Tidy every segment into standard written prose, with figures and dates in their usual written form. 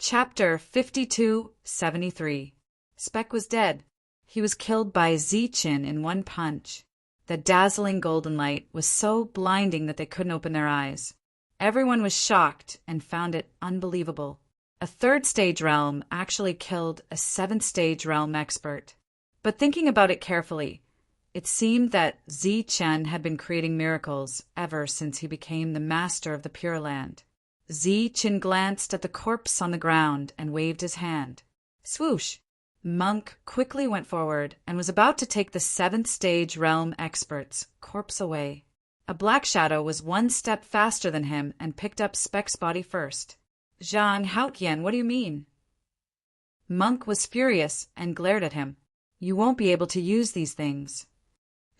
Chapter 5273. Speck was dead. He was killed by Zichin in one punch. The dazzling golden light was so blinding that they couldn't open their eyes. Everyone was shocked and found it unbelievable. A third-stage realm actually killed a seventh-stage realm expert. But thinking about it carefully, it seemed that Zichin had been creating miracles ever since he became the master of the Pure Land. Zichin glanced at the corpse on the ground and waved his hand. Swoosh! Monk quickly went forward and was about to take the seventh-stage realm expert's corpse away. A black shadow was one step faster than him and picked up Speck's body first. Zhang Haotian, what do you mean? Monk was furious and glared at him. You won't be able to use these things.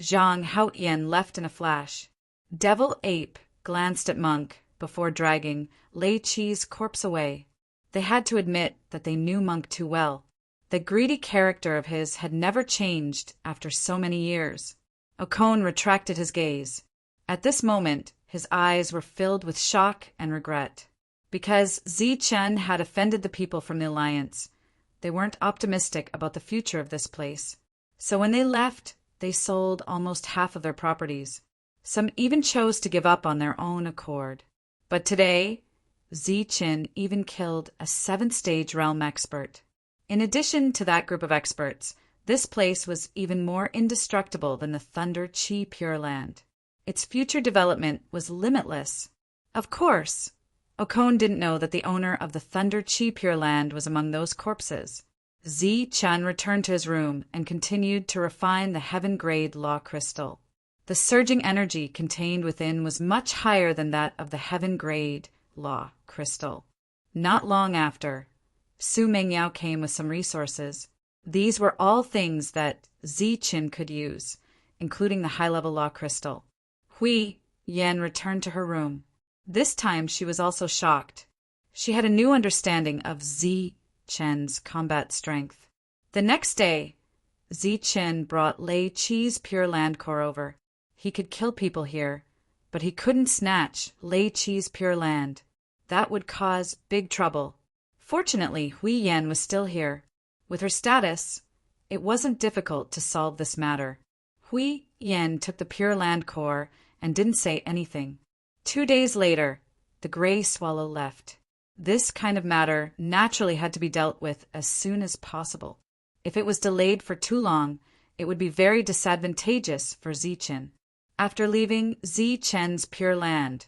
Zhang Haotian left in a flash. Devil Ape glanced at Monk before dragging Lei Qi's corpse away. They had to admit that they knew Monk too well. The greedy character of his had never changed after so many years. Okon retracted his gaze. At this moment, his eyes were filled with shock and regret. Because Zichin had offended the people from the Alliance, they weren't optimistic about the future of this place. So when they left, they sold almost half of their properties. Some even chose to give up on their own accord. But today, Zichin even killed a seventh-stage realm expert. In addition to that group of experts, this place was even more indestructible than the Thunder Chi Pure Land. Its future development was limitless. Of course, Okon didn't know that the owner of the Thunder Chi Pure Land was among those corpses. Zichin returned to his room and continued to refine the heaven-grade law crystal. The surging energy contained within was much higher than that of the heaven-grade law crystal. Not long after, Su Mengyao came with some resources. These were all things that Zichin could use, including the high-level law crystal. Hui Yan returned to her room. This time she was also shocked. She had a new understanding of Zichin's combat strength. The next day, Zichin brought Lei Qi's Pure Land Core over. He could kill people here, but he couldn't snatch Lei Qi's Pure Land. That would cause big trouble. Fortunately, Hui Yan was still here. With her status, it wasn't difficult to solve this matter. Hui Yan took the Pure Land Core and didn't say anything. 2 days later, the gray swallow left. This kind of matter naturally had to be dealt with as soon as possible. If it was delayed for too long, it would be very disadvantageous for Zichin. After leaving Zichin's Pure Land,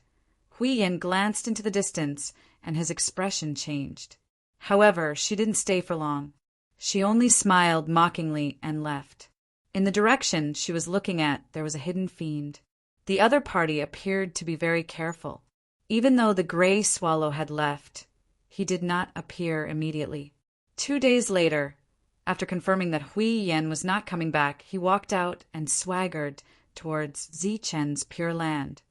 Hui Yan glanced into the distance and his expression changed. However, she didn't stay for long. She only smiled mockingly and left. In the direction she was looking at, there was a hidden fiend. The other party appeared to be very careful. Even though the gray swallow had left, he did not appear immediately. 2 days later, after confirming that Hui Yan was not coming back, he walked out and swaggered towards Zichin's Pure Land.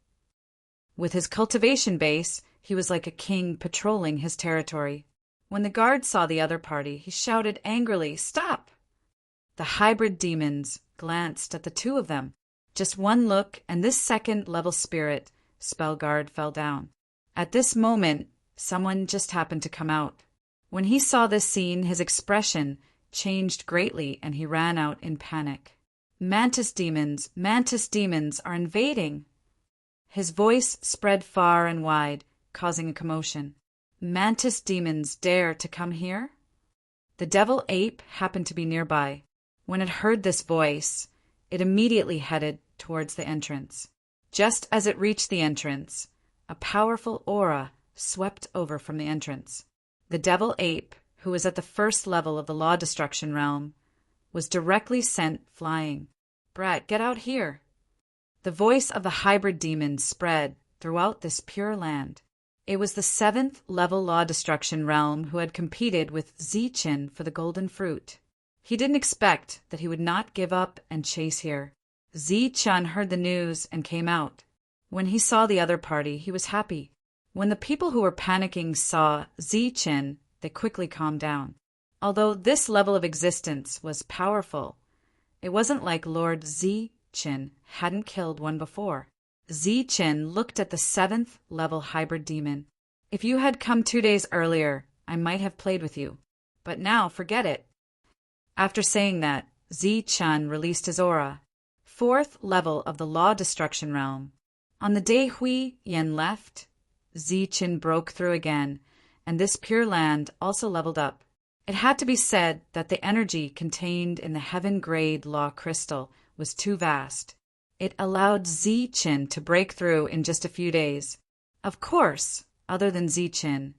With his cultivation base, he was like a king patrolling his territory. When the guard saw the other party, he shouted angrily, "Stop!" The hybrid demons glanced at the two of them. Just one look, and this second-level spirit spell guard fell down. At this moment, someone just happened to come out. When he saw this scene, his expression changed greatly, and he ran out in panic. Mantis demons are invading!" His voice spread far and wide, causing a commotion. Mantis demons dare to come here? The devil ape happened to be nearby. When it heard this voice, it immediately headed towards the entrance. Just as it reached the entrance, a powerful aura swept over from the entrance. The devil ape, who was at the first level of the law destruction realm, was directly sent flying. "Brat, get out here!" The voice of the hybrid demon spread throughout this pure land. It was the 7th level law destruction realm who had competed with Zichin for the golden fruit. He didn't expect that he would not give up and chase here. Zichin heard the news and came out. When he saw the other party, he was happy. When the people who were panicking saw Zichin, they quickly calmed down. Although this level of existence was powerful, it wasn't like Lord Zichin hadn't killed one before. Zichin looked at the 7th level hybrid demon. "If you had come 2 days earlier, I might have played with you. But now forget it." After saying that, Zi-Chun released his aura. Fourth level of the law destruction realm. On the day Hui Yen left, Zi-Chun broke through again, and this Pure Land also leveled up. It had to be said that the energy contained in the heaven-grade law crystal was too vast. It allowed Zi-Chun to break through in just a few days. Of course, other than Zi-Chun,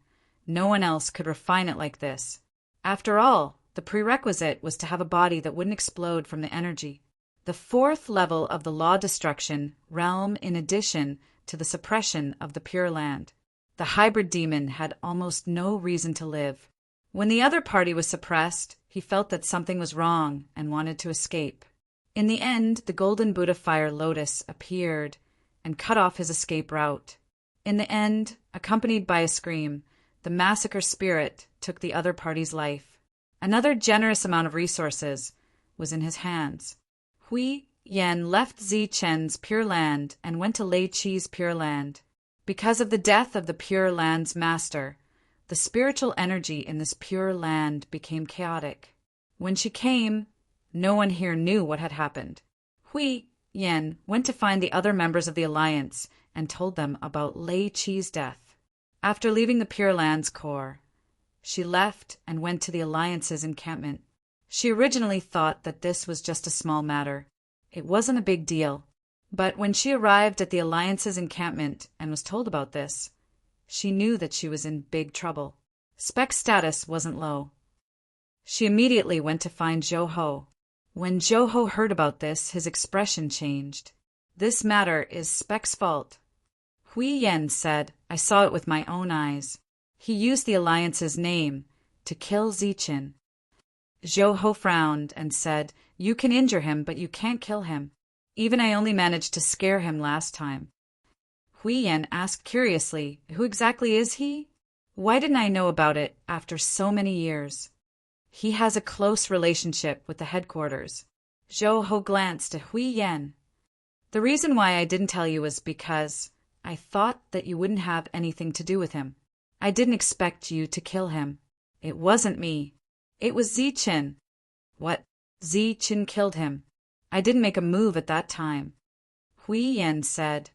no one else could refine it like this. After all, the prerequisite was to have a body that wouldn't explode from the energy. The fourth level of the law destruction realm in addition to the suppression of the Pure Land. The hybrid demon had almost no reason to live. When the other party was suppressed, he felt that something was wrong and wanted to escape. In the end, the Golden Buddha Fire Lotus appeared and cut off his escape route. In the end, accompanied by a scream, the massacre spirit took the other party's life. Another generous amount of resources was in his hands. Hui Yen left Zi-Chen's Pure Land and went to Lei Chi's Pure Land. Because of the death of the Pure Land's master, the spiritual energy in this Pure Land became chaotic. When she came, no one here knew what had happened. Hui Yen went to find the other members of the Alliance and told them about Lei Chi's death. After leaving the Pure Land's core, she left and went to the Alliance's encampment. She originally thought that this was just a small matter. It wasn't a big deal. But when she arrived at the Alliance's encampment and was told about this, she knew that she was in big trouble. Speck's status wasn't low. She immediately went to find Zhou-Ho. When Zhou-Ho heard about this, his expression changed. "This matter is Speck's fault." Hui Yen said, "I saw it with my own eyes. He used the Alliance's name to kill Zi-Chun." Zhou-Ho frowned and said, "You can injure him, but you can't kill him. Even I only managed to scare him last time." Hui Yen asked curiously, "Who exactly is he? Why didn't I know about it after so many years?" "He has a close relationship with the headquarters." Zhou-Ho glanced at Hui Yen. "The reason why I didn't tell you was because I thought that you wouldn't have anything to do with him. I didn't expect you to kill him. It wasn't me. It was Zi-Chun." "What? Zi-Chun killed him? I didn't make a move at that time." Hui Yen said,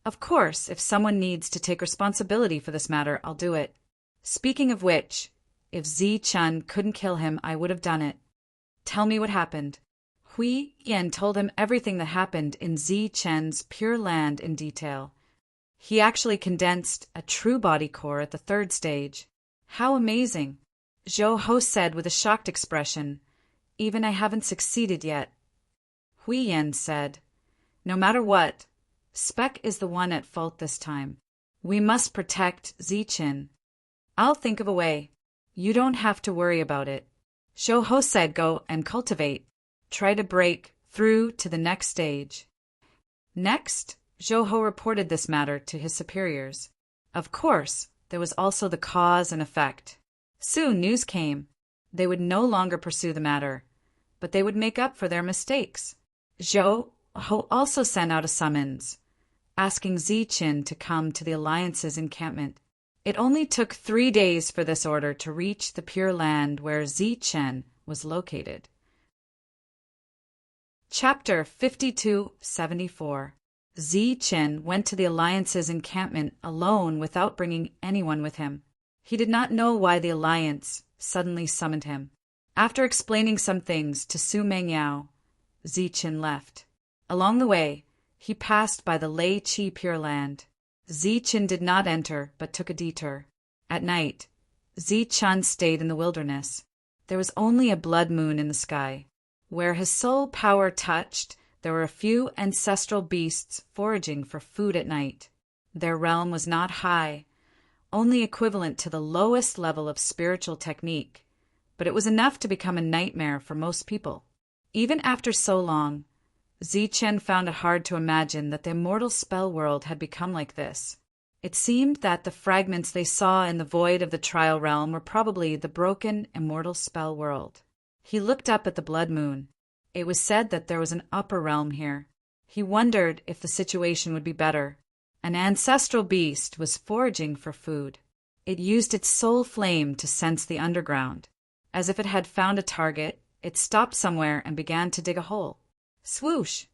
"Of course, if someone needs to take responsibility for this matter, I'll do it. Speaking of which, if Zi-Chun couldn't kill him, I would have done it. Tell me what happened." Hui Yen told him everything that happened in Zi-Chun's Pure Land in detail. He actually condensed a true body core at the third stage. "How amazing!" Zhou-Ho said with a shocked expression, "Even I haven't succeeded yet." Hui Yen said, "No matter what, Speck is the one at fault this time. We must protect Zi-Chun. I'll think of a way. You don't have to worry about it." Zhou-Ho said, "Go and cultivate. Try to break through to the next stage." Next, Zhou-Ho reported this matter to his superiors. Of course, there was also the cause and effect. Soon news came. They would no longer pursue the matter, but they would make up for their mistakes. Zhou-Ho also sent out a summons, asking Zi-Chun to come to the Alliance's encampment. It only took 3 days for this order to reach the Pure Land where Zi-Chun was located. Chapter 5274. Zi-Chun went to the Alliance's encampment alone without bringing anyone with him. He did not know why the Alliance suddenly summoned him. After explaining some things to Su Mengyao, Zi-Chun left. Along the way, he passed by the Lei Chi Pure Land. Zi-Chun did not enter, but took a detour. At night, Zi-Chun stayed in the wilderness. There was only a blood moon in the sky. Where his soul power touched, there were a few ancestral beasts foraging for food at night. Their realm was not high, only equivalent to the lowest level of spiritual technique, but it was enough to become a nightmare for most people. Even after so long, Zi-Chun found it hard to imagine that the immortal spell world had become like this. It seemed that the fragments they saw in the void of the trial realm were probably the broken immortal spell world. He looked up at the blood moon. It was said that there was an upper realm here. He wondered if the situation would be better. An ancestral beast was foraging for food. It used its soul flame to sense the underground. As if it had found a target, it stopped somewhere and began to dig a hole. Swoosh!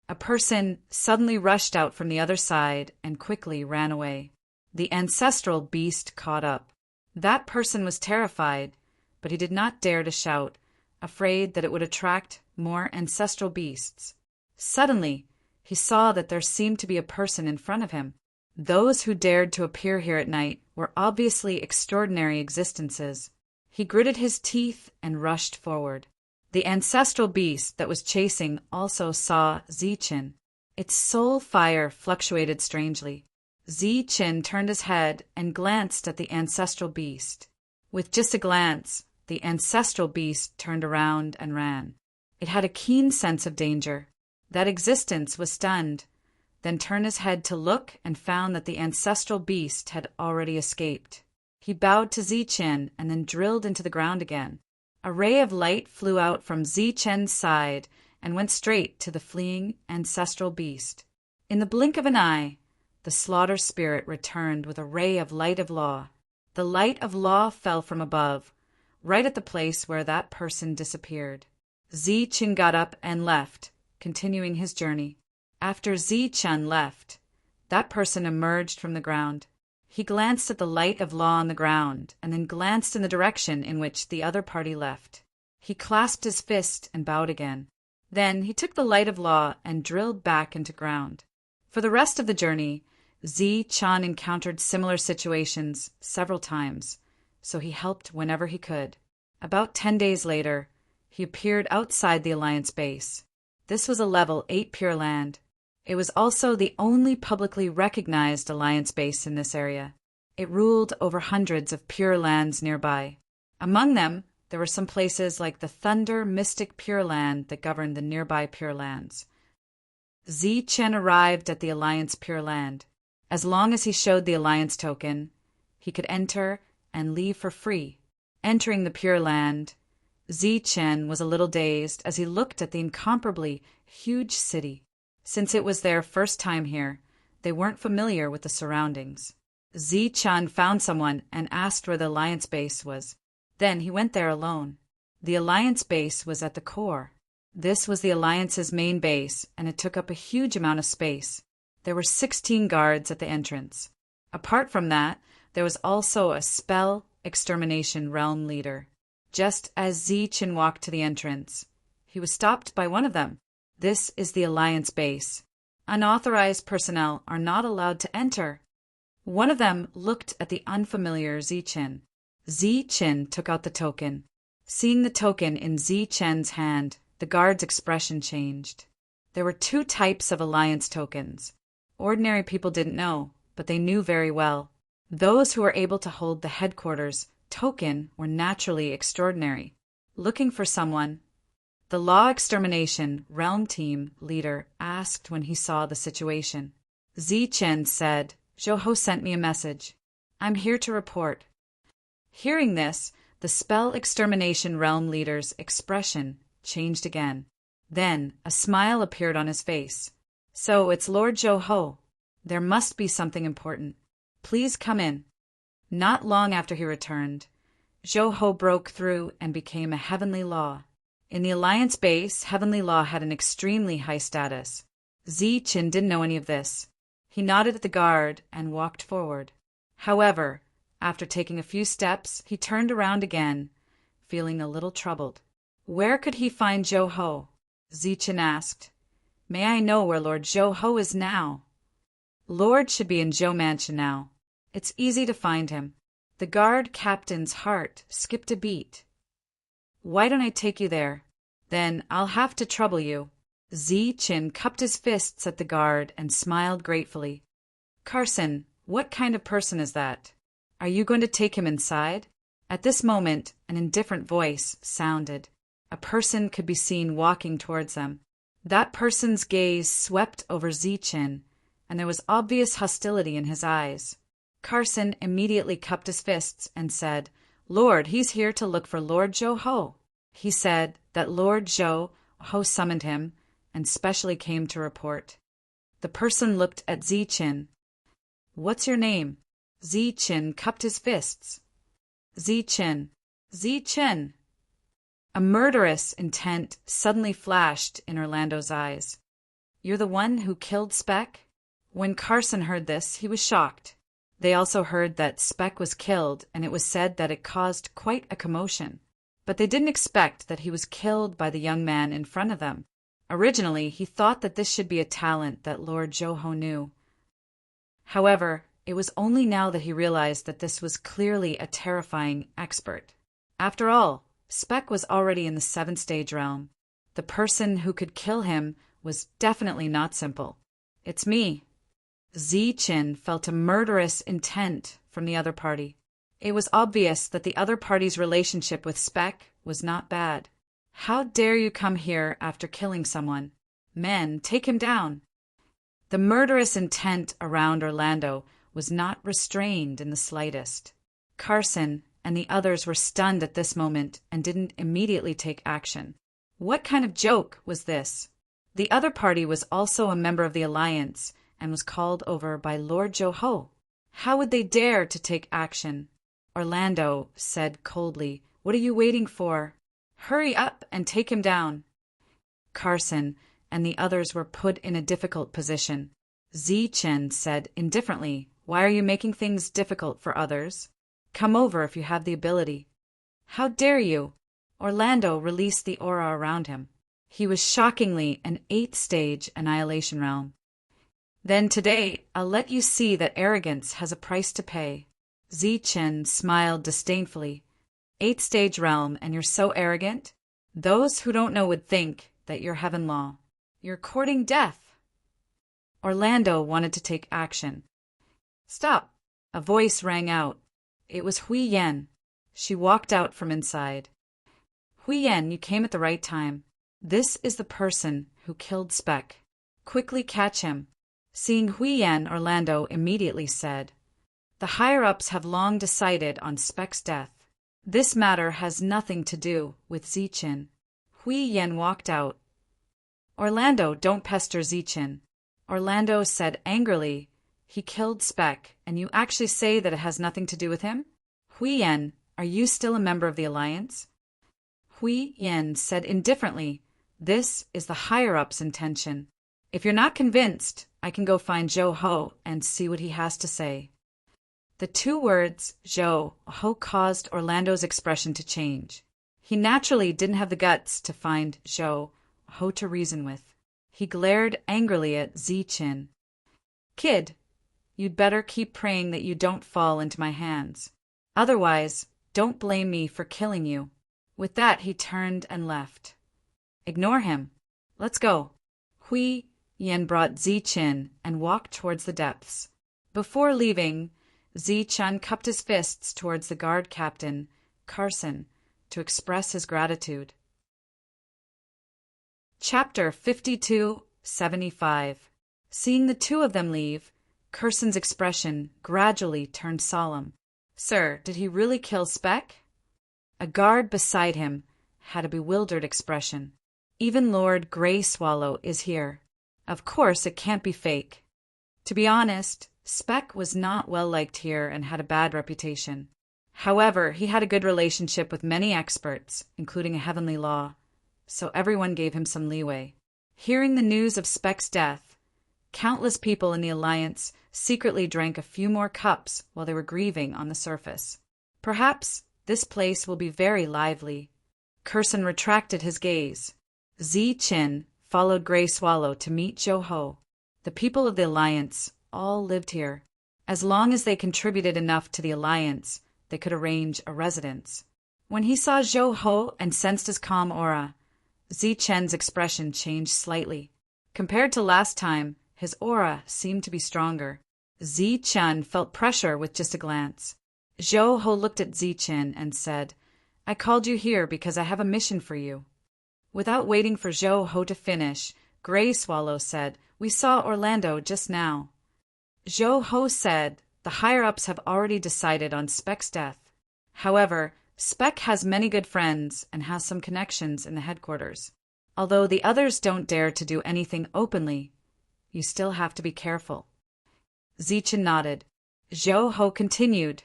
A person suddenly rushed out from the other side and quickly ran away. The ancestral beast caught up. That person was terrified, but he did not dare to shout, afraid that it would attract more ancestral beasts. Suddenly, he saw that there seemed to be a person in front of him. Those who dared to appear here at night were obviously extraordinary existences. He gritted his teeth and rushed forward. The ancestral beast that was chasing also saw Zichin. Its soul fire fluctuated strangely. Zichin turned his head and glanced at the ancestral beast. With just a glance, the ancestral beast turned around and ran. It had a keen sense of danger. That existence was stunned, then turned his head to look and found that the ancestral beast had already escaped. He bowed to Zichin and then drilled into the ground again. A ray of light flew out from Zichen's side and went straight to the fleeing ancestral beast. In the blink of an eye, the slaughter spirit returned with a ray of light of law. The light of law fell from above, right at the place where that person disappeared. Zichin got up and left, continuing his journey. After Zichin left, that person emerged from the ground. He glanced at the light of law on the ground, and then glanced in the direction in which the other party left. He clasped his fist and bowed again. Then he took the light of law and drilled back into ground. For the rest of the journey, Zichin encountered similar situations several times, so he helped whenever he could. About 10 days later, he appeared outside the Alliance base. This was a level 8 Pure Land. It was also the only publicly recognized Alliance base in this area. It ruled over hundreds of Pure Lands nearby. Among them, there were some places like the Thunder Mystic Pure Land that governed the nearby Pure Lands. Zichin arrived at the Alliance Pure Land. As long as he showed the Alliance token, he could enter and leave for free. Entering the Pure Land, Zichin was a little dazed as he looked at the incomparably huge city. Since it was their first time here, they weren't familiar with the surroundings. Zichin found someone and asked where the Alliance base was. Then he went there alone. The Alliance base was at the core. This was the Alliance's main base, and it took up a huge amount of space. There were 16 guards at the entrance. Apart from that, there was also a spell extermination realm leader. Just as Zichin walked to the entrance, he was stopped by one of them. This is the Alliance base. Unauthorized personnel are not allowed to enter. One of them looked at the unfamiliar Zichin. Zichin took out the token. Seeing the token in Zichin's hand, the guard's expression changed. There were 2 types of Alliance tokens. Ordinary people didn't know, but they knew very well. Those who were able to hold the headquarters token were naturally extraordinary. Looking for someone, the Law Extermination Realm Team leader asked when he saw the situation. Zichin said, "Zhou sent me a message. I'm here to report." Hearing this, the Spell Extermination Realm leader's expression changed again. Then a smile appeared on his face. "So it's Lord Zhou. There must be something important. Please come in." Not long after he returned, Zhou broke through and became a heavenly law. In the Alliance base, heavenly law had an extremely high status. Zichin didn't know any of this. He nodded at the guard and walked forward. However, after taking a few steps, he turned around again, feeling a little troubled. Where could he find Zhou? Zichin asked. "May I know where Lord Zhou is now?" "Lord should be in Zhou Mansion now. It's easy to find him." The guard captain's heart skipped a beat. "Why don't I take you there? Then I'll have to trouble you." Zichin cupped his fists at the guard and smiled gratefully. "Carson, what kind of person is that? Are you going to take him inside?" At this moment, an indifferent voice sounded. A person could be seen walking towards them. That person's gaze swept over Zichin, and there was obvious hostility in his eyes. Carson immediately cupped his fists and said, "Lord, he's here to look for Lord Zhou." He said that Lord Zhou summoned him and specially came to report. The person looked at Zichin. "What's your name?" Zi-Chin cupped his fists. Zi-Chin, Zi-Chin. A murderous intent suddenly flashed in Orlando's eyes. You're the one who killed Speck? When Carson heard this, he was shocked. They also heard that Speck was killed, and it was said that it caused quite a commotion. But they didn't expect that he was killed by the young man in front of them. Originally, he thought that this should be a talent that Lord Joho knew. However, it was only now that he realized that this was clearly a terrifying expert. After all, Speck was already in the 7th-stage realm. The person who could kill him was definitely not simple. It's me. Zi-Chin felt a murderous intent from the other party. It was obvious that the other party's relationship with Speck was not bad. How dare you come here after killing someone? Men, take him down. The murderous intent around Orlando was not restrained in the slightest. Carson and the others were stunned at this moment and didn't immediately take action. What kind of joke was this? The other party was also a member of the Alliance and was called over by Lord Joho. How would they dare to take action? Orlando said coldly, "What are you waiting for? Hurry up and take him down." Carson and the others were put in a difficult position. Zi-Chin said indifferently, "Why are you making things difficult for others? Come over if you have the ability." "How dare you?" Orlando released the aura around him. He was shockingly an 8th-stage annihilation realm. "Then today, I'll let you see that arrogance has a price to pay." Zi-Chin smiled disdainfully. 8th-stage realm, and you're so arrogant? Those who don't know would think that you're heaven law. You're courting death. Orlando wanted to take action. "Stop!" A voice rang out. It was Hui Yen. She walked out from inside. "Hui Yen, you came at the right time. This is the person who killed Speck. Quickly catch him." Seeing Hui Yen, Orlando immediately said, "The higher-ups have long decided on Speck's death. This matter has nothing to do with Zi-Chin." Hui Yen walked out. "Orlando, don't pester Zi-Chin." Orlando said angrily, "He killed Speck, and you actually say that it has nothing to do with him? Hui Yen, are you still a member of the Alliance?" Hui Yen said indifferently, "This is the higher-up's intention. If you're not convinced, I can go find Zhou Ho and see what he has to say." The two words, Zhou Ho, caused Orlando's expression to change. He naturally didn't have the guts to find Zhou Ho to reason with. He glared angrily at Zi-Chin. "Kid, you'd better keep praying that you don't fall into my hands. Otherwise, don't blame me for killing you." With that, he turned and left. "Ignore him. Let's go." Hui Yen brought Zi-Chin and walked towards the depths. Before leaving, Zi-Chin cupped his fists towards the guard captain, Carson, to express his gratitude. Chapter 52-75. Seeing the two of them leave, Carson's expression gradually turned solemn. "Sir, did he really kill Speck?" A guard beside him had a bewildered expression. "Even Lord Grey Swallow is here. Of course it can't be fake." To be honest, Speck was not well liked here and had a bad reputation. However, he had a good relationship with many experts, including a heavenly law, so everyone gave him some leeway. Hearing the news of Speck's death, countless people in the Alliance secretly drank a few more cups while they were grieving on the surface. Perhaps this place will be very lively. Carson retracted his gaze. Zi-Chin followed Grey Swallow to meet Zhou Ho. The people of the Alliance all lived here. As long as they contributed enough to the Alliance, they could arrange a residence. When he saw Zhou Ho and sensed his calm aura, Zi-Chin's expression changed slightly. Compared to last time, his aura seemed to be stronger. Zi-Chin felt pressure with just a glance. Zhou Ho looked at Zi-Chin and said, "I called you here because I have a mission for you." Without waiting for Zhou Ho to finish, Grey Swallow said, "We saw Orlando just now." Zhou Ho said, "The higher-ups have already decided on Speck's death. However, Speck has many good friends and has some connections in the headquarters. Although the others don't dare to do anything openly, you still have to be careful." Zi-Chin nodded. Zhou Ho continued,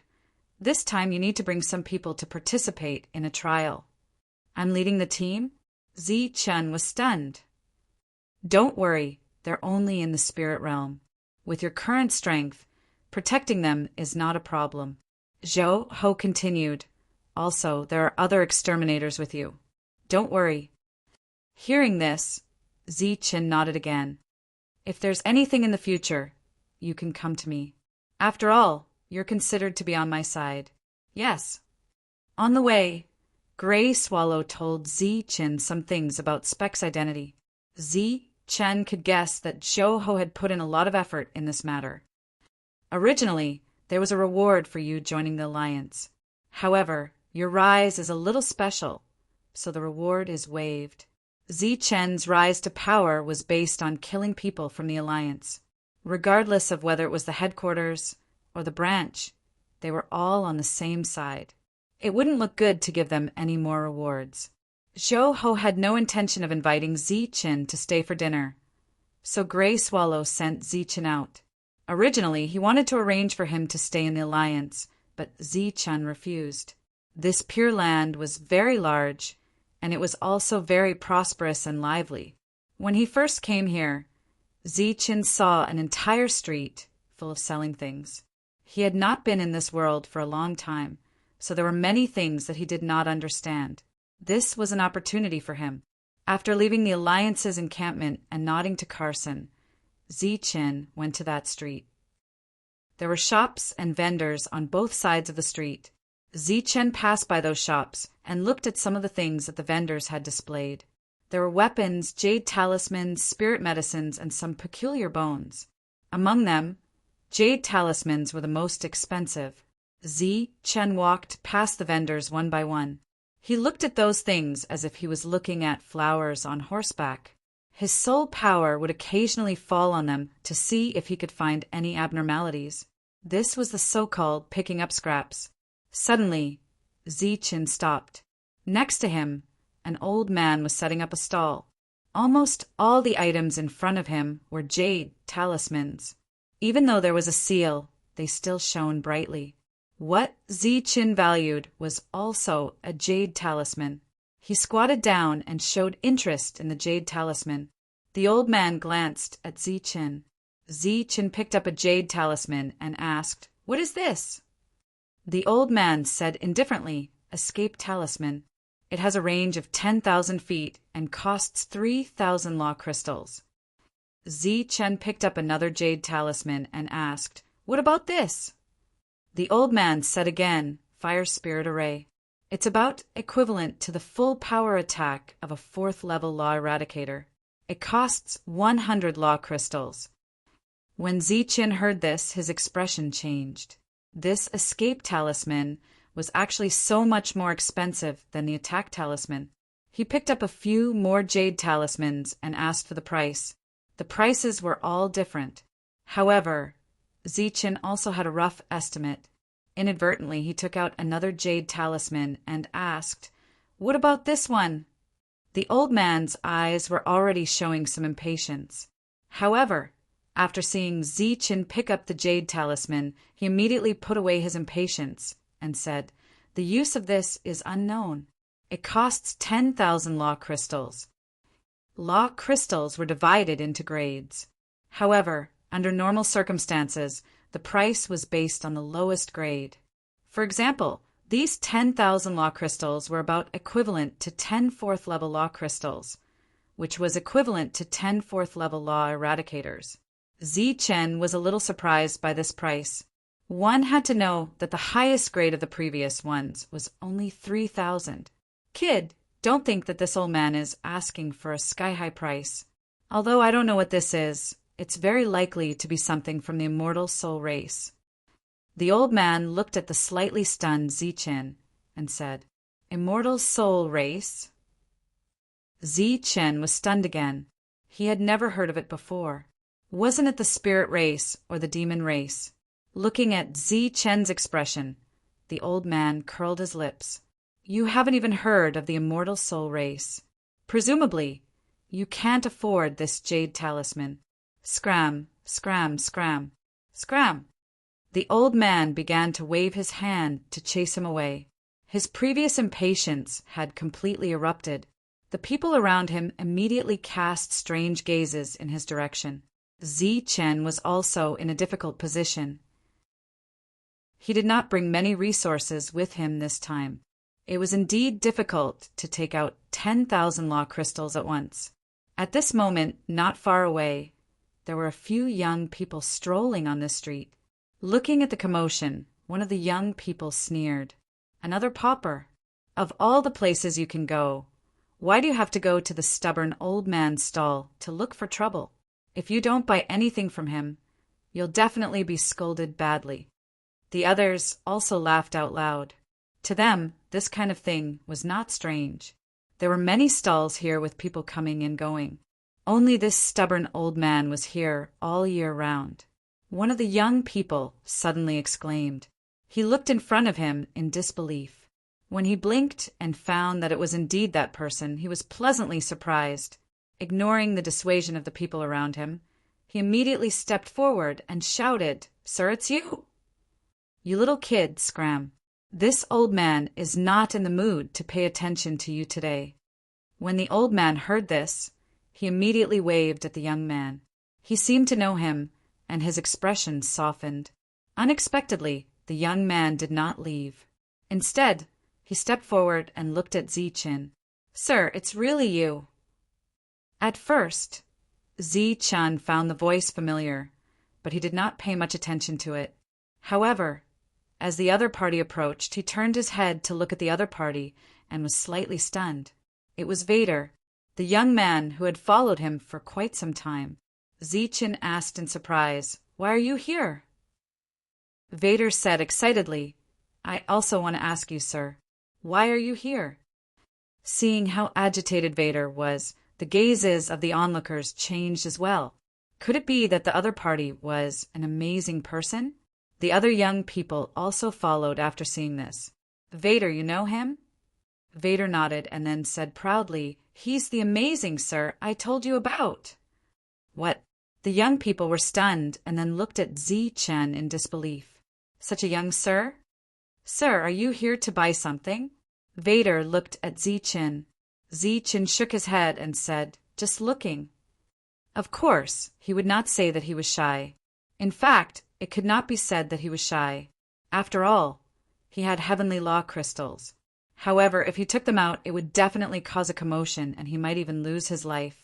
"This time you need to bring some people to participate in a trial." "I'm leading the team?" Zi Chen was stunned. "Don't worry, they're only in the spirit realm. With your current strength, protecting them is not a problem." Zhou Ho continued, "Also, there are other exterminators with you. Don't worry." Hearing this, Zi Chen nodded again. "If there's anything in the future, you can come to me. After all, you're considered to be on my side." "Yes." On the way, Gray Swallow told Zi Chen some things about Speck's identity. Zi Chen could guess that Zhou Ho had put in a lot of effort in this matter. "Originally, there was a reward for you joining the Alliance. However, your rise is a little special, so the reward is waived." Zi Chen's rise to power was based on killing people from the Alliance. Regardless of whether it was the headquarters or the branch, they were all on the same side. It wouldn't look good to give them any more rewards. Zhou Ho had no intention of inviting Zi Chen to stay for dinner, so Gray Swallow sent Zi Chen out. Originally, he wanted to arrange for him to stay in the Alliance, but Zi Chen refused. This Pure Land was very large, and it was also very prosperous and lively. When he first came here, Zi Chen saw an entire street full of selling things. He had not been in this world for a long time, so there were many things that he did not understand. This was an opportunity for him. After leaving the Alliance's encampment and nodding to Carson, Zi Chen went to that street. There were shops and vendors on both sides of the street. Zi Chen passed by those shops and looked at some of the things that the vendors had displayed. There were weapons, jade talismans, spirit medicines, and some peculiar bones. Among them, jade talismans were the most expensive. Zi Chen walked past the vendors one by one. He looked at those things as if he was looking at flowers on horseback. His soul power would occasionally fall on them to see if he could find any abnormalities. This was the so-called picking up scraps. Suddenly, Zi Chen stopped. Next to him, an old man was setting up a stall. Almost all the items in front of him were jade talismans. Even though there was a seal, they still shone brightly. What Zi Chen valued was also a jade talisman. He squatted down and showed interest in the jade talisman. The old man glanced at Zi Chen. Zi Chen picked up a jade talisman and asked, "What is this?" The old man said indifferently, "Escape talisman. It has a range of 10,000 feet and costs 3,000 law crystals." Zi Chen picked up another jade talisman and asked, "What about this?" The old man said again, "Fire Spirit Array. It's about equivalent to the full power attack of a 4th level law eradicator. It costs 100 law crystals." When Zi Chen heard this, his expression changed. This escape talisman was actually so much more expensive than the attack talisman. He picked up a few more jade talismans and asked for the price. The prices were all different. However, Zi Chen also had a rough estimate. Inadvertently, he took out another jade talisman and asked, "What about this one?" The old man's eyes were already showing some impatience. However, after seeing Zi Chen pick up the jade talisman, he immediately put away his impatience and said, "The use of this is unknown. It costs 10,000 law crystals." Law crystals were divided into grades. However, under normal circumstances, the price was based on the lowest grade. For example, these 10,000 law crystals were about equivalent to 10 4th level law crystals, which was equivalent to 10 4th level law eradicators. Zi Chen was a little surprised by this price. One had to know that the highest grade of the previous ones was only 3,000. "Kid, don't think that this old man is asking for a sky-high price. Although I don't know what this is, it's very likely to be something from the immortal soul race." The old man looked at the slightly stunned Zi Chen and said, "Immortal soul race?" Zi Chen was stunned again. He had never heard of it before. Wasn't it the spirit race or the demon race? Looking at Zi Chen's expression, the old man curled his lips. "You haven't even heard of the immortal soul race. Presumably, you can't afford this jade talisman." Scram, scram, scram, scram. The old man began to wave his hand to chase him away. His previous impatience had completely erupted. The people around him immediately cast strange gazes in his direction. Zichen was also in a difficult position. He did not bring many resources with him this time. It was indeed difficult to take out 10,000 law crystals at once. At this moment, not far away, there were a few young people strolling on the street. Looking at the commotion, one of the young people sneered. "Another pauper. Of all the places you can go, why do you have to go to the stubborn old man's stall to look for trouble? If you don't buy anything from him, you'll definitely be scolded badly." The others also laughed out loud. To them, this kind of thing was not strange. There were many stalls here with people coming and going. Only this stubborn old man was here all year round. One of the young people suddenly exclaimed. He looked in front of him in disbelief. When he blinked and found that it was indeed that person, he was pleasantly surprised. Ignoring the dissuasion of the people around him, he immediately stepped forward and shouted, "Sir, it's you!" "You little kid, Scram. This old man is not in the mood to pay attention to you today." When the old man heard this, he immediately waved at the young man. He seemed to know him, and his expression softened. Unexpectedly, the young man did not leave. Instead, he stepped forward and looked at Zichen. "Sir, it's really you." At first, Zichen found the voice familiar, but he did not pay much attention to it. However, as the other party approached, he turned his head to look at the other party and was slightly stunned. It was Vader, the young man who had followed him for quite some time. Zichen asked in surprise, "Why are you here?" Vader said excitedly, "I also want to ask you, sir, why are you here?" Seeing how agitated Vader was, the gazes of the onlookers changed as well. Could it be that the other party was an amazing person? The other young people also followed after seeing this. "Vader, you know him?" Vader nodded and then said proudly, "He's the amazing sir I told you about." What? The young people were stunned and then looked at Zichen in disbelief. "Such a young sir? Sir, are you here to buy something?" Vader looked at Zichen. Zichen shook his head and said, "Just looking." Of course, he would not say that he was shy. In fact, it could not be said that he was shy. After all, he had heavenly law crystals. However, if he took them out, it would definitely cause a commotion, and he might even lose his life.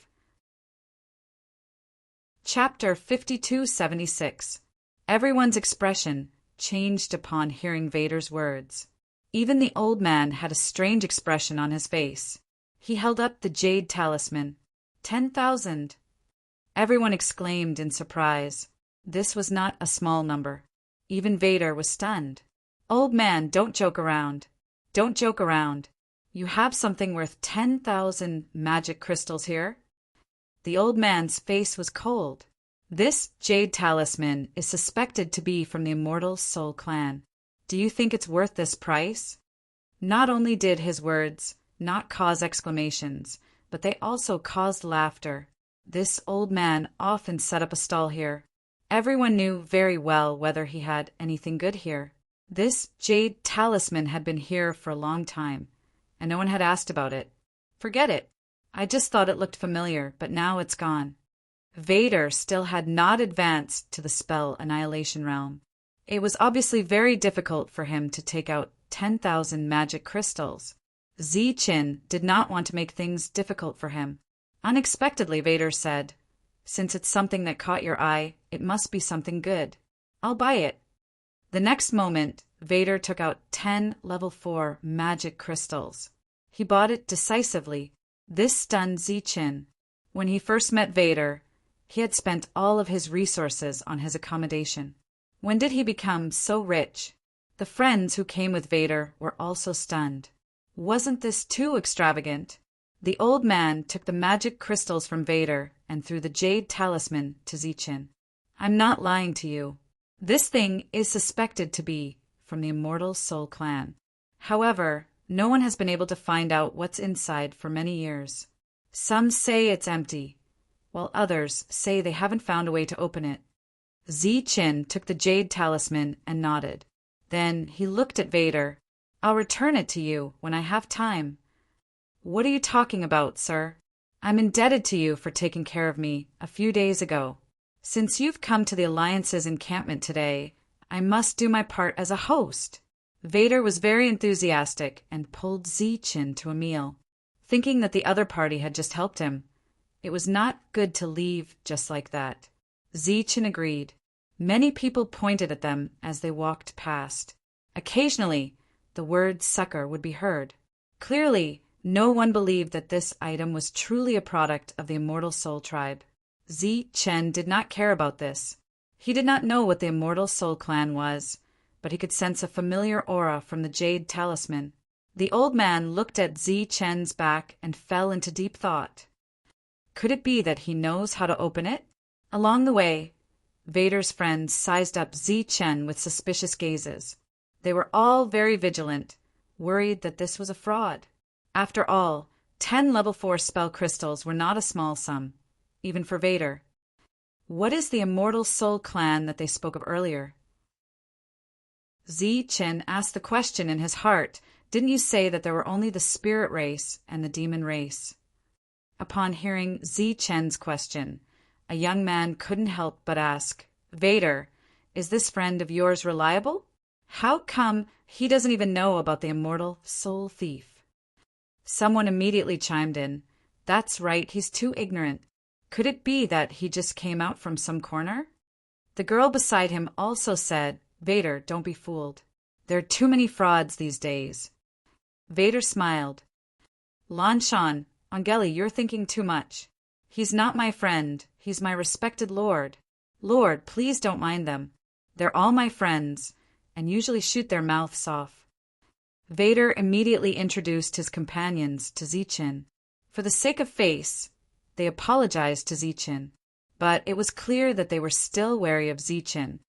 Chapter 5276. Everyone's expression changed upon hearing Vader's words. Even the old man had a strange expression on his face. He held up the jade talisman. 10,000. Everyone exclaimed in surprise. This was not a small number. Even Vader was stunned. "Old man, don't joke around. Don't joke around. You have something worth 10,000 magic crystals here?" The old man's face was cold. "This jade talisman is suspected to be from the Immortal Soul Clan. Do you think it's worth this price?" Not only did his words not cause exclamations, but they also caused laughter. This old man often set up a stall here. Everyone knew very well whether he had anything good here. This jade talisman had been here for a long time, and no one had asked about it. "Forget it. I just thought it looked familiar, but now it's gone." Vader still had not advanced to the spell annihilation realm. It was obviously very difficult for him to take out 10,000 magic crystals. Zichen did not want to make things difficult for him. Unexpectedly, Vader said, "Since it's something that caught your eye, it must be something good. I'll buy it." The next moment, Vader took out 10 level 4 magic crystals. He bought it decisively. This stunned Zichen. When he first met Vader, he had spent all of his resources on his accommodation. When did he become so rich? The friends who came with Vader were also stunned. Wasn't this too extravagant? The old man took the magic crystals from Vader and threw the jade talisman to Zichen. "I'm not lying to you. This thing is suspected to be from the Immortal Soul Clan. However, no one has been able to find out what's inside for many years. Some say it's empty, while others say they haven't found a way to open it. Zi-Chin took the jade talisman and nodded. Then he looked at Vader. I'll return it to you when I have time. What are you talking about, sir? I'm indebted to you for taking care of me a few days ago. Since you've come to the Alliance's encampment today, I must do my part as a host. Vader was very enthusiastic and pulled Zi-Chin to a meal, thinking that the other party had just helped him. It was not good to leave just like that. Zi-Chin agreed. Many people pointed at them as they walked past. Occasionally, the word sucker would be heard. Clearly, no one believed that this item was truly a product of the Immortal Soul tribe. Zi-Chin did not care about this. He did not know what the Immortal Soul clan was, but he could sense a familiar aura from the jade talisman. The old man looked at Zi-Chin's back and fell into deep thought. Could it be that he knows how to open it? Along the way, Vader's friends sized up Zi-Chin with suspicious gazes. They were all very vigilant, worried that this was a fraud. After all, 10 level 4 spell crystals were not a small sum, even for Vader. What is the Immortal Soul clan that they spoke of earlier? Zi-Chin asked the question in his heart. Didn't you say that there were only the spirit race and the demon race? Upon hearing Zi-Chin's question, a young man couldn't help but ask, Vader, is this friend of yours reliable? How come he doesn't even know about the Immortal Soul thief? Someone immediately chimed in. That's right, he's too ignorant. Could it be that he just came out from some corner? The girl beside him also said, Vader, don't be fooled. There are too many frauds these days. Vader smiled. Lan Shan, Angeli, you're thinking too much. He's not my friend, he's my respected lord. Lord, please don't mind them. They're all my friends, and usually shoot their mouths off. Vader immediately introduced his companions to Zi-Chin. For the sake of face, they apologized to Zi-Chin, but it was clear that they were still wary of Zi-Chin.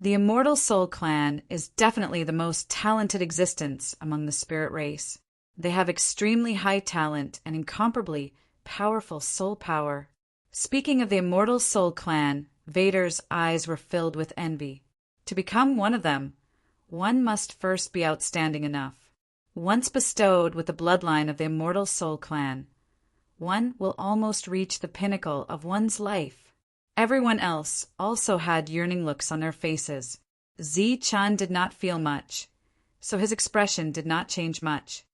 The Immortal Soul clan is definitely the most talented existence among the spirit race. They have extremely high talent and incomparably powerful soul power. Speaking of the Immortal Soul clan, Vader's eyes were filled with envy. To become one of them, one must first be outstanding enough. Once bestowed with the bloodline of the Immortal Soul clan, one will almost reach the pinnacle of one's life. Everyone else also had yearning looks on their faces. Zi-Chin did not feel much, so his expression did not change much.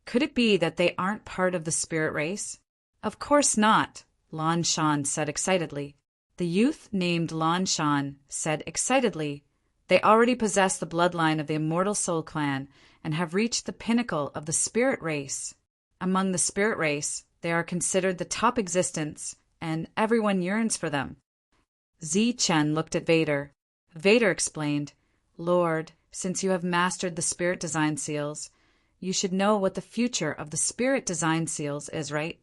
Could it be that they aren't part of the spirit race? Of course not, Lan Shan said excitedly. The youth named Lan Shan said excitedly, they already possess the bloodline of the Immortal Soul clan and have reached the pinnacle of the spirit race. Among the spirit race, they are considered the top existence, and everyone yearns for them. Zi-Chin looked at Vader. Vader explained, Lord, since you have mastered the spirit design seals, you should know what the future of the spirit design seals is, right?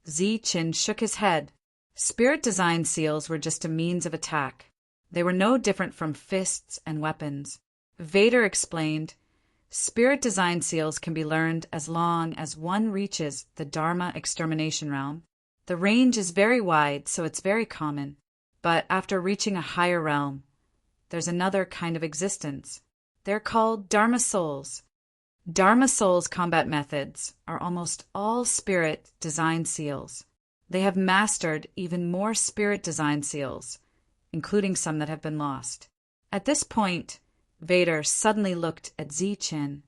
Zi-Chin shook his head. Spirit design seals were just a means of attack. They were no different from fists and weapons. Vader explained, spirit design seals can be learned as long as one reaches the Dharma extermination realm. The range is very wide, so it's very common. But after reaching a higher realm, there's another kind of existence. They're called Dharma souls. Dharma souls' combat methods are almost all spirit design seals. They have mastered even more spirit design seals, including some that have been lost. At this point, Vader suddenly looked at Zi-Chin.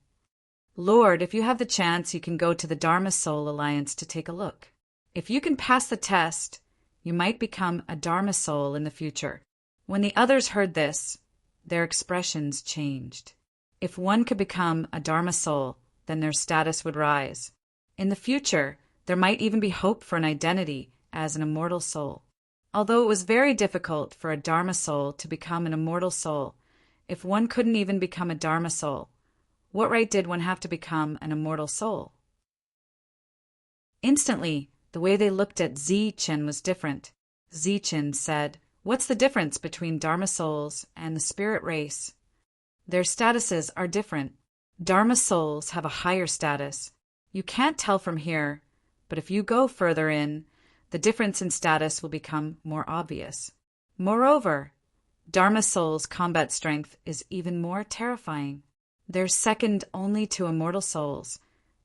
Lord, if you have the chance, you can go to the Dharma Soul Alliance to take a look. If you can pass the test, you might become a Dharma Soul in the future. When the others heard this, their expressions changed. If one could become a Dharma Soul, then their status would rise. In the future, there might even be hope for an identity as an immortal soul. Although it was very difficult for a Dharma soul to become an immortal soul, if one couldn't even become a Dharma soul, what right did one have to become an immortal soul? Instantly, the way they looked at Zi-Chin was different. Zi-Chin said, What's the difference between Dharma souls and the spirit race? Their statuses are different. Dharma souls have a higher status. You can't tell from here, but if you go further in, the difference in status will become more obvious. Moreover, Dharma souls' combat strength is even more terrifying. They're second only to immortal souls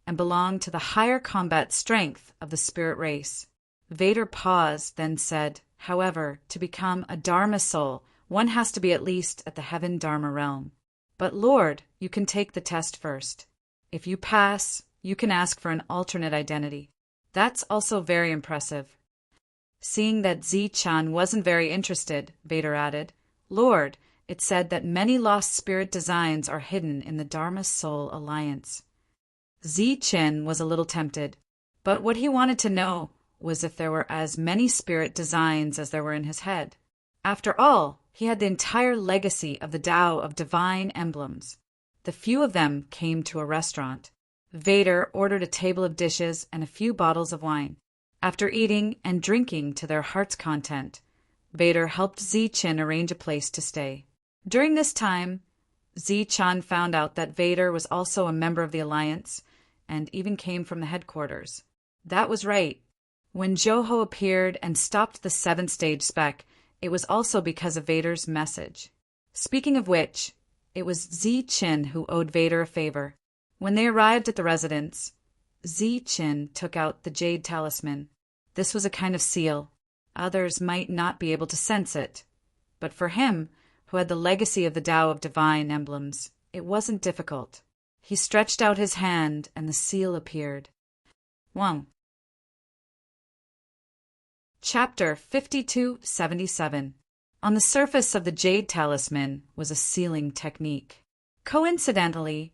and belong to the higher combat strength of the spirit race. Vader paused, then said, however, to become a Dharma soul, one has to be at least at the heaven Dharma realm. But Lord, you can take the test first. If you pass, you can ask for an alternate identity. That's also very impressive. Seeing that Zi-chan wasn't very interested, Vader added, Lord, it said that many lost spirit designs are hidden in the Dharma Soul Alliance. Zi-chan was a little tempted, but what he wanted to know was if there were as many spirit designs as there were in his head. After all, he had the entire legacy of the Tao of divine emblems. The few of them came to a restaurant. Vader ordered a table of dishes and a few bottles of wine. After eating and drinking to their heart's content, Vader helped Zi-chan arrange a place to stay. During this time, Zi-chan found out that Vader was also a member of the Alliance and even came from the headquarters. That was right. When Joho appeared and stopped the 7th stage spec, it was also because of Vader's message. Speaking of which, it was Zi-chan who owed Vader a favor. When they arrived at the residence, Zi-chan took out the jade talisman. This was a kind of seal. Others might not be able to sense it. But for him, who had the legacy of the Tao of divine emblems, it wasn't difficult. He stretched out his hand and the seal appeared. 1. Chapter 5277. On the surface of the jade talisman was a sealing technique. Coincidentally,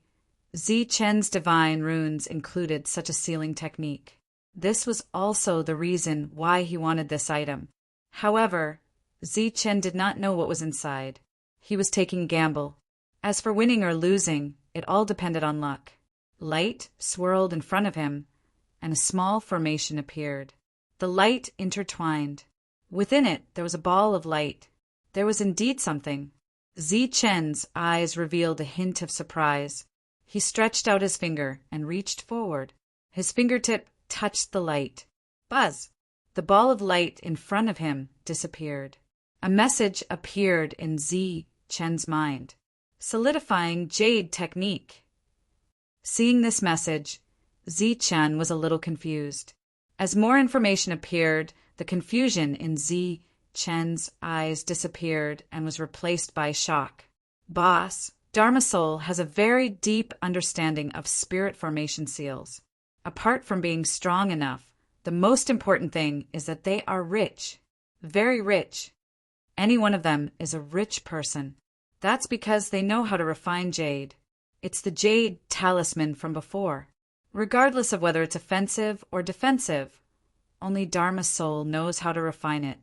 Zi-chan's divine runes included such a sealing technique. This was also the reason why he wanted this item. However, Zi-chen did not know what was inside. He was taking a gamble. As for winning or losing, it all depended on luck. Light swirled in front of him, and a small formation appeared. The light intertwined. Within it, there was a ball of light. There was indeed something. Zi-chen's eyes revealed a hint of surprise. He stretched out his finger and reached forward. His fingertip touched the light. Buzz! The ball of light in front of him disappeared. A message appeared in Zi-chen's mind. Solidifying jade technique. Seeing this message, Zi-chen was a little confused. As more information appeared, the confusion in Zi-chen's eyes disappeared and was replaced by shock. Boss, Dharma Soul has a very deep understanding of spirit formation seals. Apart from being strong enough, the most important thing is that they are rich. Very rich. Any one of them is a rich person. That's because they know how to refine jade. It's the jade talisman from before. Regardless of whether it's offensive or defensive, only Dharma Soul knows how to refine it.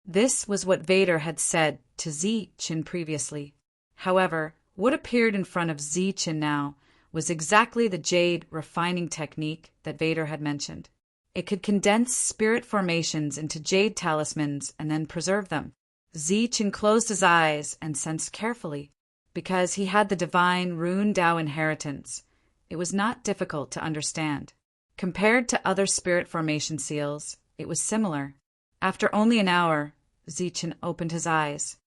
This was what Vader had said to Zi-chen previously. However, what appeared in front of Zi-chen now was exactly the jade refining technique that Vader had mentioned. It could condense spirit formations into jade talismans and then preserve them. Zi-chen closed his eyes and sensed carefully. Because he had the divine rune Tao inheritance, it was not difficult to understand. Compared to other spirit formation seals, it was similar. After only an hour, Zi-chen opened his eyes.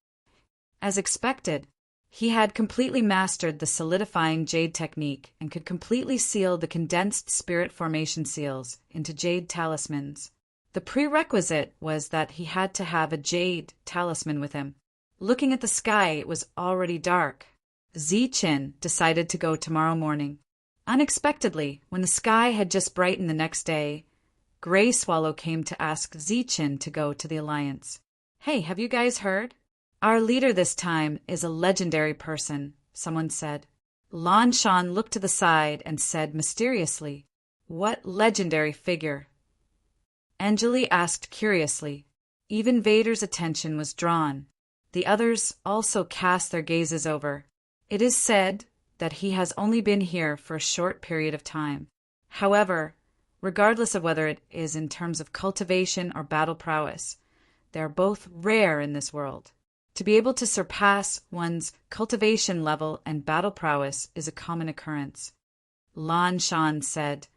As expected, he had completely mastered the solidifying jade technique and could completely seal the condensed spirit formation seals into jade talismans. The prerequisite was that he had to have a jade talisman with him. Looking at the sky, it was already dark. Zi-chen decided to go tomorrow morning. Unexpectedly, when the sky had just brightened the next day, Gray Swallow came to ask Zi-chen to go to the Alliance. Hey, have you guys heard? Our leader this time is a legendary person, someone said. Lan Shan looked to the side and said mysteriously, What legendary figure? Anjali asked curiously. Even Vader's attention was drawn. The others also cast their gazes over. It is said that he has only been here for a short period of time. However, regardless of whether it is in terms of cultivation or battle prowess, they are both rare in this world. To be able to surpass one's cultivation level and battle prowess is a common occurrence. Lan Shan said,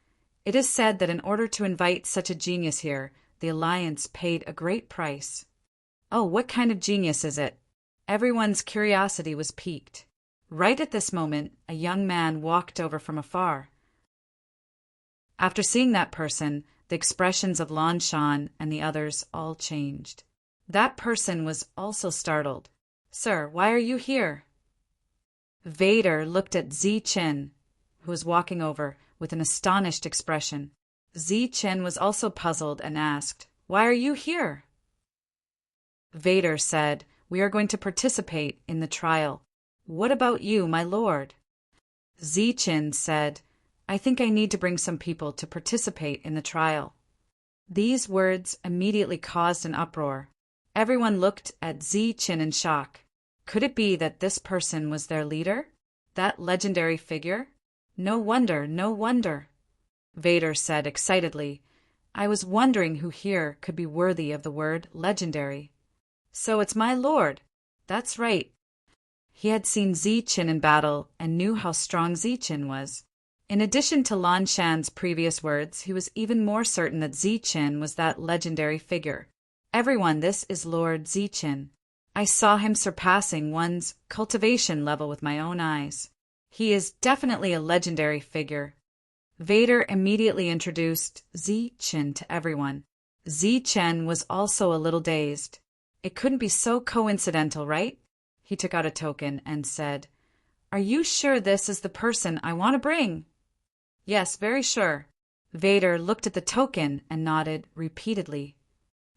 It is said that in order to invite such a genius here, the Alliance paid a great price. Oh, what kind of genius is it? Everyone's curiosity was piqued. Right at this moment, a young man walked over from afar. After seeing that person, the expressions of Lan Shan and the others all changed. That person was also startled. Sir, why are you here? Vader looked at Zi Qin, who was walking over, with an astonished expression. Zi Qin was also puzzled and asked, Why are you here? Vader said, We are going to participate in the trial. What about you, my lord? Zi Qin said, I think I need to bring some people to participate in the trial. These words immediately caused an uproar. Everyone looked at Zi Qin in shock. Could it be that this person was their leader? That legendary figure? No wonder, no wonder. Vader said excitedly, I was wondering who here could be worthy of the word legendary. So it's my lord. That's right. He had seen Zi Qin in battle and knew how strong Zi Qin was. In addition to Lan Shan's previous words, he was even more certain that Zi Qin was that legendary figure. Everyone, this is Lord Zi Qin. I saw him surpassing one's cultivation level with my own eyes. He is definitely a legendary figure. Vader immediately introduced Zi Qin to everyone. Zi Qin was also a little dazed. It couldn't be so coincidental, right? He took out a token and said, Are you sure this is the person I want to bring? Yes, very sure. Vader looked at the token and nodded repeatedly.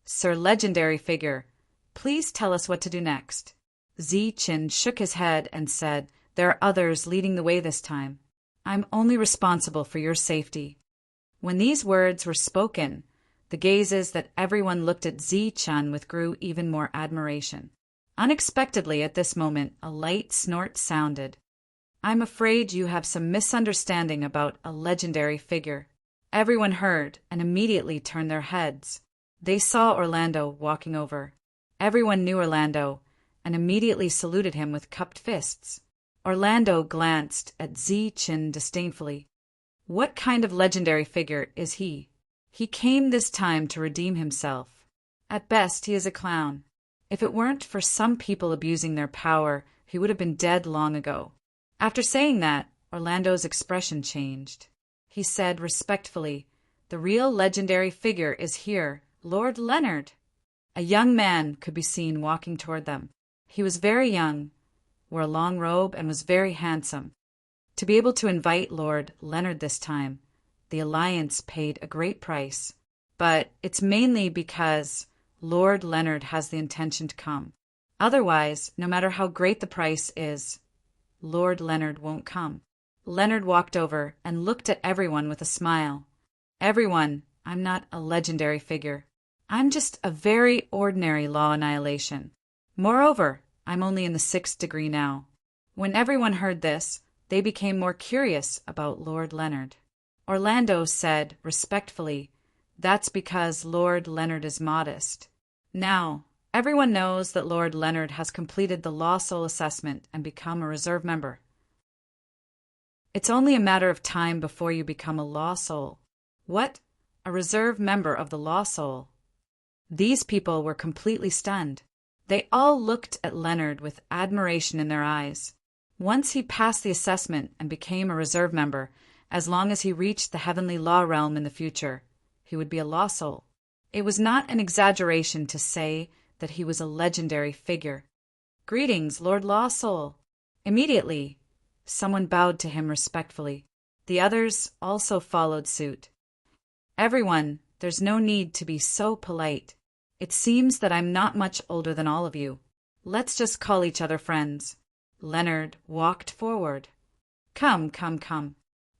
Sir Legendary Figure, please tell us what to do next. Zi Qin shook his head and said, There are others leading the way this time. I'm only responsible for your safety. When these words were spoken, the gazes that everyone looked at Zi Qin with grew even more admiration. Unexpectedly at this moment, a light snort sounded. I'm afraid you have some misunderstanding about a legendary figure. Everyone heard and immediately turned their heads. They saw Orlando walking over. Everyone knew Orlando and immediately saluted him with cupped fists. Orlando glanced at Zi Qin disdainfully. What kind of legendary figure is he? He came this time to redeem himself. At best, he is a clown. If it weren't for some people abusing their power, he would have been dead long ago. After saying that, Orlando's expression changed. He said respectfully, The real legendary figure is here, Lord Leonard. A young man could be seen walking toward them. He was very young, wore a long robe, and was very handsome. To be able to invite Lord Leonard this time, the Alliance paid a great price. But it's mainly because Lord Leonard has the intention to come. Otherwise, no matter how great the price is, Lord Leonard won't come. Leonard walked over and looked at everyone with a smile. Everyone, I'm not a legendary figure. I'm just a very ordinary law annihilation. Moreover, I'm only in the 6th degree now. When everyone heard this, they became more curious about Lord Leonard. Orlando said respectfully, That's because Lord Leonard is modest. Now, everyone knows that Lord Leonard has completed the Law Soul assessment and become a reserve member. It's only a matter of time before you become a Law Soul. What? A reserve member of the Law Soul? These people were completely stunned. They all looked at Leonard with admiration in their eyes. Once he passed the assessment and became a reserve member, as long as he reached the heavenly law realm in the future, he would be a Law Soul. It was not an exaggeration to say that he was a legendary figure. Greetings, Lord Law Soul. Immediately, someone bowed to him respectfully. The others also followed suit. Everyone, there's no need to be so polite. It seems that I'm not much older than all of you. Let's just call each other friends. Leonard walked forward. Come.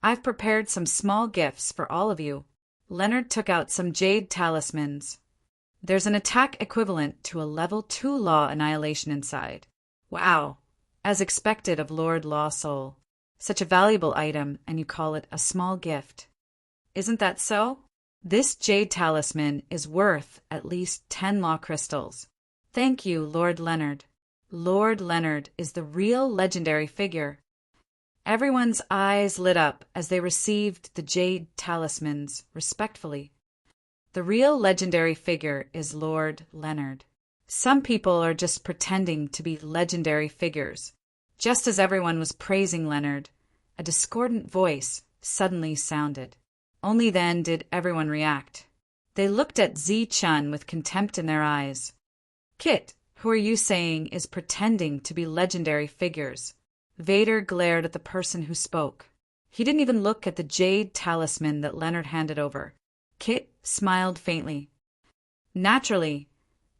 I've prepared some small gifts for all of you. Leonard took out some jade talismans. There's an attack equivalent to a level 2 law annihilation inside. Wow, as expected of Lord Law Soul. Such a valuable item, and you call it a small gift. Isn't that so? This jade talisman is worth at least 10 law crystals. Thank you, Lord Leonard. Lord Leonard is the real legendary figure. Everyone's eyes lit up as they received the jade talismans respectfully. The real legendary figure is Lord Leonard. Some people are just pretending to be legendary figures. Just as everyone was praising Leonard, a discordant voice suddenly sounded. Only then did everyone react. They looked at Zi-chun with contempt in their eyes. Kit, who are you saying is pretending to be legendary figures? Vader glared at the person who spoke. He didn't even look at the jade talisman that Leonard handed over. Kit smiled faintly. Naturally,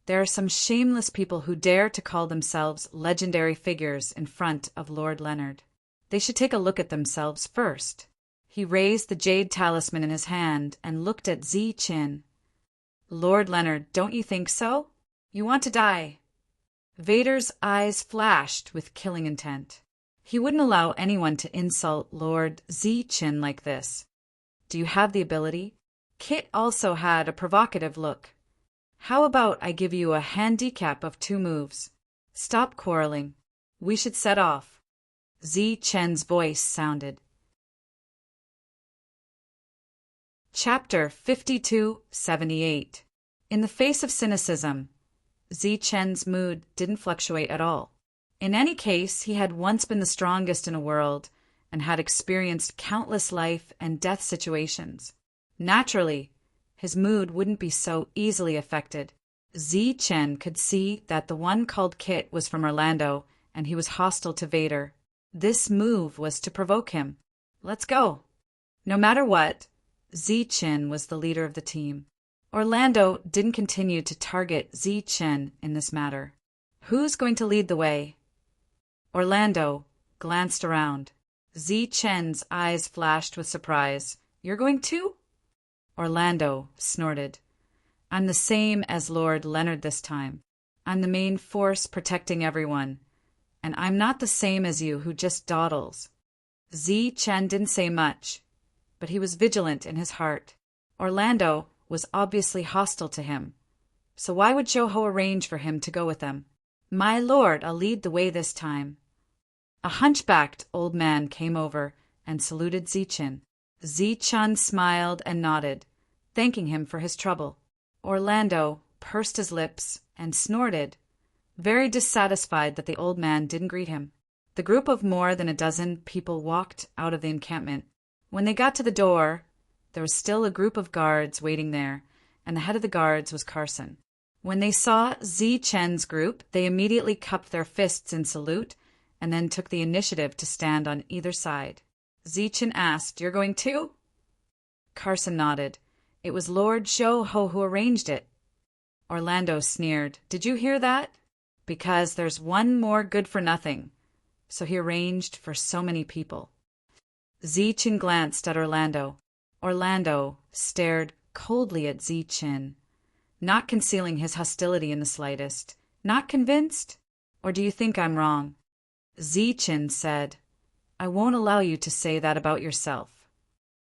there are some shameless people who dare to call themselves legendary figures in front of Lord Leonard. They should take a look at themselves first. He raised the jade talisman in his hand and looked at Zi-chun. Lord Leonard, don't you think so? You want to die. Vader's eyes flashed with killing intent. He wouldn't allow anyone to insult Lord Zi-chun like this. Do you have the ability? Kit also had a provocative look. How about I give you a handicap of 2 moves? Stop quarreling. We should set off. Zi-chun's voice sounded. Chapter 5278. In the face of cynicism, Zi-chun's mood didn't fluctuate at all. In any case, he had once been the strongest in a world and had experienced countless life and death situations. Naturally, his mood wouldn't be so easily affected. Zi-chun could see that the one called Kit was from Orlando, and he was hostile to Vader. This move was to provoke him. Let's go. No matter what, Zi-chun was the leader of the team. Orlando didn't continue to target Zi-chun in this matter. Who's going to lead the way? Orlando glanced around. Zi-chun's eyes flashed with surprise. You're going too? Orlando snorted. I'm the same as Lord Leonard this time. I'm the main force protecting everyone. And I'm not the same as you who just dawdles. Zi-chun didn't say much, but he was vigilant in his heart. Orlando was obviously hostile to him. So why would Joho arrange for him to go with them? My lord, I'll lead the way this time. A hunchbacked old man came over and saluted Zi-chun. Zi-chun smiled and nodded, thanking him for his trouble. Orlando pursed his lips and snorted, very dissatisfied that the old man didn't greet him. The group of more than a dozen people walked out of the encampment. When they got to the door, there was still a group of guards waiting there, and the head of the guards was Carson. When they saw Zi-chun's group, they immediately cupped their fists in salute and then took the initiative to stand on either side. Zi-chun asked, You're going too? Carson nodded. It was Lord Joho who arranged it. Orlando sneered. Did you hear that? Because there's one more good-for-nothing. So he arranged for so many people. Zi-chun glanced at Orlando. Orlando stared coldly at Zi-chun, not concealing his hostility in the slightest. Not convinced? Or do you think I'm wrong? Zi-chun said, I won't allow you to say that about yourself.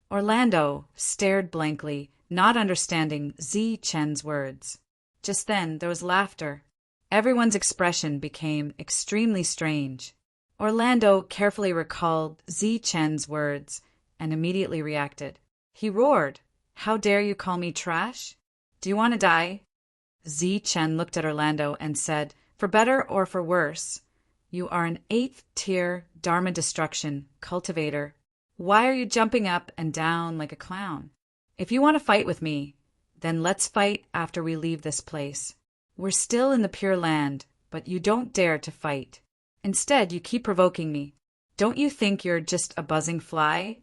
Orlando stared blankly, not understanding Zi-chun's words. Just then there was laughter. Everyone's expression became extremely strange. Orlando carefully recalled Zi-chun's words and immediately reacted. He roared, How dare you call me trash? Do you want to die? Zi-chun looked at Orlando and said, For better or for worse, you are an 8th-tier Dharma destruction cultivator. Why are you jumping up and down like a clown? If you want to fight with me, then let's fight after we leave this place. We're still in the Pure Land, but you don't dare to fight. Instead, you keep provoking me. Don't you think you're just a buzzing fly?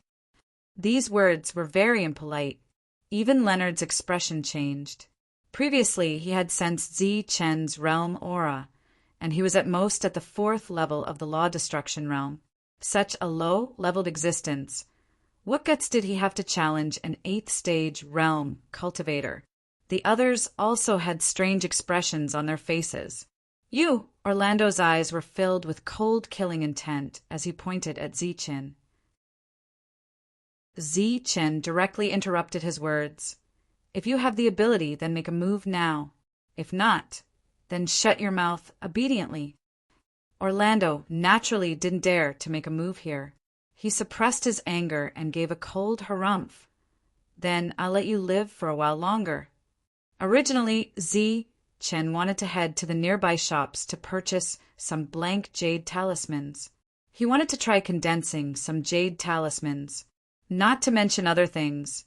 These words were very impolite. Even Leonard's expression changed. Previously, he had sensed Zi-chun's realm aura, and he was at most at the 4th level of the law destruction realm. Such a low-leveled existence. What guts did he have to challenge an 8th-stage realm cultivator? The others also had strange expressions on their faces. You! Orlando's eyes were filled with cold killing intent as he pointed at Zi-chun. Zi-chun directly interrupted his words. If you have the ability, then make a move now. If not, then shut your mouth obediently. Orlando naturally didn't dare to make a move here. He suppressed his anger and gave a cold harumph. Then I'll let you live for a while longer. Originally, Zi Chen wanted to head to the nearby shops to purchase some blank jade talismans. He wanted to try condensing some jade talismans, not to mention other things.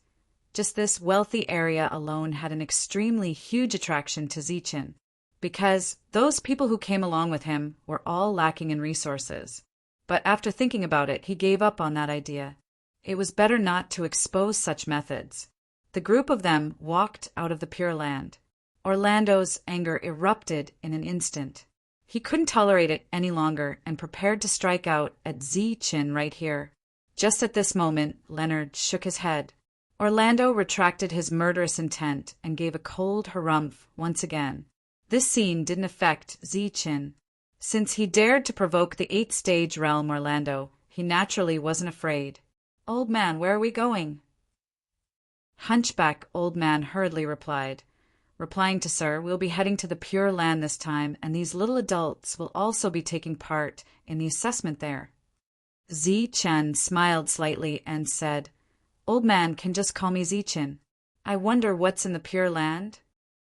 Just this wealthy area alone had an extremely huge attraction to Zichen, because those people who came along with him were all lacking in resources. But after thinking about it, he gave up on that idea. It was better not to expose such methods. The group of them walked out of the Pure Land. Orlando's anger erupted in an instant. He couldn't tolerate it any longer and prepared to strike out at Zichen right here. Just at this moment, Leonard shook his head. Orlando retracted his murderous intent and gave a cold harumph once again. This scene didn't affect Zichen. Since he dared to provoke the 8th-stage realm Orlando, he naturally wasn't afraid. "Old man, where are we going?" Hunchback Old Man hurriedly replied. Replying to Sir, "We'll be heading to the Pure Land this time, and these little adults will also be taking part in the assessment there." Zichen smiled slightly and said, "Old man can just call me Zichen. I wonder what's in the Pure Land?"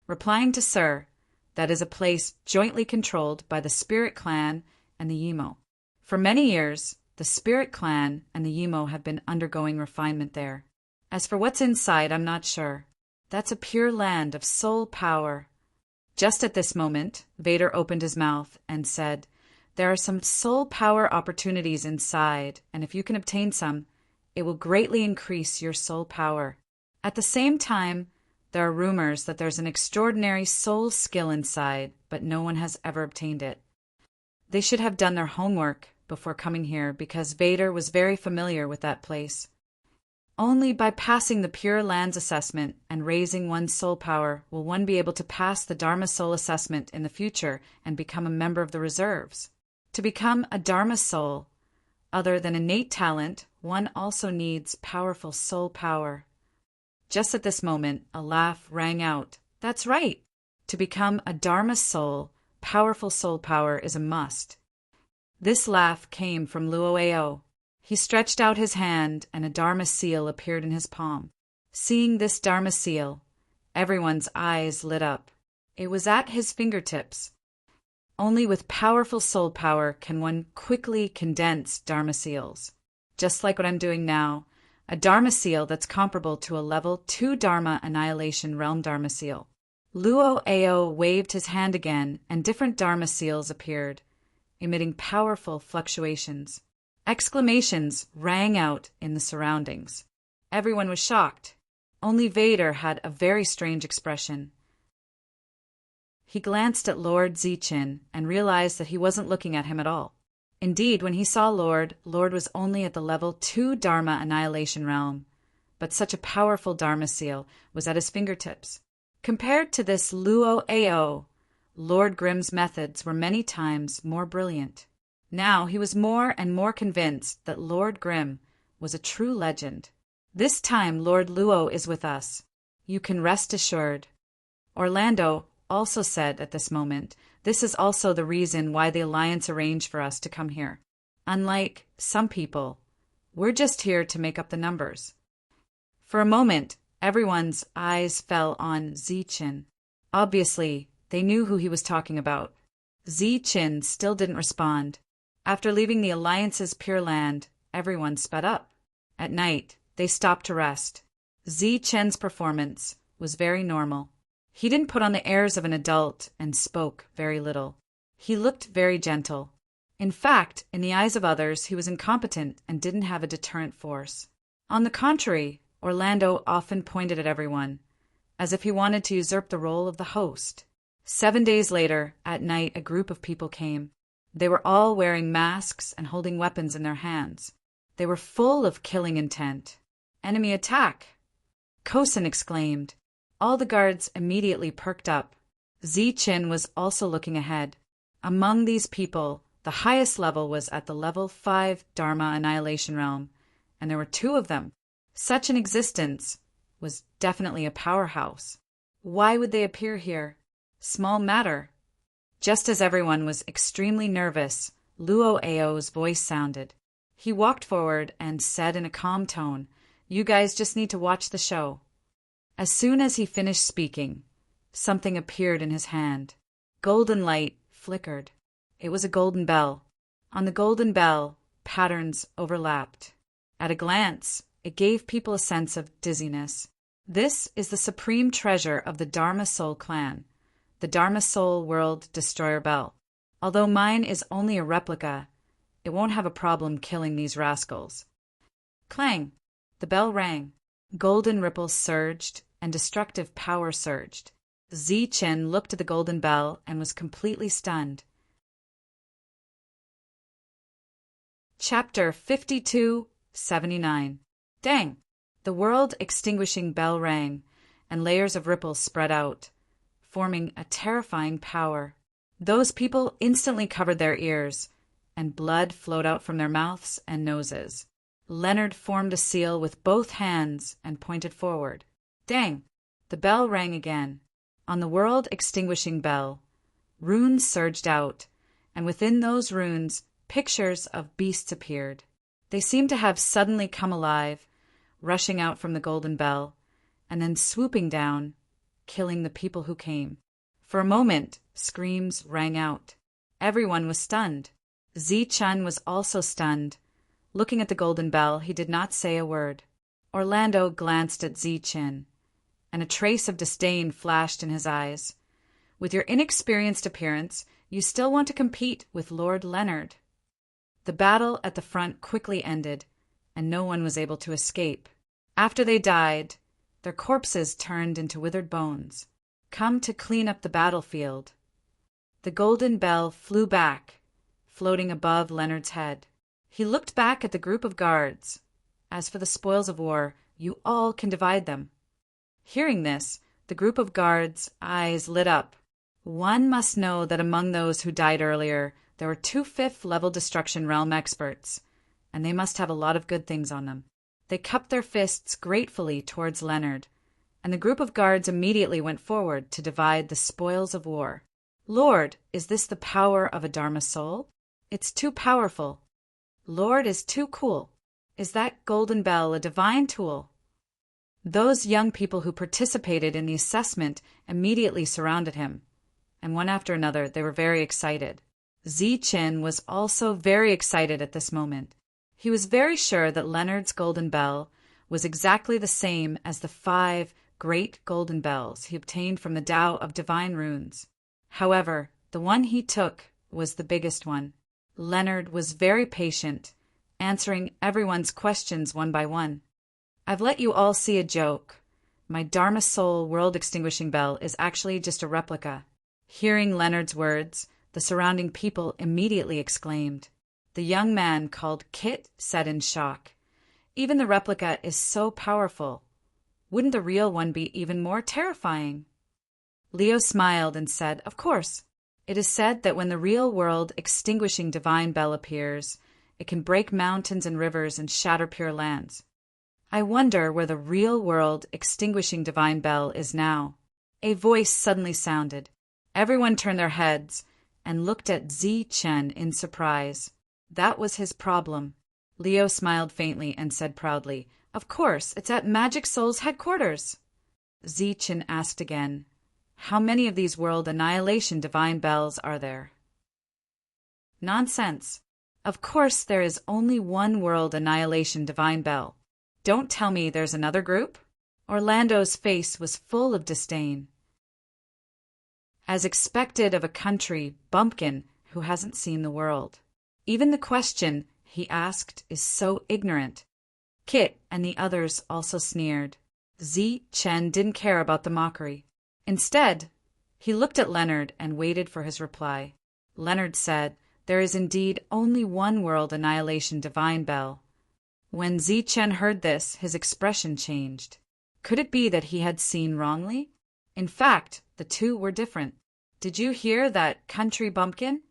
Replying to Sir, "That is a place jointly controlled by the Spirit Clan and the Yimo. For many years, the Spirit Clan and the Yimo have been undergoing refinement there. As for what's inside, I'm not sure. That's a pure land of soul power." Just at this moment, Vader opened his mouth and said, "There are some soul power opportunities inside, and if you can obtain some, it will greatly increase your soul power. At the same time, there are rumors that there's an extraordinary soul skill inside, but no one has ever obtained it." They should have done their homework before coming here, because Vader was very familiar with that place. Only by passing the Pure Lands assessment and raising one's soul power will one be able to pass the Dharma Soul assessment in the future and become a member of the reserves. To become a Dharma Soul, other than innate talent, one also needs powerful soul power. Just at this moment, a laugh rang out. That's right! To become a Dharma Soul, powerful soul power is a must. This laugh came from Luoao. He stretched out his hand, and a Dharma seal appeared in his palm. Seeing this Dharma seal, everyone's eyes lit up. It was at his fingertips. Only with powerful soul power can one quickly condense Dharma seals. Just like what I'm doing now, a Dharma seal that's comparable to a level 2 Dharma Annihilation Realm Dharma seal. Luoao waved his hand again, and different Dharma seals appeared, emitting powerful fluctuations. Exclamations rang out in the surroundings. Everyone was shocked. Only Vader had a very strange expression. He glanced at Lord Zichen and realized that he wasn't looking at him at all. Indeed, when he saw Lord was only at the level 2 Dharma Annihilation Realm, but such a powerful Dharma seal was at his fingertips. Compared to this Luoao, Lord Grimm's methods were many times more brilliant. Now he was more and more convinced that Lord Grimm was a true legend. "This time Lord Luo is with us. You can rest assured." Orlando also said at this moment, "This is also the reason why the Alliance arranged for us to come here. Unlike some people, we're just here to make up the numbers." For a moment, everyone's eyes fell on Zichen. Obviously, they knew who he was talking about. Zichen still didn't respond. After leaving the Alliance's Pure Land, everyone sped up. At night, they stopped to rest. Zichen's performance was very normal. He didn't put on the airs of an adult and spoke very little. He looked very gentle. In fact, in the eyes of others, he was incompetent and didn't have a deterrent force. On the contrary, Orlando often pointed at everyone, as if he wanted to usurp the role of the host. 7 days later, at night, a group of people came. They were all wearing masks and holding weapons in their hands. They were full of killing intent. "Enemy attack!" Kosin exclaimed. All the guards immediately perked up. Zichen was also looking ahead. Among these people, the highest level was at the level 5 Dharma Annihilation Realm, and there were 2 of them. Such an existence was definitely a powerhouse. Why would they appear here? Small matter. Just as everyone was extremely nervous, Luoao's voice sounded. He walked forward and said in a calm tone, "You guys just need to watch the show." As soon as he finished speaking, Something appeared in his hand. Golden light flickered. It was a golden bell. On the golden bell, patterns overlapped. At a glance, it gave people a sense of dizziness. This is the supreme treasure of the Dharma Soul clan, the Dharma Soul World Destroyer Bell. Although mine is only a replica, it won't have a problem killing these rascals. Clang! The bell rang. Golden ripples surged, and destructive power surged. Zichen looked at the golden bell and was completely stunned. Chapter 52-79. Dang! The world-extinguishing bell rang, and layers of ripples spread out, forming a terrifying power. Those people instantly covered their ears, and blood flowed out from their mouths and noses. Leonard formed a seal with both hands and pointed forward. Dang! The bell rang again. On the world-extinguishing bell, runes surged out, and within those runes, pictures of beasts appeared. They seemed to have suddenly come alive, rushing out from the golden bell, and then swooping down, killing the people who came. For a moment, screams rang out. Everyone was stunned. Zichen was also stunned. Looking at the golden bell, he did not say a word. Orlando glanced at Zichen, and a trace of disdain flashed in his eyes. With your inexperienced appearance, you still want to compete with Lord Leonard. The battle at the front quickly ended, and no one was able to escape. After they died, their corpses turned into withered bones, come to clean up the battlefield. The golden bell flew back, floating above Leonard's head. He looked back at the group of guards. As for the spoils of war, you all can divide them. Hearing this, the group of guards' eyes lit up. One must know that among those who died earlier, there were 2 5th-level Destruction Realm experts, and they must have a lot of good things on them. They cupped their fists gratefully towards Leonard, and the group of guards immediately went forward to divide the spoils of war. Lord, is this the power of a Dharma soul? It's too powerful. Lord is too cool. Is that golden bell a divine tool? Those young people who participated in the assessment immediately surrounded him, and one after another they were very excited. Zichen was also very excited at this moment. He was very sure that Leonard's golden bell was exactly the same as the 5 great golden bells he obtained from the Tao of Divine Runes. However, the one he took was the biggest one. Leonard was very patient, answering everyone's questions one by one. I've let you all see a joke. My Dharma Soul world-extinguishing bell is actually just a replica. Hearing Leonard's words, the surrounding people immediately exclaimed. The young man called Kit said in shock, "Even the replica is so powerful. Wouldn't the real one be even more terrifying?" Leo smiled and said, "Of course. It is said that when the real world extinguishing divine bell appears, it can break mountains and rivers and shatter pure lands. I wonder where the real world extinguishing divine bell is now." A voice suddenly sounded. Everyone turned their heads and looked at Zichen in surprise. That was his problem. Leo smiled faintly and said proudly, "Of course, it's at Magic Soul's headquarters." Zichen asked again, "How many of these world annihilation divine bells are there?" "Nonsense. Of course there is only one world annihilation divine bell. Don't tell me there's another group?" Orlando's face was full of disdain. As expected of a country bumpkin who hasn't seen the world. Even the question he asked is so ignorant. Kit and the others also sneered. Zichen didn't care about the mockery. Instead, he looked at Leonard and waited for his reply. Leonard said, "There is indeed only one world annihilation divine bell." When Zichen heard this, his expression changed. Could it be that he had seen wrongly? In fact, the two were different. "Did you hear that country bumpkin?"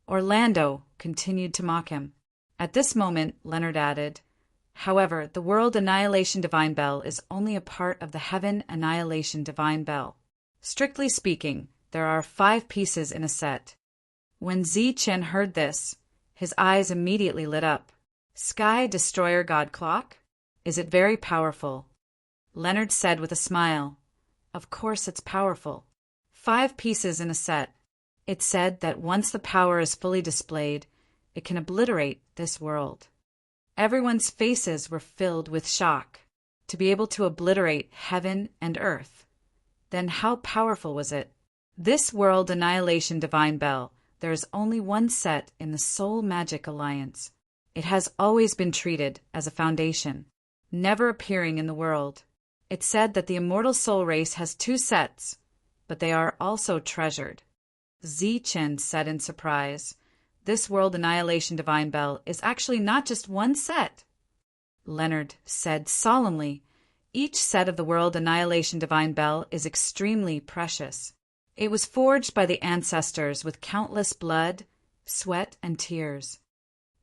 Orlando continued to mock him. At this moment, Leonard added, "However, the World Annihilation Divine Bell is only a part of the Heaven Annihilation Divine Bell. Strictly speaking, there are 5 pieces in a set." When Zichen heard this, his eyes immediately lit up. "Sky Destroyer God Clock? Is it very powerful?" Leonard said with a smile, Of course it's powerful. 5 pieces in a set. It said that once the power is fully displayed, it can obliterate this world. Everyone's faces were filled with shock. To be able to obliterate heaven and earth. Then how powerful was it? This World Annihilation Divine Bell, there is only one set in the Soul Magic Alliance. It has always been treated as a foundation, never appearing in the world. It said that the immortal soul race has 2 sets, but they are also treasured. Zichen said in surprise, this World Annihilation Divine Bell is actually not just one set. Leonard said solemnly, each set of the World Annihilation Divine Bell is extremely precious. It was forged by the ancestors with countless blood, sweat, and tears.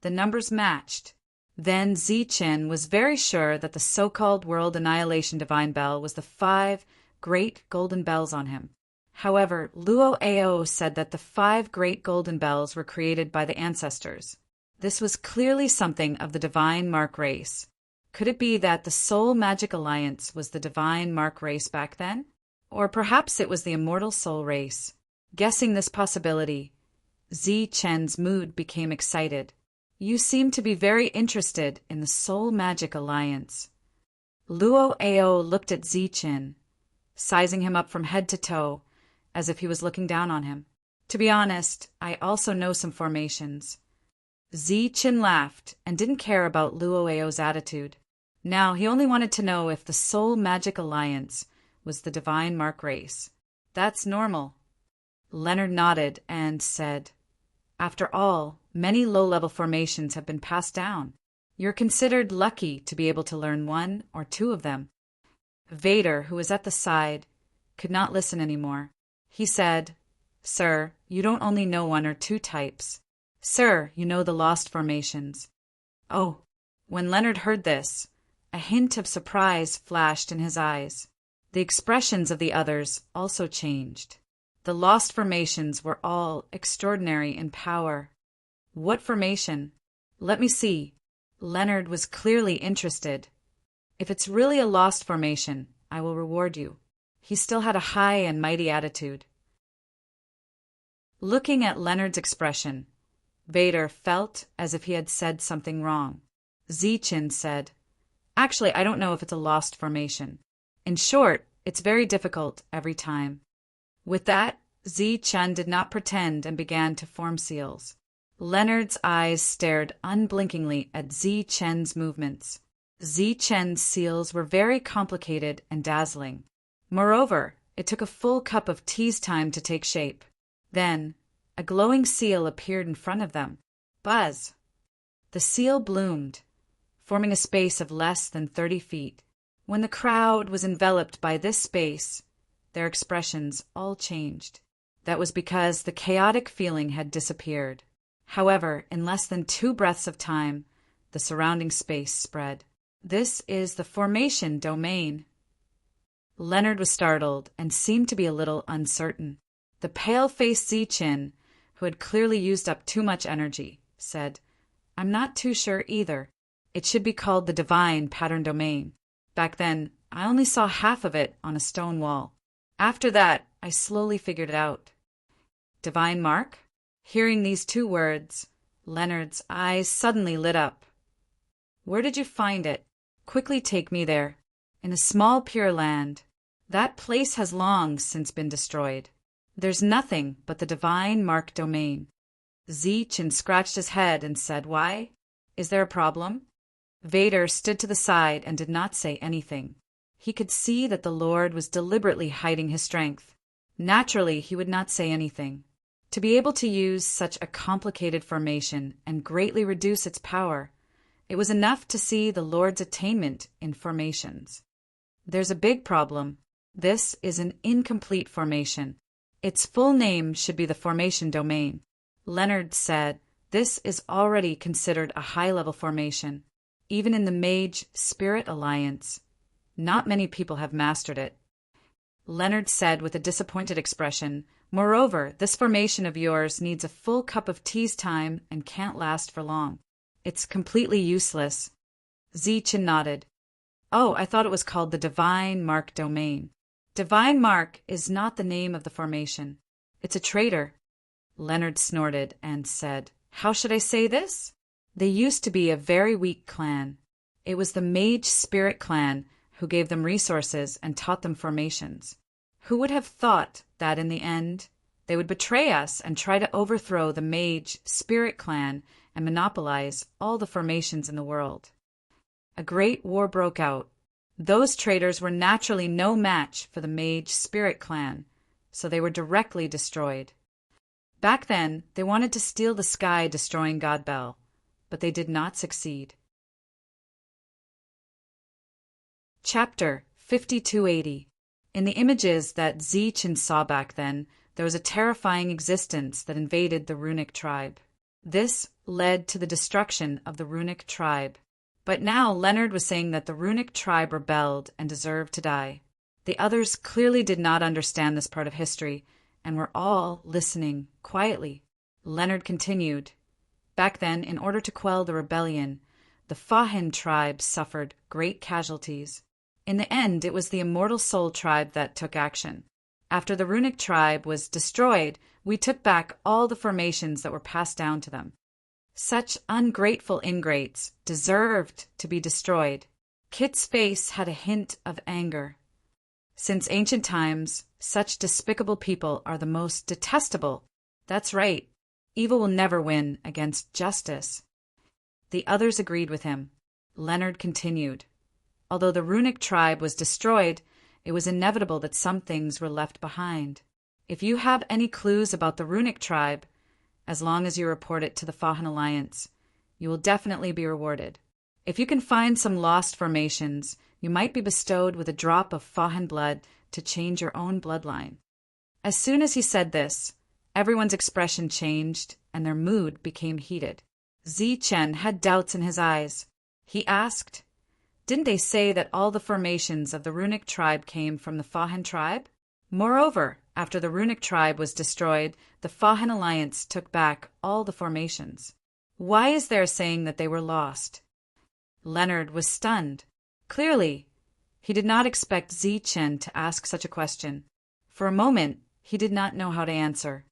The numbers matched. Then Zichen was very sure that the so-called World Annihilation Divine Bell was the 5 great golden bells on him. However, Luo Ao said that the 5 great golden bells were created by the ancestors. This was clearly something of the Divine Mark race. Could it be that the Soul Magic Alliance was the Divine Mark race back then? Or perhaps it was the Immortal Soul race. Guessing this possibility, Zichen's mood became excited. You seem to be very interested in the Soul Magic Alliance. Luo Ao looked at Zichen, sizing him up from head to toe, as if he was looking down on him. To be honest, I also know some formations. Zichen laughed and didn't care about Luo Ao's attitude. Now he only wanted to know if the Soul Magic Alliance was the Divine Mark race. That's normal. Leonard nodded and said, after all, many low-level formations have been passed down. You're considered lucky to be able to learn 1 or 2 of them. Vader, who was at the side, could not listen anymore. He said, Sir, you don't only know 1 or 2 types. Sir, you know the lost formations. Oh, when Leonard heard this, a hint of surprise flashed in his eyes. The expressions of the others also changed. The lost formations were all extraordinary in power. What formation? Let me see. Leonard was clearly interested. If it's really a lost formation, I will reward you. He still had a high and mighty attitude. Looking at Leonard's expression, Vader felt as if he had said something wrong. Zichen said, Actually, I don't know if it's a lost formation. In short, it's very difficult every time. With that, Zichen did not pretend and began to form seals. Leonard's eyes stared unblinkingly at Zichen's movements. Zichen's seals were very complicated and dazzling. Moreover, it took a full cup of tea's time to take shape. Then, a glowing seal appeared in front of them. Buzz! The seal bloomed, forming a space of less than 30 feet. When the crowd was enveloped by this space, their expressions all changed. That was because the chaotic feeling had disappeared. However, in less than 2 breaths of time, the surrounding space spread. This is the formation domain. Leonard was startled and seemed to be a little uncertain. The pale-faced Zichen, who had clearly used up too much energy, said, I'm not too sure either. It should be called the Divine Pattern Domain. Back then, I only saw half of it on a stone wall. After that, I slowly figured it out. Divine Mark? Hearing these 2 words, Leonard's eyes suddenly lit up. Where did you find it? Quickly take me there. In a small pure land. That place has long since been destroyed. There's nothing but the Divine Mark Domain. Zichen scratched his head and said, Why? Is there a problem? Vader stood to the side and did not say anything. He could see that the Lord was deliberately hiding his strength. Naturally, he would not say anything. To be able to use such a complicated formation and greatly reduce its power, it was enough to see the Lord's attainment in formations. There's a big problem. This is an incomplete formation. Its full name should be the Formation Domain. Leonard said, This is already considered a high-level formation. Even in the Mage Spirit Alliance, not many people have mastered it. Leonard said with a disappointed expression, Moreover, this formation of yours needs a full cup of tea's time and can't last for long. It's completely useless. Zichen nodded. Oh, I thought it was called the Divine Mark Domain. Divine Mark is not the name of the formation. It's a traitor. Leonard snorted and said, How should I say this? They used to be a very weak clan. It was the Mage Spirit clan who gave them resources and taught them formations. Who would have thought that in the end they would betray us and try to overthrow the Mage Spirit clan and monopolize all the formations in the world? A great war broke out. Those traitors were naturally no match for the Mage Spirit clan, so they were directly destroyed. Back then, they wanted to steal the sky, destroying God Bell, but they did not succeed. Chapter 5280. In the images that Zichen saw back then, there was a terrifying existence that invaded the runic tribe. This led to the destruction of the runic tribe. But now Leonard was saying that the runic tribe rebelled and deserved to die. The others clearly did not understand this part of history and were all listening quietly. Leonard continued. Back then, in order to quell the rebellion, the Fahin tribe suffered great casualties. In the end, it was the Immortal Soul tribe that took action. After the runic tribe was destroyed, we took back all the formations that were passed down to them. Such ungrateful ingrates deserved to be destroyed. Kit's face had a hint of anger. Since ancient times, such despicable people are the most detestable. That's right. Evil will never win against justice. The others agreed with him. Leonard continued. Although the runic tribe was destroyed, it was inevitable that some things were left behind. If you have any clues about the runic tribe, as long as you report it to the Fahin Alliance, you will definitely be rewarded. If you can find some lost formations, you might be bestowed with a drop of Fahin blood to change your own bloodline. As soon as he said this, everyone's expression changed and their mood became heated. Zichen had doubts in his eyes. He asked, Didn't they say that all the formations of the runic tribe came from the Fahin tribe? Moreover, after the runic tribe was destroyed, the Fahin Alliance took back all the formations. Why is there saying that they were lost? Leonard was stunned. Clearly, he did not expect Zichen to ask such a question. For a moment, he did not know how to answer.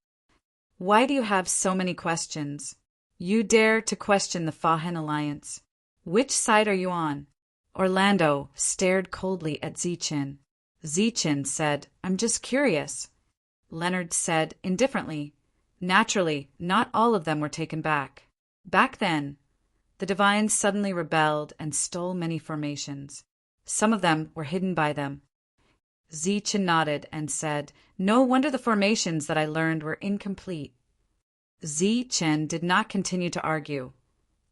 Why do you have so many questions? You dare to question the Fahin Alliance. Which side are you on? Orlando stared coldly at Zichen. Zichen said, I'm just curious. Leonard said indifferently, Naturally, not all of them were taken back. Back then, the divines suddenly rebelled and stole many formations. Some of them were hidden by them. Zichen nodded and said, No wonder the formations that I learned were incomplete. Zichen did not continue to argue,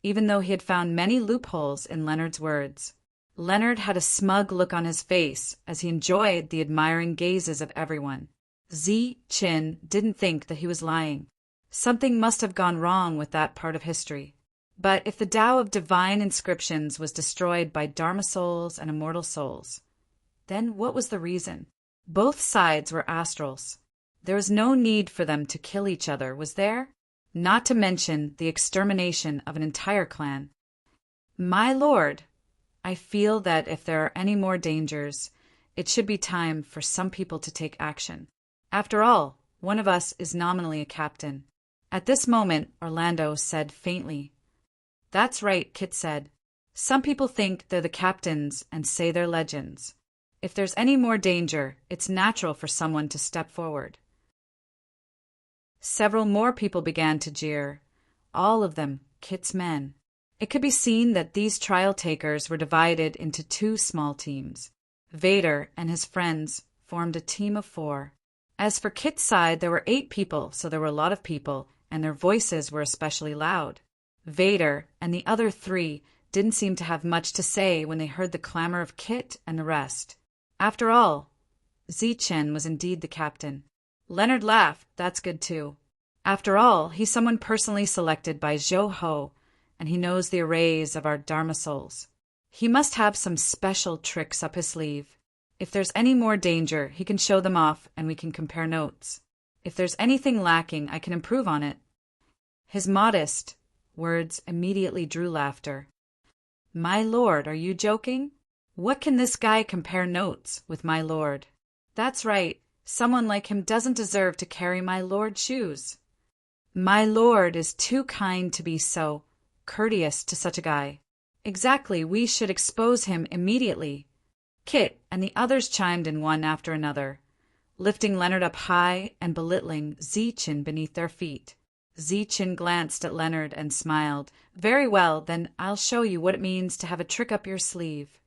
even though he had found many loopholes in Leonard's words. Leonard had a smug look on his face as he enjoyed the admiring gazes of everyone. Zichen didn't think that he was lying. Something must have gone wrong with that part of history. But if the Tao of divine inscriptions was destroyed by Dharma souls and immortal souls, then what was the reason? Both sides were astrals. There was no need for them to kill each other, was there? Not to mention the extermination of an entire clan. My lord, I feel that if there are any more dangers, it should be time for some people to take action. After all, one of us is nominally a captain. At this moment, Orlando said faintly, That's right, Kit said. Some people think they're the captains and say they're legends. If there's any more danger, it's natural for someone to step forward. Several more people began to jeer, all of them Kit's men. It could be seen that these trial takers were divided into two small teams. Vader and his friends formed a team of 4. As for Kit's side, there were 8 people, so there were a lot of people, and their voices were especially loud. Vader and the other 3 didn't seem to have much to say when they heard the clamor of Kit and the rest. After all, Zichen was indeed the captain. Leonard laughed. That's good too. After all, he's someone personally selected by Zhou Ho, and he knows the arrays of our Dharma souls. He must have some special tricks up his sleeve. If there's any more danger, he can show them off and we can compare notes. If there's anything lacking, I can improve on it. His modest words immediately drew laughter. My lord, are you joking? What can this guy compare notes with my lord? That's right. Someone like him doesn't deserve to carry my lord's shoes. My lord is too kind to be so courteous to such a guy. Exactly, we should expose him immediately. Kit and the others chimed in one after another, lifting Leonard up high and belittling Zeechin beneath their feet. Zeechin glanced at Leonard and smiled. Very well, then I'll show you what it means to have a trick up your sleeve.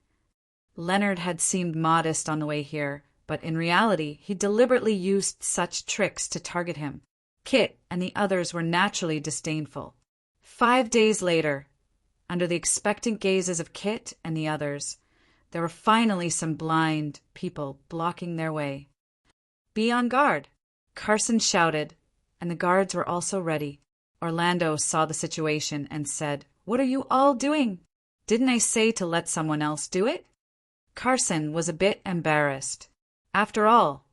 Leonard had seemed modest on the way here, but in reality he deliberately used such tricks to target him. Kit and the others were naturally disdainful. 5 days later, under the expectant gazes of Kit and the others, there were finally some blind people blocking their way. "Be on guard," Carson shouted, and the guards were also ready. Orlando saw the situation and said, "What are you all doing? Didn't I say to let someone else do it?" Carson was a bit embarrassed. After all,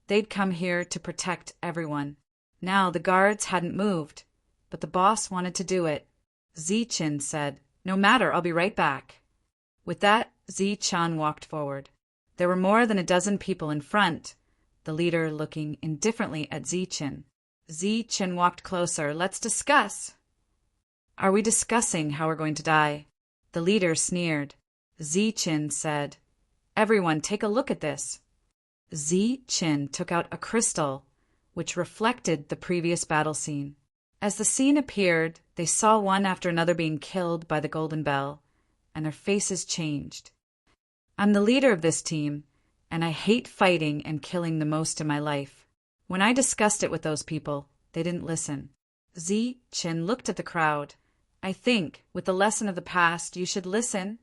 they'd come here to protect everyone. Now the guards hadn't moved, but the boss wanted to do it. Zeechin said, "No matter, I'll be right back." With that, Zeechan walked forward. There were more than a dozen people in front, the leader looking indifferently at Zeechin. Zeechin walked closer. "Let's discuss." "Are we discussing how we're going to die?" The leader sneered. Zeechin said, "Everyone, take a look at this." Zeechin took out a crystal, which reflected the previous battle scene. As the scene appeared, they saw one after another being killed by the Golden Bell, and their faces changed. "I'm the leader of this team, and I hate fighting and killing the most in my life. When I discussed it with those people, they didn't listen." Zeechin looked at the crowd. "I think, with the lesson of the past, you should listen."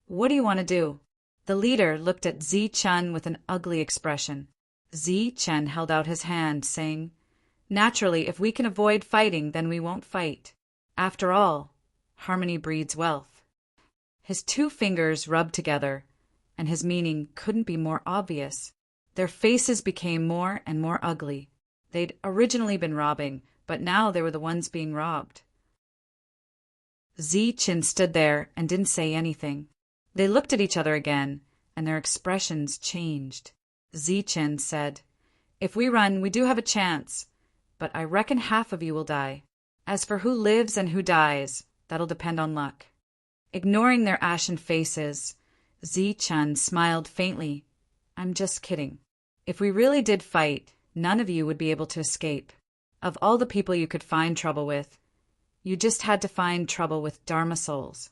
"What do you want to do?" The leader looked at Zeechan with an ugly expression. Zeechan held out his hand, saying, "Naturally, if we can avoid fighting, then we won't fight. After all, harmony breeds wealth." His 2 fingers rubbed together, and his meaning couldn't be more obvious. Their faces became more and more ugly. They'd originally been robbing, but now they were the ones being robbed. Zeechin stood there and didn't say anything. They looked at each other again, and their expressions changed. Zeechin said, "If we run, we do have a chance, but I reckon half of you will die. As for who lives and who dies, that'll depend on luck." Ignoring their ashen faces, Zeechan smiled faintly. "I'm just kidding. If we really did fight, none of you would be able to escape. Of all the people you could find trouble with, you just had to find trouble with Dharma souls.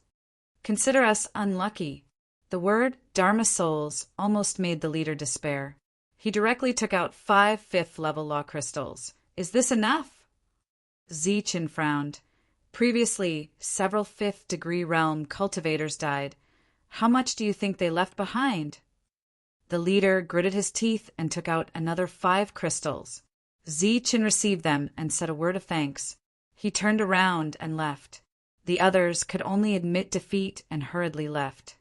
Consider us unlucky." The word Dharma souls almost made the leader despair. He directly took out 5 5th-level law crystals. "Is this enough?" Zeechin frowned. "Previously, several 5th-degree realm cultivators died. How much do you think they left behind?" The leader gritted his teeth and took out another 5 crystals. Zeechin received them and said a word of thanks. He turned around and left. The others could only admit defeat and hurriedly left.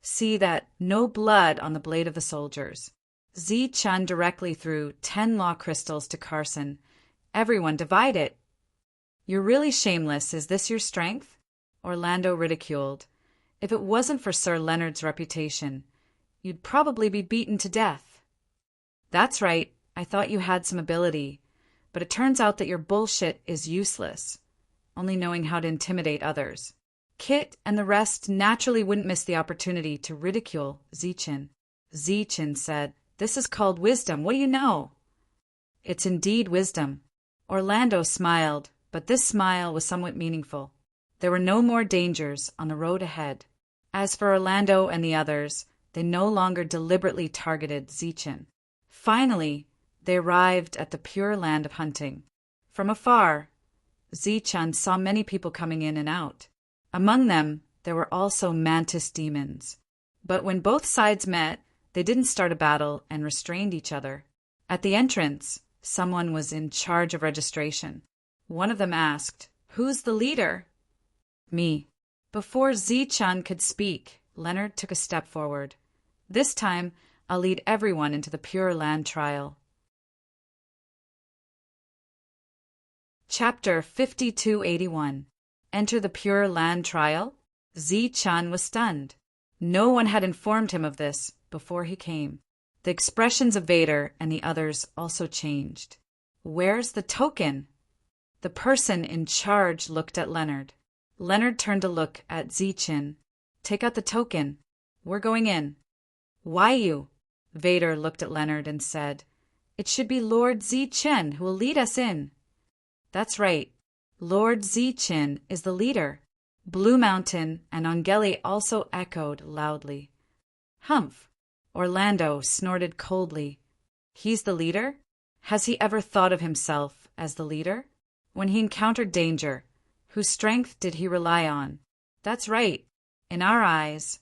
See that no blood on the blade of the soldiers. Zeechan directly threw 10 law crystals to Carson. "Everyone divide it." "You're really shameless. Is this your strength?" Orlando ridiculed. "If it wasn't for Sir Leonard's reputation, you'd probably be beaten to death." "That's right. I thought you had some ability, but it turns out that your bullshit is useless, only knowing how to intimidate others." Kit and the rest naturally wouldn't miss the opportunity to ridicule Zeechin. Zeechin said, "This is called wisdom. What do you know?" "It's indeed wisdom." Orlando smiled, but this smile was somewhat meaningful. There were no more dangers on the road ahead. As for Orlando and the others, they no longer deliberately targeted Zeechin. Finally, they arrived at the pure land of hunting. From afar, Zeechan saw many people coming in and out. Among them, there were also mantis demons. But when both sides met, they didn't start a battle and restrained each other. At the entrance, someone was in charge of registration. One of them asked, "Who's the leader?" "Me." Before Zeechan could speak, Leonard took a step forward. "This time, I'll lead everyone into the Pure Land trial." Chapter 5281. Enter the Pure Land trial? Zeechan was stunned. No one had informed him of this before he came. The expressions of Vader and the others also changed. Where's the token? The person in charge looked at Leonard. Leonard turned to look at Ziqin. Take out the token. We're going in. Why you? Vader looked at Leonard and said, It should be Lord Ziqin who will lead us in. That's right. Lord Ziqin is the leader. Blue Mountain and Angeli also echoed loudly. Humph! Orlando snorted coldly. He's the leader? Has he ever thought of himself as the leader? When he encountered danger, whose strength did he rely on? That's right. In our eyes,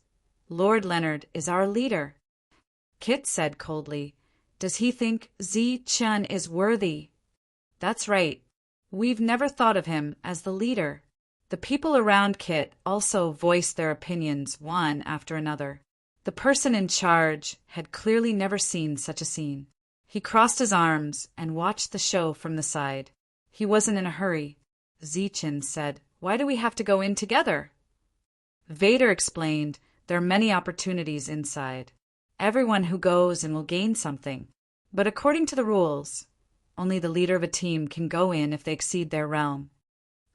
Lord Leonard is our leader. Kit said coldly, Does he think Ziqin is worthy? That's right. We've never thought of him as the leader. The people around Kit also voiced their opinions one after another. The person in charge had clearly never seen such a scene. He crossed his arms and watched the show from the side. He wasn't in a hurry. Ziqin said, Why do we have to go in together? Vader explained, There are many opportunities inside. Everyone who goes in will gain something. But according to the rules, only the leader of a team can go in if they exceed their realm.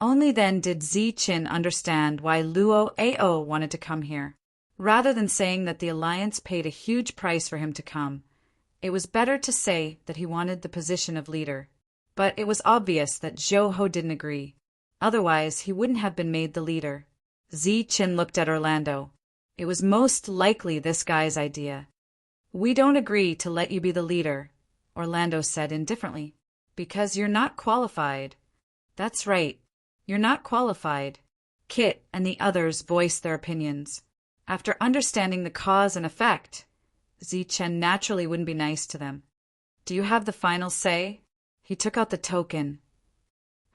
Only then did Ziqin understand why Luo Ao wanted to come here. Rather than saying that the Alliance paid a huge price for him to come, it was better to say that he wanted the position of leader. But it was obvious that Zhou Ho didn't agree. Otherwise, he wouldn't have been made the leader. Ziqin looked at Orlando. It was most likely this guy's idea. We don't agree to let you be the leader, Orlando said indifferently. Because you're not qualified. That's right. You're not qualified. Kit and the others voiced their opinions. After understanding the cause and effect, Ziqin naturally wouldn't be nice to them. Do you have the final say? He took out the token.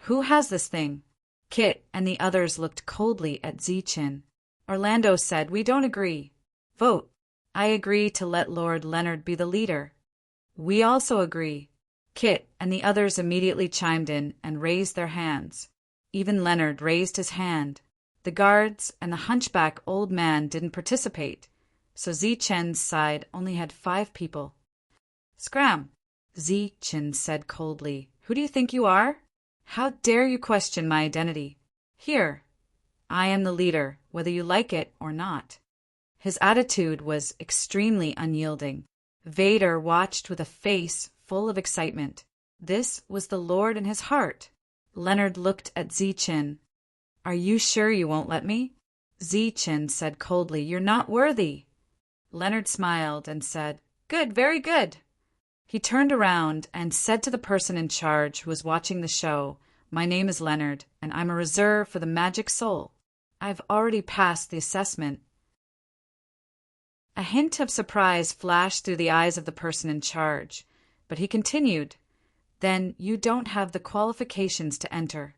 Who has this thing? Kit and the others looked coldly at Ziqin. Orlando said, We don't agree. Vote. I agree to let Lord Leonard be the leader. We also agree. Kit and the others immediately chimed in and raised their hands. Even Leonard raised his hand. The guards and the hunchback old man didn't participate, so Ziqin's side only had 5 people. Scram, Ziqin said coldly. Who do you think you are? How dare you question my identity? Here, I am the leader, whether you like it or not. His attitude was extremely unyielding. Vader watched with a face full of excitement. This was the Lord in his heart. Leonard looked at Ziqin. Are you sure you won't let me? Ziqin said coldly, You're not worthy. Leonard smiled and said, Good, very good. He turned around and said to the person in charge who was watching the show, My name is Leonard, and I'm a reserve for the magic soul. I've already passed the assessment. A hint of surprise flashed through the eyes of the person in charge, but he continued, Then you don't have the qualifications to enter.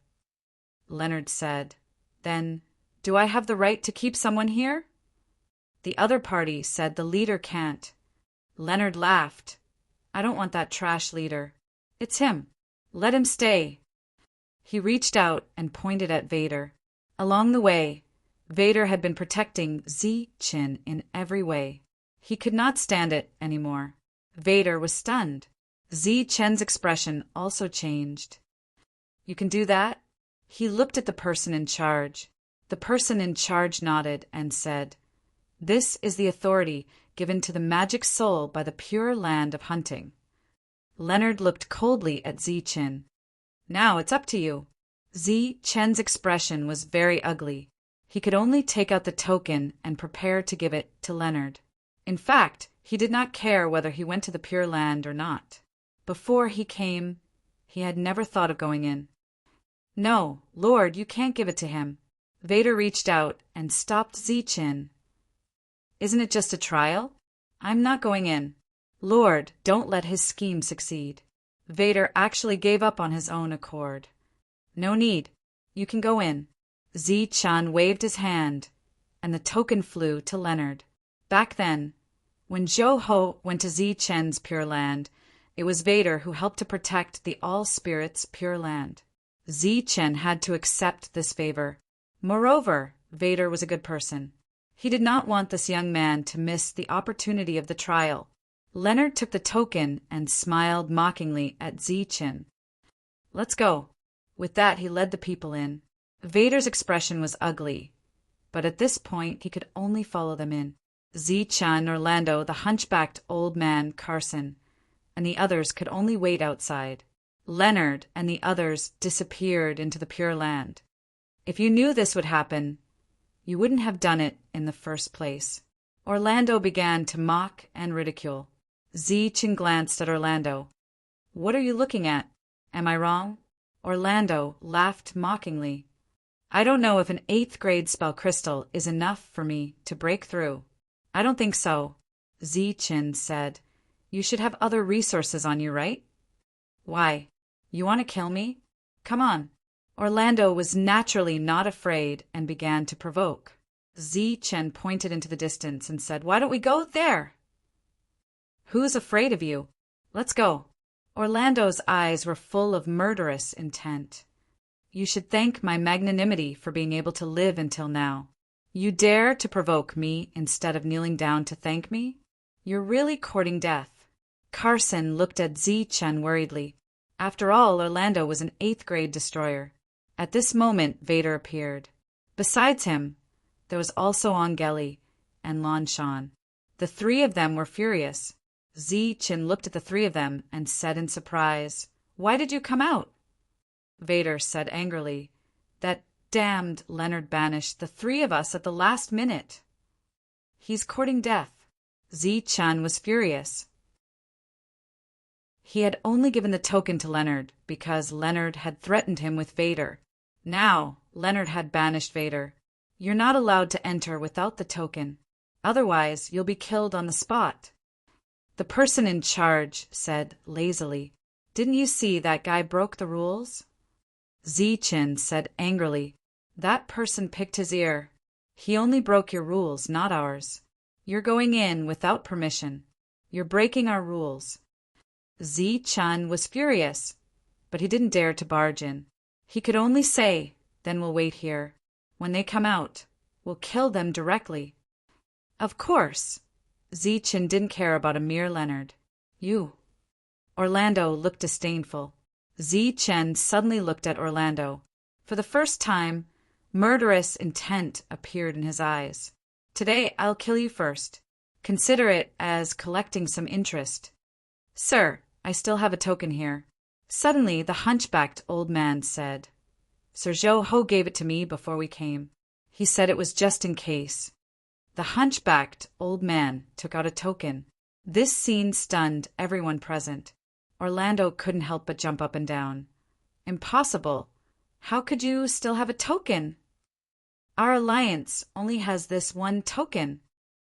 Leonard said, Then, do I have the right to keep someone here? The other party said the leader can't. Leonard laughed. I don't want that trash leader. It's him. Let him stay. He reached out and pointed at Vader. Along the way, Vader had been protecting Ziqin in every way. He could not stand it anymore. Vader was stunned. Ziqin's expression also changed. You can do that? He looked at the person in charge. The person in charge nodded and said, This is the authority given to the magic soul by the pure land of hunting. Leonard looked coldly at Ziqin. Now it's up to you. Ziqin's expression was very ugly. He could only take out the token and prepare to give it to Leonard. In fact, he did not care whether he went to the Pure Land or not. Before he came, he had never thought of going in. No, Lord, you can't give it to him. Vader reached out and stopped Ziqin. Isn't it just a trial? I'm not going in. Lord, don't let his scheme succeed. Vader actually gave up on his own accord. No need. You can go in. Ziqin waved his hand, and the token flew to Leonard. Back then, when Zhou Ho went to Ziqin's Pure Land, it was Vader who helped to protect the All-Spirits Pure Land. Ziqin had to accept this favor. Moreover, Vader was a good person. He did not want this young man to miss the opportunity of the trial. Leonard took the token and smiled mockingly at Zietjen. "Let's go." With that, he led the people in. Vader's expression was ugly, but at this point he could only follow them in. Zietjen, Orlando, the hunchbacked old man, Carson, and the others could only wait outside. Leonard and the others disappeared into the Pure Land. If you knew this would happen, you wouldn't have done it in the first place. Orlando began to mock and ridicule. Zietjen glanced at Orlando. "What are you looking at? Am I wrong?" Orlando laughed mockingly. "I don't know if an 8th grade spell crystal is enough for me to break through." "I don't think so," Zietjen said. "You should have other resources on you, right?" "Why? You want to kill me? Come on." Orlando was naturally not afraid and began to provoke. Zietjen pointed into the distance and said, "Why don't we go there?" "Who's afraid of you? Let's go." Orlando's eyes were full of murderous intent. "You should thank my magnanimity for being able to live until now. You dare to provoke me instead of kneeling down to thank me? You're really courting death." Carson looked at Zietjen worriedly. After all, Orlando was an 8th grade destroyer. At this moment, Vader appeared. Besides him, there was also Angeli and Lan Shan. The three of them were furious. Zietjen looked at the three of them and said in surprise, "Why did you come out?" Vader said angrily, "That damned Leonard banished the three of us at the last minute. He's courting death." Zietjen was furious. He had only given the token to Leonard because Leonard had threatened him with Vader. Now, Leonard had banished Vader. "You're not allowed to enter without the token. Otherwise, you'll be killed on the spot." The person in charge said lazily, "Didn't you see that guy broke the rules?" Zietjen said angrily, "That person picked his ear. He only broke your rules, not ours. You're going in without permission. You're breaking our rules." Zietjen was furious, but he didn't dare to barge in. He could only say, "Then we'll wait here. When they come out, we'll kill them directly." Of course, Zietjen didn't care about a mere Leonard. "You." Orlando looked disdainful. Zietjen suddenly looked at Orlando. For the first time, murderous intent appeared in his eyes. "Today I'll kill you first. Consider it as collecting some interest." "Sir, I still have a token here." Suddenly the hunchbacked old man said, "Sir Zhou-Ho gave it to me before we came. He said it was just in case." The hunchbacked old man took out a token. This scene stunned everyone present. Orlando couldn't help but jump up and down. "Impossible. How could you still have a token? Our alliance only has this one token.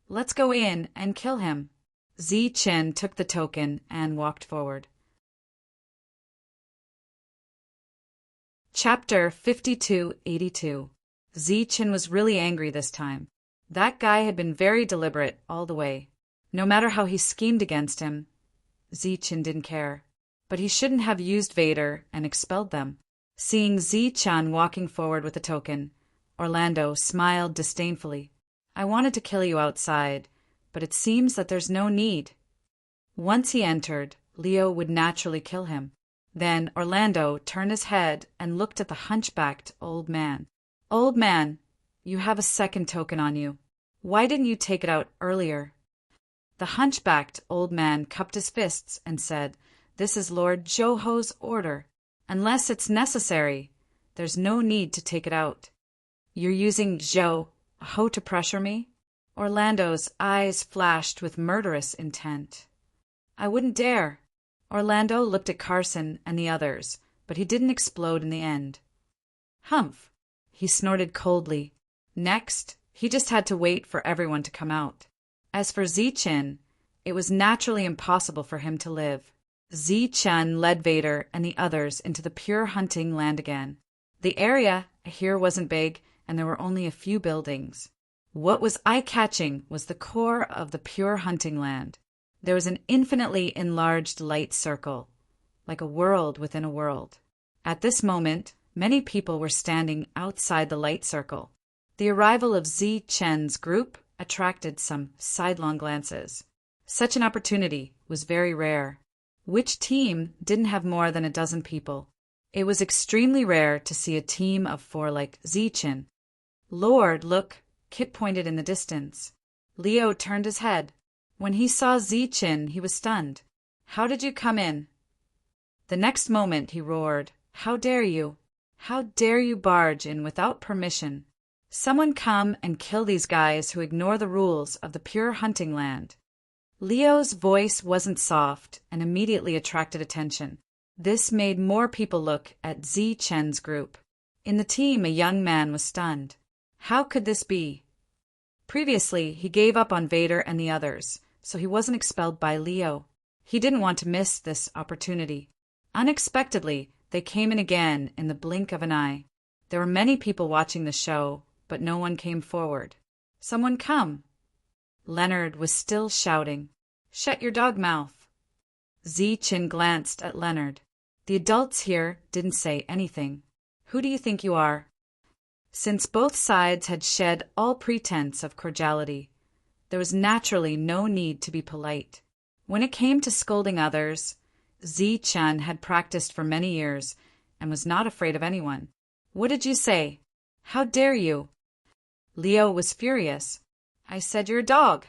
Let's go in and kill him." Zietjen took the token and walked forward. Chapter 5282. Zietjen was really angry this time. That guy had been very deliberate all the way. No matter how he schemed against him, Zietjen didn't care. But he shouldn't have used Vader and expelled them. Seeing Zietjen walking forward with the token, Orlando smiled disdainfully. "I wanted to kill you outside, but it seems that there's no need." Once he entered, Leo would naturally kill him. Then Orlando turned his head and looked at the hunchbacked old man. "Old man, you have a second token on you. Why didn't you take it out earlier?" The hunchbacked old man cupped his fists and said, "This is Lord Zhou-Ho's order. Unless it's necessary, there's no need to take it out." "You're using Zhou-Ho to pressure me?" Orlando's eyes flashed with murderous intent. "I wouldn't dare." Orlando looked at Carson and the others, but he didn't explode in the end. "Humph," he snorted coldly. Next, he just had to wait for everyone to come out. As for Zietjen, it was naturally impossible for him to live. Zietjen led Vader and the others into the Pure Hunting Land again. The area here wasn't big, and there were only a few buildings. What was eye-catching was the core of the Pure Hunting Land. There was an infinitely enlarged light circle, like a world within a world. At this moment, many people were standing outside the light circle. The arrival of Zietjen's group attracted some sidelong glances. Such an opportunity was very rare. Which team didn't have more than a dozen people? It was extremely rare to see a team of 4 like Zichin. Lord, look, Kit pointed in the distance. Leo turned his head. When he saw Zichin, he was stunned. How did you come in? The next moment he roared, How dare you? How dare you barge in without permission? Someone come and kill these guys who ignore the rules of the pure hunting land. Leo's voice wasn't soft and immediately attracted attention. This made more people look at Zichen's group. In the team, a young man was stunned. How could this be? Previously, he gave up on Vader and the others, so he wasn't expelled by Leo. He didn't want to miss this opportunity. Unexpectedly, they came in again in the blink of an eye. There were many people watching the show, but no one came forward. Someone come. Leonard was still shouting. Shut your dog mouth. Zichin glanced at Leonard. The adults here didn't say anything. Who do you think you are? Since both sides had shed all pretense of cordiality, there was naturally no need to be polite. When it came to scolding others, Zichin had practiced for many years and was not afraid of anyone. What did you say? How dare you? Leo was furious. I said you're a dog.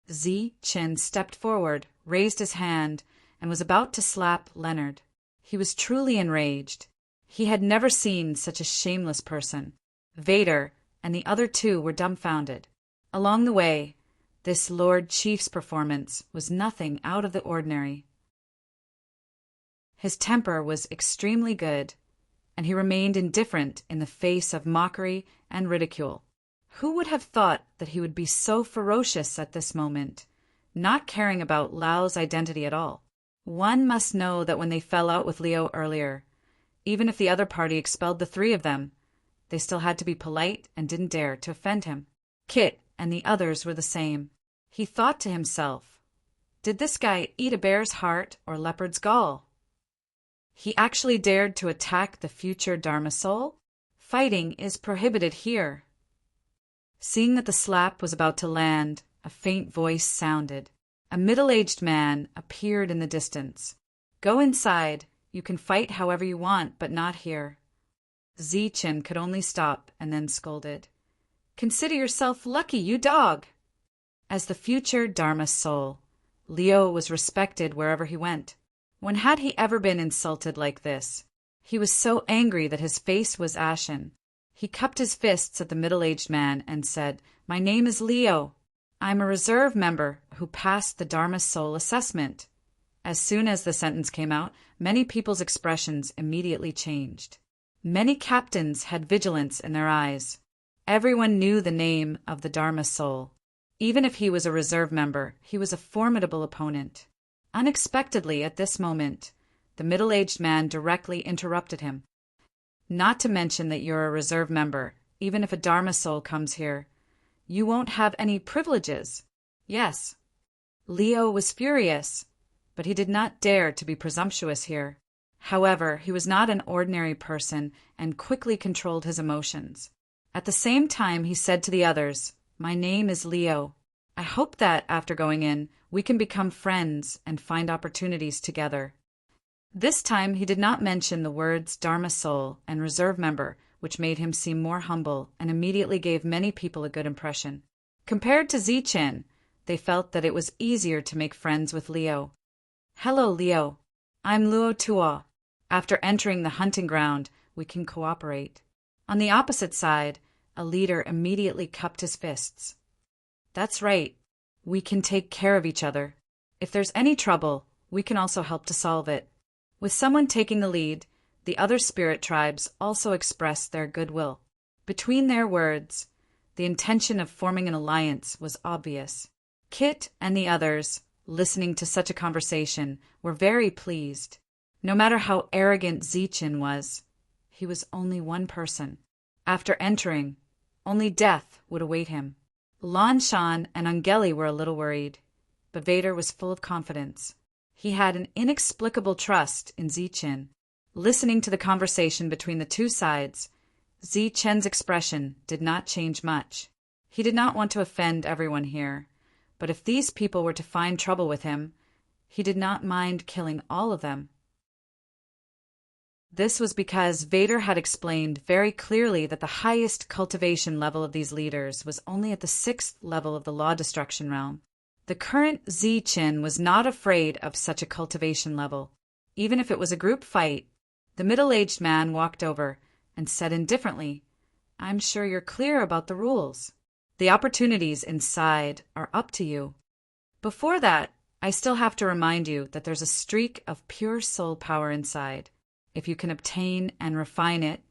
Zichin stepped forward, raised his hand, and was about to slap Leonard. He was truly enraged. He had never seen such a shameless person. Vader and the other 2 were dumbfounded. Along the way, this Lord Chief's performance was nothing out of the ordinary. His temper was extremely good, and he remained indifferent in the face of mockery and ridicule. Who would have thought that he would be so ferocious at this moment, not caring about Lao's identity at all? One must know that when they fell out with Leo earlier, even if the other party expelled the 3 of them, they still had to be polite and didn't dare to offend him. Kit and the others were the same. He thought to himself, did this guy eat a bear's heart or leopard's gall? He actually dared to attack the future Dharma soul? Fighting is prohibited here. Seeing that the slap was about to land, a faint voice sounded. A middle-aged man appeared in the distance. Go inside. You can fight however you want, but not here. Zichin could only stop and then scolded. Consider yourself lucky, you dog! As the future Dharma soul, Leo was respected wherever he went. When had he ever been insulted like this? He was so angry that his face was ashen. He cupped his fists at the middle-aged man and said, My name is Leo. I'm a reserve member who passed the Dharma soul assessment. As soon as the sentence came out, many people's expressions immediately changed. Many captains had vigilance in their eyes. Everyone knew the name of the Dharma soul. Even if he was a reserve member, he was a formidable opponent. Unexpectedly, at this moment, the middle-aged man directly interrupted him. Not to mention that you're a reserve member, even if a Dharma soul comes here. You won't have any privileges. Yes. Leo was furious, but he did not dare to be presumptuous here. However, he was not an ordinary person and quickly controlled his emotions. At the same time, he said to the others, My name is Leo. I hope that, after going in, we can become friends and find opportunities together. This time he did not mention the words Dharma soul and reserve member, which made him seem more humble and immediately gave many people a good impression. Compared to Zichin, they felt that it was easier to make friends with Leo. Hello, Leo. I'm Luo Tuo. After entering the hunting ground, we can cooperate. On the opposite side, a leader immediately cupped his fists. That's right. We can take care of each other. If there's any trouble, we can also help to solve it. With someone taking the lead, the other spirit tribes also expressed their goodwill. Between their words, the intention of forming an alliance was obvious. Kit and the others, listening to such a conversation, were very pleased. No matter how arrogant Zichin was, he was only one person. After entering, only death would await him. Lan Shan and Angeli were a little worried, but Vader was full of confidence. He had an inexplicable trust in Zichin. Listening to the conversation between the two sides, Zichin's expression did not change much. He did not want to offend everyone here, But if these people were to find trouble with him, he did not mind killing all of them. This was because Vader had explained very clearly that the highest cultivation level of these leaders was only at the 6th level of the Law Destruction realm. The current Zi-Chin was not afraid of such a cultivation level. Even if it was a group fight, the middle-aged man walked over and said indifferently, "I'm sure you're clear about the rules. The opportunities inside are up to you. Before that, I still have to remind you that there's a streak of pure soul power inside. If you can obtain and refine it,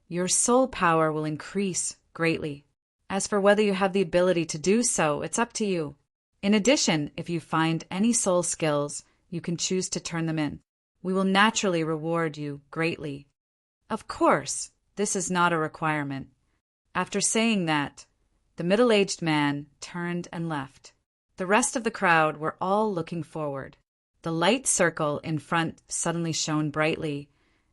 your soul power will increase greatly. As for whether you have the ability to do so, it's up to you. In addition, if you find any soul skills, you can choose to turn them in. We will naturally reward you greatly. Of course, this is not a requirement." After saying that, the middle-aged man turned and left. The rest of the crowd were all looking forward. The light circle in front suddenly shone brightly,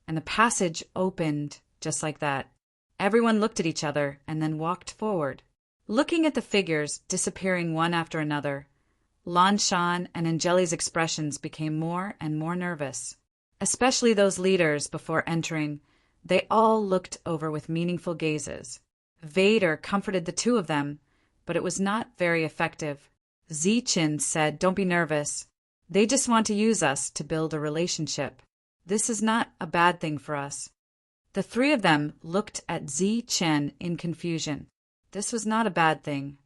and the passage opened just like that. Everyone looked at each other and then walked forward. Looking at the figures disappearing one after another, Lan Shan and Angeli's expressions became more and more nervous. Especially those leaders before entering, they all looked over with meaningful gazes. Vader comforted the two of them, but it was not very effective. Zi-Chin said, "Don't be nervous. They just want to use us to build a relationship. This is not a bad thing for us." The three of them looked at Zi-Chin in confusion. This was not a bad thing.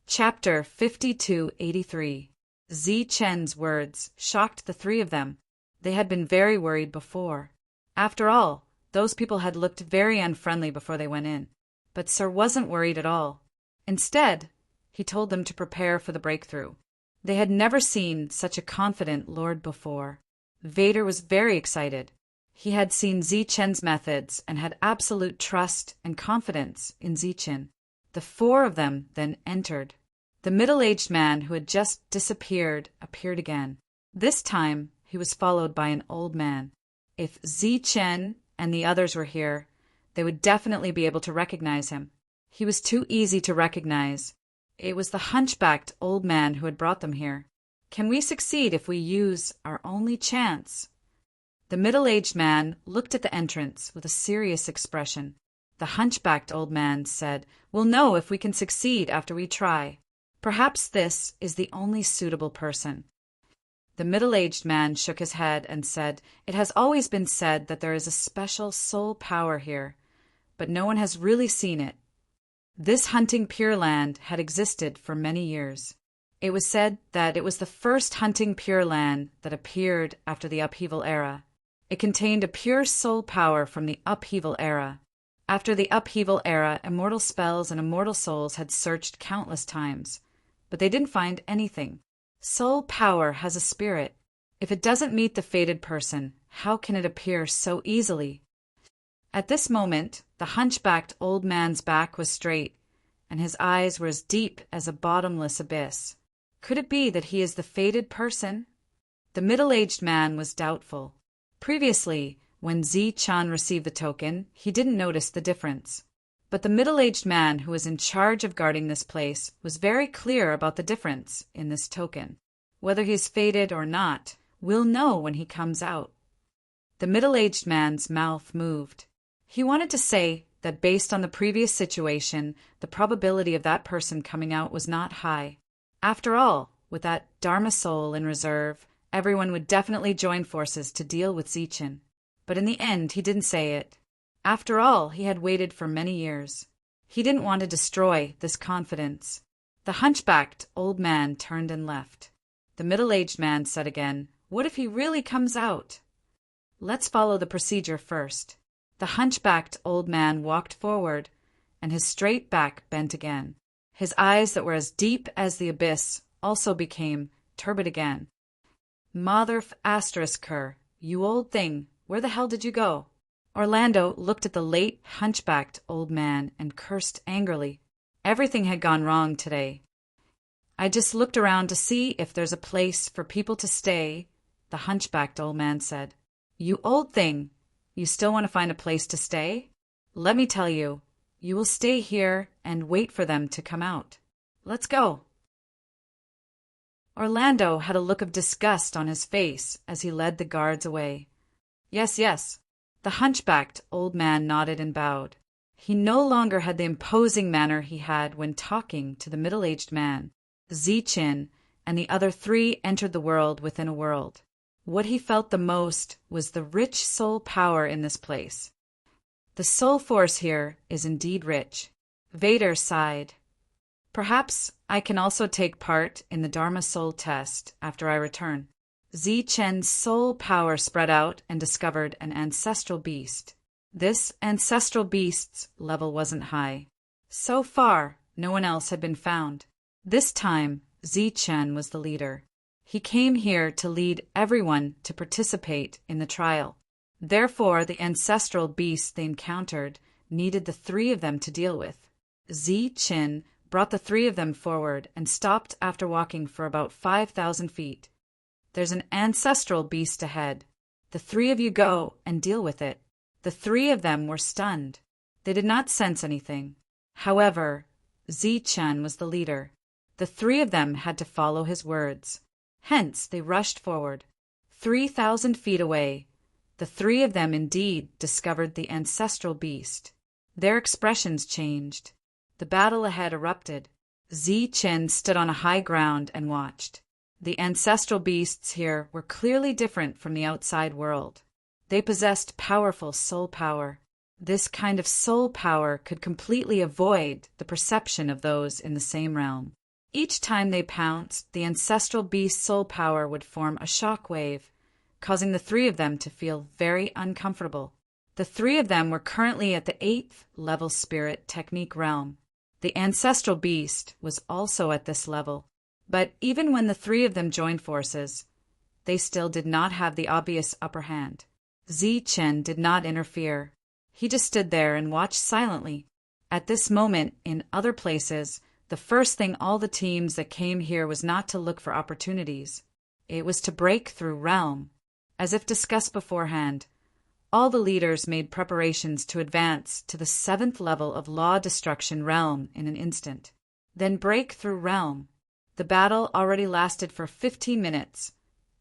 Chapter 5283. Zi-Chen's words shocked the three of them. They had been very worried before. After all, those people had looked very unfriendly before they went in. But Sir wasn't worried at all. Instead, he told them to prepare for the breakthrough. They had never seen such a confident lord before. Vader was very excited. He had seen Zi-Chen's methods and had absolute trust and confidence in Zi-Chen. The four of them then entered. The middle-aged man who had just disappeared appeared again. This time, he was followed by an old man. If Zi-Chen and the others were here, they would definitely be able to recognize him. He was too easy to recognize. It was the hunchbacked old man who had brought them here. "Can we succeed if we use our only chance?" The middle-aged man looked at the entrance with a serious expression. The hunchbacked old man said, "We'll know if we can succeed after we try. Perhaps this is the only suitable person." The middle-aged man shook his head and said, "It has always been said that there is a special soul power here, but no one has really seen it. This hunting Pure Land had existed for many years. It was said that it was the first hunting Pure Land that appeared after the upheaval era. It contained a pure soul power from the upheaval era. After the upheaval era, immortal spells and immortal souls had searched countless times, but they didn't find anything. Soul power has a spirit. If it doesn't meet the fated person, how can it appear so easily?" At this moment, the hunchbacked old man's back was straight, and his eyes were as deep as a bottomless abyss. Could it be that he is the fated person? The middle-aged man was doubtful. Previously, when Zi-Chan received the token, he didn't notice the difference. But the middle-aged man who was in charge of guarding this place was very clear about the difference in this token. Whether he's fated or not, we'll know when he comes out. The middle-aged man's mouth moved. He wanted to say that based on the previous situation, the probability of that person coming out was not high. After all, with that Dharma soul in reserve, everyone would definitely join forces to deal with Zi-Chen. But in the end, he didn't say it. After all, he had waited for many years. He didn't want to destroy this confidence. The hunchbacked old man turned and left. The middle-aged man said again, "What if he really comes out?" "Let's follow the procedure first." The hunchbacked old man walked forward, and his straight back bent again. His eyes that were as deep as the abyss also became turbid again. "Mother***, you old thing, where the hell did you go?" Orlando looked at the late hunchbacked old man and cursed angrily. Everything had gone wrong today. "I just looked around to see if there's a place for people to stay," the hunchbacked old man said. "You old thing! You still want to find a place to stay? Let me tell you, You will stay here and wait for them to come out. Let's go." Orlando had a look of disgust on his face as he led the guards away. "Yes, yes." The hunchbacked old man nodded and bowed. He no longer had the imposing manner he had when talking to the middle-aged man. Zichin and the other three entered the world within a world. What he felt the most was the rich soul power in this place. The soul force here is indeed rich. Vader sighed. "Perhaps I can also take part in the Dharma soul test after I return." Zichen's soul power spread out and discovered an ancestral beast. This ancestral beast's level wasn't high. So far, no one else had been found. This time, Zichen was the leader. He came here to lead everyone to participate in the trial. Therefore, the ancestral beast they encountered needed the three of them to deal with. Zichen brought the three of them forward and stopped after walking for about 5,000 feet. "There's an ancestral beast ahead. The three of you go and deal with it." The three of them were stunned. They did not sense anything. However, Zichen was the leader. The three of them had to follow his words. Hence, they rushed forward. 3,000 feet away, the three of them indeed discovered the ancestral beast. Their expressions changed. The battle ahead erupted. Zichen stood on a high ground and watched. The ancestral beasts here were clearly different from the outside world. They possessed powerful soul power. This kind of soul power could completely avoid the perception of those in the same realm. Each time they pounced, the ancestral beast's soul power would form a shock wave, causing the three of them to feel very uncomfortable. The three of them were currently at the 8th level spirit technique realm. The ancestral beast was also at this level. But even when the three of them joined forces, they still did not have the obvious upper hand. Zichen did not interfere. He just stood there and watched silently. At this moment, in other places, the first thing all the teams that came here was not to look for opportunities. It was to break through realm. As if discussed beforehand, all the leaders made preparations to advance to the 7th level of law destruction realm in an instant. Then break through realm. The battle already lasted for 15 minutes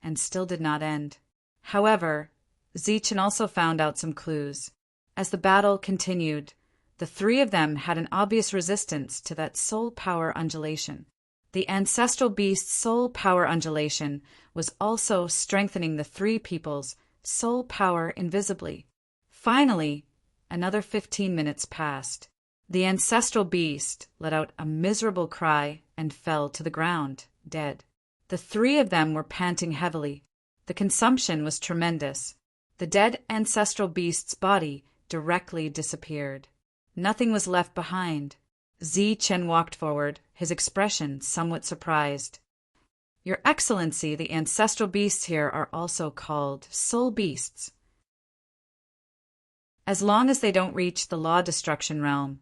and still did not end. However, Zichen also found out some clues. As the battle continued, the three of them had an obvious resistance to that soul power undulation. The ancestral beast's soul power undulation was also strengthening the three people's soul power invisibly. Finally, another 15 minutes passed. The ancestral beast let out a miserable cry and fell to the ground, dead. The three of them were panting heavily. The consumption was tremendous. The dead ancestral beast's body directly disappeared. Nothing was left behind. Zichen walked forward, his expression somewhat surprised. "Your Excellency, the ancestral beasts here are also called soul beasts. As long as they don't reach the law destruction realm,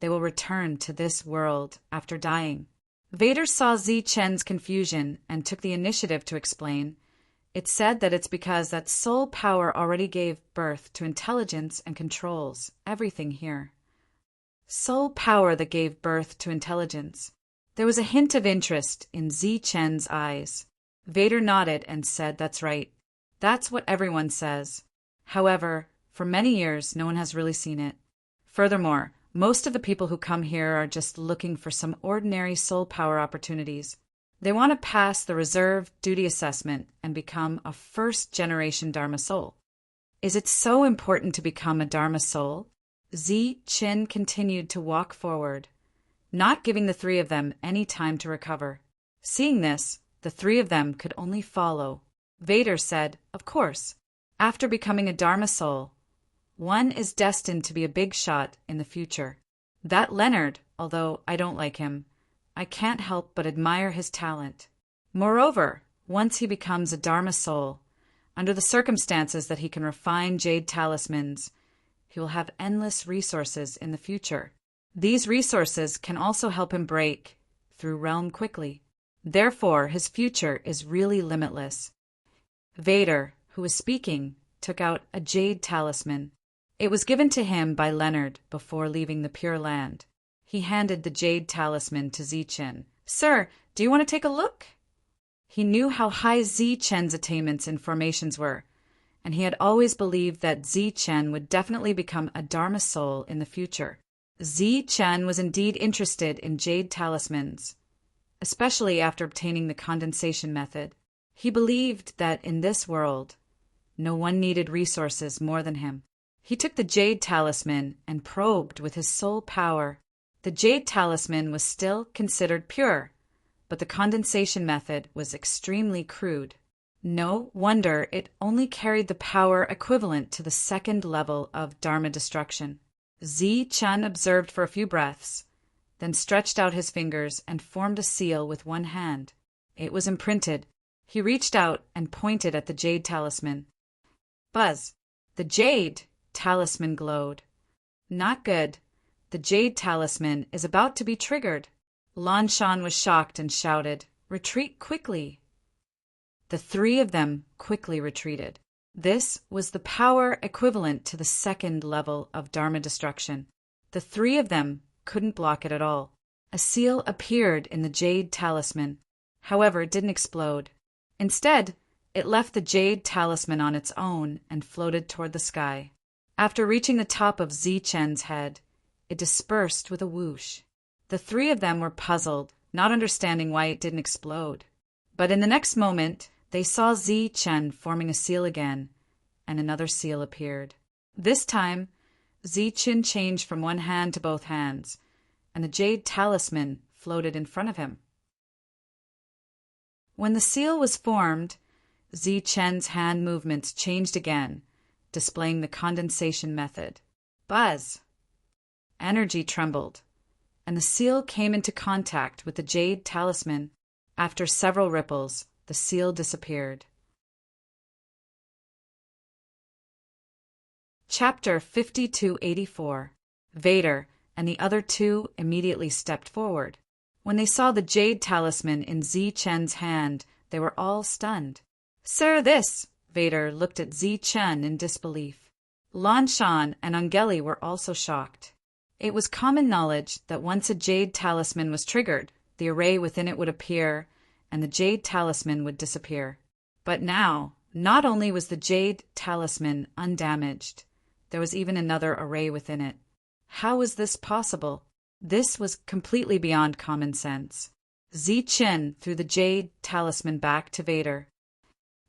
they will return to this world after dying." Vader saw Zichen's confusion and took the initiative to explain. "It's said that it's because that soul power already gave birth to intelligence and controls everything here." Soul power that gave birth to intelligence. There was a hint of interest in Zichen's eyes. Vader nodded and said, "That's right. That's what everyone says. However, for many years, no one has really seen it. Furthermore, most of the people who come here are just looking for some ordinary soul power opportunities. They want to pass the reserve duty assessment and become a first-generation Dharma soul." "Is it so important to become a Dharma soul?" Zichen continued to walk forward, not giving the three of them any time to recover. Seeing this, the three of them could only follow. Vader said, "Of course, after becoming a Dharma soul, one is destined to be a big shot in the future. That Leonard, although I don't like him, I can't help but admire his talent. Moreover, once he becomes a Dharma soul, under the circumstances that he can refine jade talismans, he will have endless resources in the future. These resources can also help him break through realm quickly. Therefore, his future is really limitless." Vader, who was speaking, took out a jade talisman. It was given to him by Leonard before leaving the Pure Land. He handed the jade talisman to Zichen. "Sir, do you want to take a look?" He knew how high Zichen's attainments in formations were, and he had always believed that Zichen would definitely become a Dharma soul in the future. Zichen was indeed interested in jade talismans, especially after obtaining the condensation method. He believed that in this world, no one needed resources more than him. He took the jade talisman and probed with his soul power. The jade talisman was still considered pure, but the condensation method was extremely crude. No wonder it only carried the power equivalent to the second level of Dharma destruction. Zichen observed for a few breaths, then stretched out his fingers and formed a seal with one hand. It was imprinted. He reached out and pointed at the jade talisman. Buzz! The jade talisman glowed. Not good. The jade talisman is about to be triggered. Lanshan was shocked and shouted, "Retreat quickly!" The three of them quickly retreated. This was the power equivalent to the second level of Dharma destruction. The three of them couldn't block it at all. A seal appeared in the jade talisman. However, it didn't explode. Instead, it left the jade talisman on its own and floated toward the sky. After reaching the top of Zichen's head, it dispersed with a whoosh. The three of them were puzzled, not understanding why it didn't explode. But in the next moment, they saw Zichen forming a seal again, and another seal appeared. This time, Zichen changed from one hand to both hands, and the jade talisman floated in front of him. When the seal was formed, Zichen's hand movements changed again, displaying the condensation method. Buzz! Energy trembled, and the seal came into contact with the jade talisman. After several ripples, the seal disappeared. Chapter 5284. Vader and the other two immediately stepped forward. When they saw the jade talisman in Zichen's hand, they were all stunned. "Sir, this!" Vader looked at Zichen in disbelief. Lanshan and Angeli were also shocked. It was common knowledge that once a jade talisman was triggered, the array within it would appear, and the jade talisman would disappear. But now, not only was the jade talisman undamaged, there was even another array within it. How was this possible? This was completely beyond common sense. Zichen threw the jade talisman back to Vader.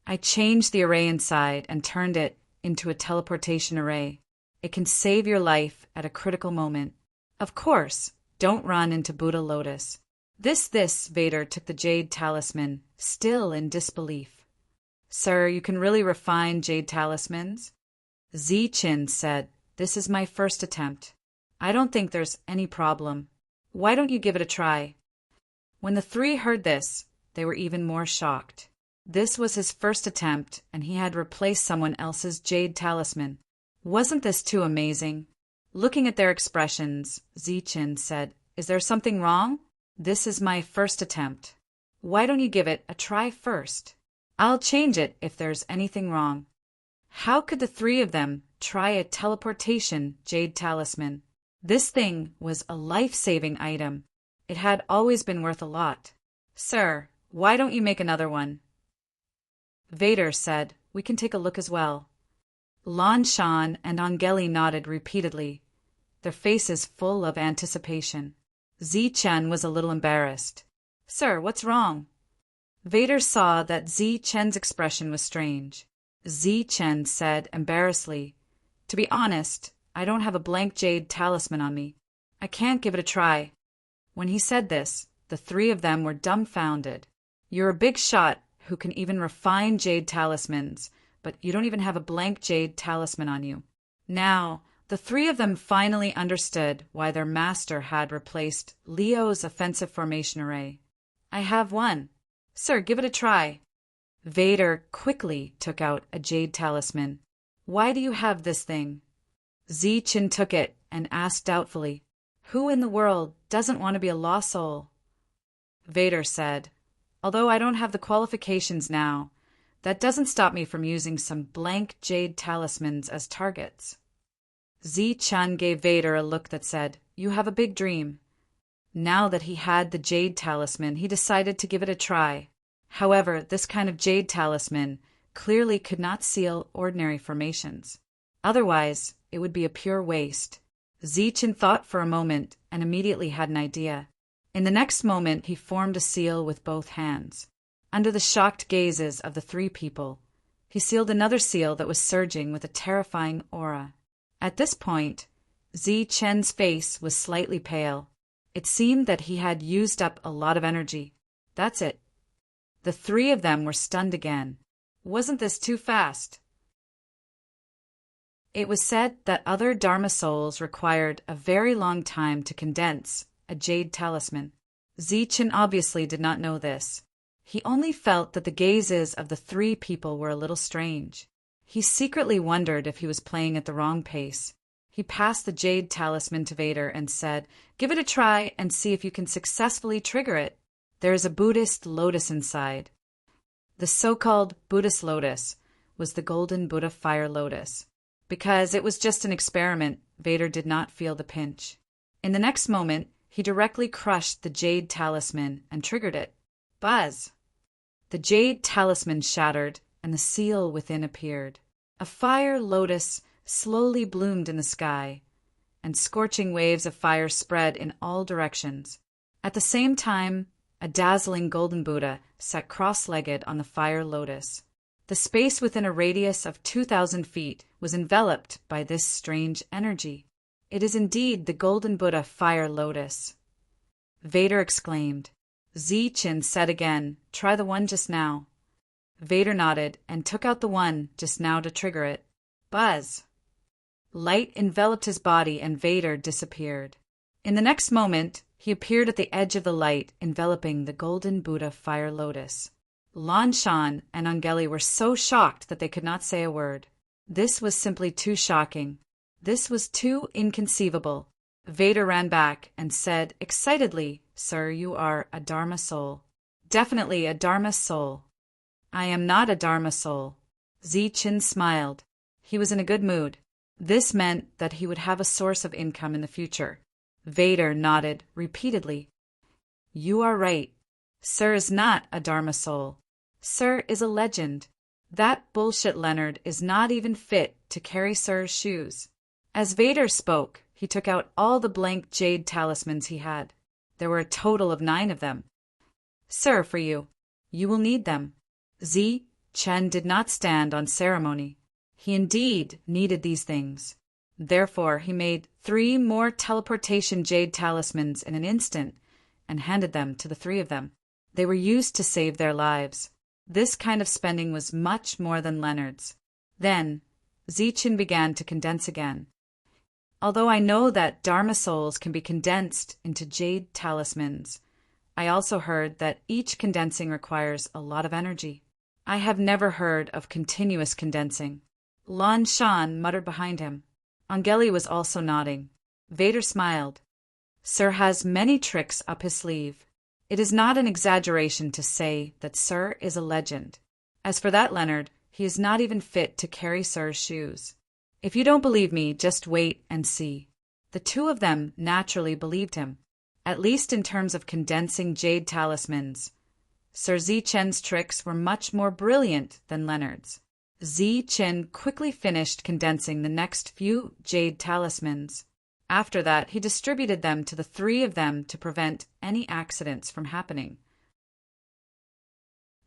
"I changed the array inside and turned it into a teleportation array. It can save your life at a critical moment. Of course, don't run into Buddha Lotus." This Vader took the jade talisman, still in disbelief. "Sir, you can really refine jade talismans?" Zichen said, "This is my first attempt. I don't think there's any problem. Why don't you give it a try?" When the three heard this, they were even more shocked. This was his first attempt, and he had replaced someone else's jade talisman. Wasn't this too amazing? Looking at their expressions, Zichen said, "Is there something wrong? This is my first attempt. Why don't you give it a try first? I'll change it if there's anything wrong." How could the three of them try a teleportation jade talisman? This thing was a life-saving item. It had always been worth a lot. "Sir, why don't you make another one?" Vader said, "We can take a look as well." Lanshan and Angeli nodded repeatedly, their faces full of anticipation. Zichen was a little embarrassed. "Sir, what's wrong?" Vader saw that Zichen's expression was strange. Zichen said embarrassedly, "To be honest, I don't have a blank jade talisman on me. I can't give it a try." When he said this, the three of them were dumbfounded. "You're a big shot who can even refine jade talismans, but you don't even have a blank jade talisman on you." Now, the three of them finally understood why their master had replaced Leo's offensive formation array. "I have one. Sir, give it a try." Vader quickly took out a jade talisman. "Why do you have this thing?" Zichen took it and asked doubtfully, "Who in the world doesn't want to be a lost soul?" Vader said, "Although I don't have the qualifications now, that doesn't stop me from using some blank jade talismans as targets." Zi-Chun gave Vader a look that said, "You have a big dream." Now that he had the jade talisman, he decided to give it a try. However, this kind of jade talisman clearly could not seal ordinary formations. Otherwise, it would be a pure waste. Zi-Chun thought for a moment and immediately had an idea. In the next moment, he formed a seal with both hands. Under the shocked gazes of the three people, he sealed another seal that was surging with a terrifying aura. At this point, Zi-Chun's face was slightly pale. It seemed that he had used up a lot of energy. That's it. The three of them were stunned again. Wasn't this too fast? It was said that other Dharma souls required a very long time to condense a jade talisman. Zi-Chun obviously did not know this. He only felt that the gazes of the three people were a little strange. He secretly wondered if he was playing at the wrong pace. He passed the jade talisman to Vader and said, "Give it a try and see if you can successfully trigger it. There is a Buddhist lotus inside." The so-called Buddhist lotus was the golden Buddha fire lotus. Because it was just an experiment, Vader did not feel the pinch. In the next moment, he directly crushed the jade talisman and triggered it. Buzz! The jade talisman shattered, and the seal within appeared. A fire lotus slowly bloomed in the sky, and scorching waves of fire spread in all directions. At the same time, a dazzling golden Buddha sat cross-legged on the fire lotus. The space within a radius of 2,000 feet was enveloped by this strange energy. "It is indeed the golden Buddha fire lotus," Vader exclaimed. Zi-Chun said again, "Try the one just now." Vader nodded and took out the one just now to trigger it. Buzz! Light enveloped his body and Vader disappeared. In the next moment, he appeared at the edge of the light, enveloping the golden Buddha fire lotus. Lan Shan and Angeli were so shocked that they could not say a word. This was simply too shocking. This was too inconceivable. Vader ran back and said excitedly, "Sir, you are a Dharma soul." "Definitely a Dharma soul." "I am not a Dharma soul." Zi-Chun smiled. He was in a good mood. This meant that he would have a source of income in the future. Vader nodded repeatedly. "You are right. Sir is not a Dharma soul. Sir is a legend. That bullshit Leonard is not even fit to carry Sir's shoes." As Vader spoke, he took out all the blank jade talismans he had. There were a total of 9 of them. "Sir, for you. You will need them." Zi-Chun did not stand on ceremony. He indeed needed these things. Therefore, he made 3 more teleportation jade talismans in an instant and handed them to the 3 of them. They were used to save their lives. This kind of spending was much more than Leonard's. Then, Zi-Chun began to condense again. "Although I know that Dharma souls can be condensed into jade talismans, I also heard that each condensing requires a lot of energy. I have never heard of continuous condensing." Lan Shan muttered behind him. Angeli was also nodding. Vader smiled. "Sir has many tricks up his sleeve. It is not an exaggeration to say that Sir is a legend. As for that Leonard, he is not even fit to carry Sir's shoes. If you don't believe me, just wait and see." The 2 of them naturally believed him, at least in terms of condensing jade talismans. Sir Zi-Chun's tricks were much more brilliant than Leonard's. Zi-Chun quickly finished condensing the next few jade talismans. After that, he distributed them to the 3 of them to prevent any accidents from happening.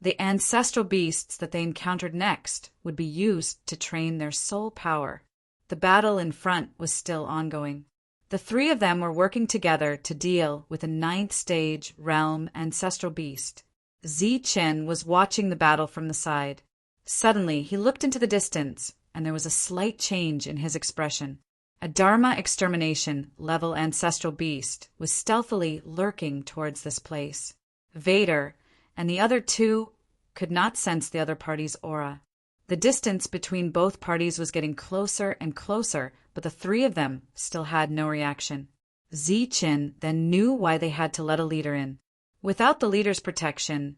The ancestral beasts that they encountered next would be used to train their soul power. The battle in front was still ongoing. The 3 of them were working together to deal with a 9th stage realm ancestral beast. Zi-Chun was watching the battle from the side. Suddenly, he looked into the distance, and there was a slight change in his expression. A Dharma extermination level ancestral beast was stealthily lurking towards this place. Vader and the other 2 could not sense the other party's aura. The distance between both parties was getting closer and closer, but the 3 of them still had no reaction. Zi-Chun then knew why they had to let a leader in. Without the leader's protection,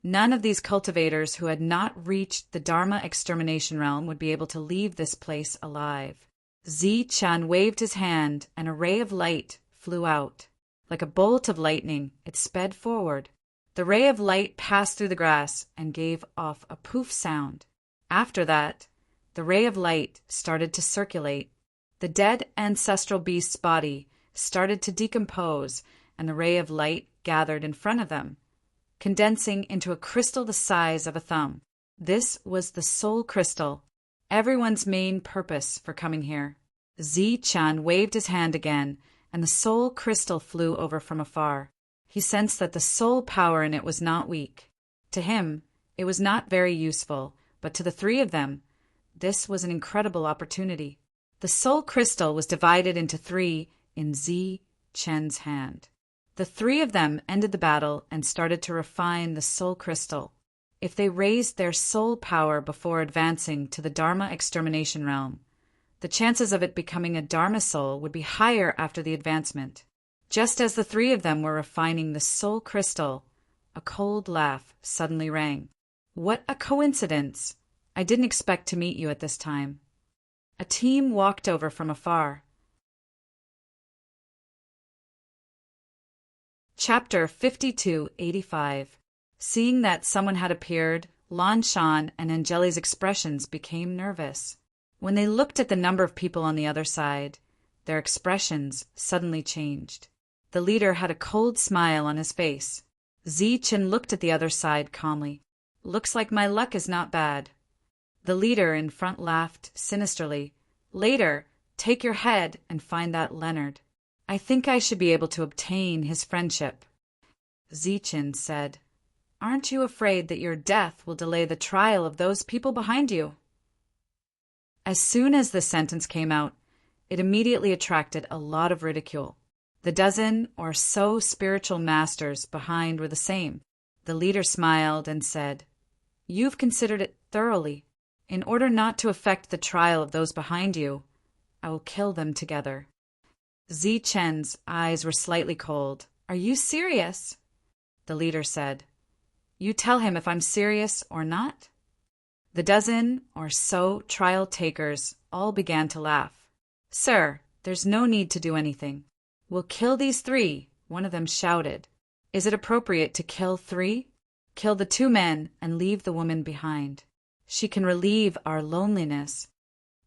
none of these cultivators who had not reached the Dharma extermination realm would be able to leave this place alive. Zi-chan waved his hand, and a ray of light flew out. Like a bolt of lightning, it sped forward. The ray of light passed through the grass and gave off a poof sound. After that, the ray of light started to circulate. The dead ancestral beast's body started to decompose, and the ray of light gathered in front of them, condensing into a crystal the size of a thumb. This was the soul crystal, everyone's main purpose for coming here. Zi-chan waved his hand again, and the soul crystal flew over from afar. He sensed that the soul power in it was not weak. To him, it was not very useful, but to the three of them, this was an incredible opportunity. The soul crystal was divided into three in Zi-chen's hand. The three of them ended the battle and started to refine the soul crystal. If they raised their soul power before advancing to the Dharma extermination realm, the chances of it becoming a Dharma soul would be higher after the advancement. Just as the three of them were refining the soul crystal, a cold laugh suddenly rang. What a coincidence! I didn't expect to meet you at this time. A team walked over from afar. Chapter 5285. Seeing that someone had appeared, Lan Shan and Angeli's expressions became nervous. When they looked at the number of people on the other side, their expressions suddenly changed. The leader had a cold smile on his face. Zi-chan looked at the other side calmly. Looks like my luck is not bad. The leader in front laughed sinisterly. Later, take your head and find that Leonard. I think I should be able to obtain his friendship. Zi-chan said, Aren't you afraid that your death will delay the trial of those people behind you? As soon as the sentence came out, it immediately attracted a lot of ridicule. The dozen or so spiritual masters behind were the same. The leader smiled and said, You've considered it thoroughly. In order not to affect the trial of those behind you, I will kill them together. Zi-chen's eyes were slightly cold. Are you serious? The leader said, You tell him if I'm serious or not? The dozen or so trial takers all began to laugh. Sir, there's no need to do anything. We'll kill these three, one of them shouted. Is it appropriate to kill three? Kill the two men and leave the woman behind. She can relieve our loneliness.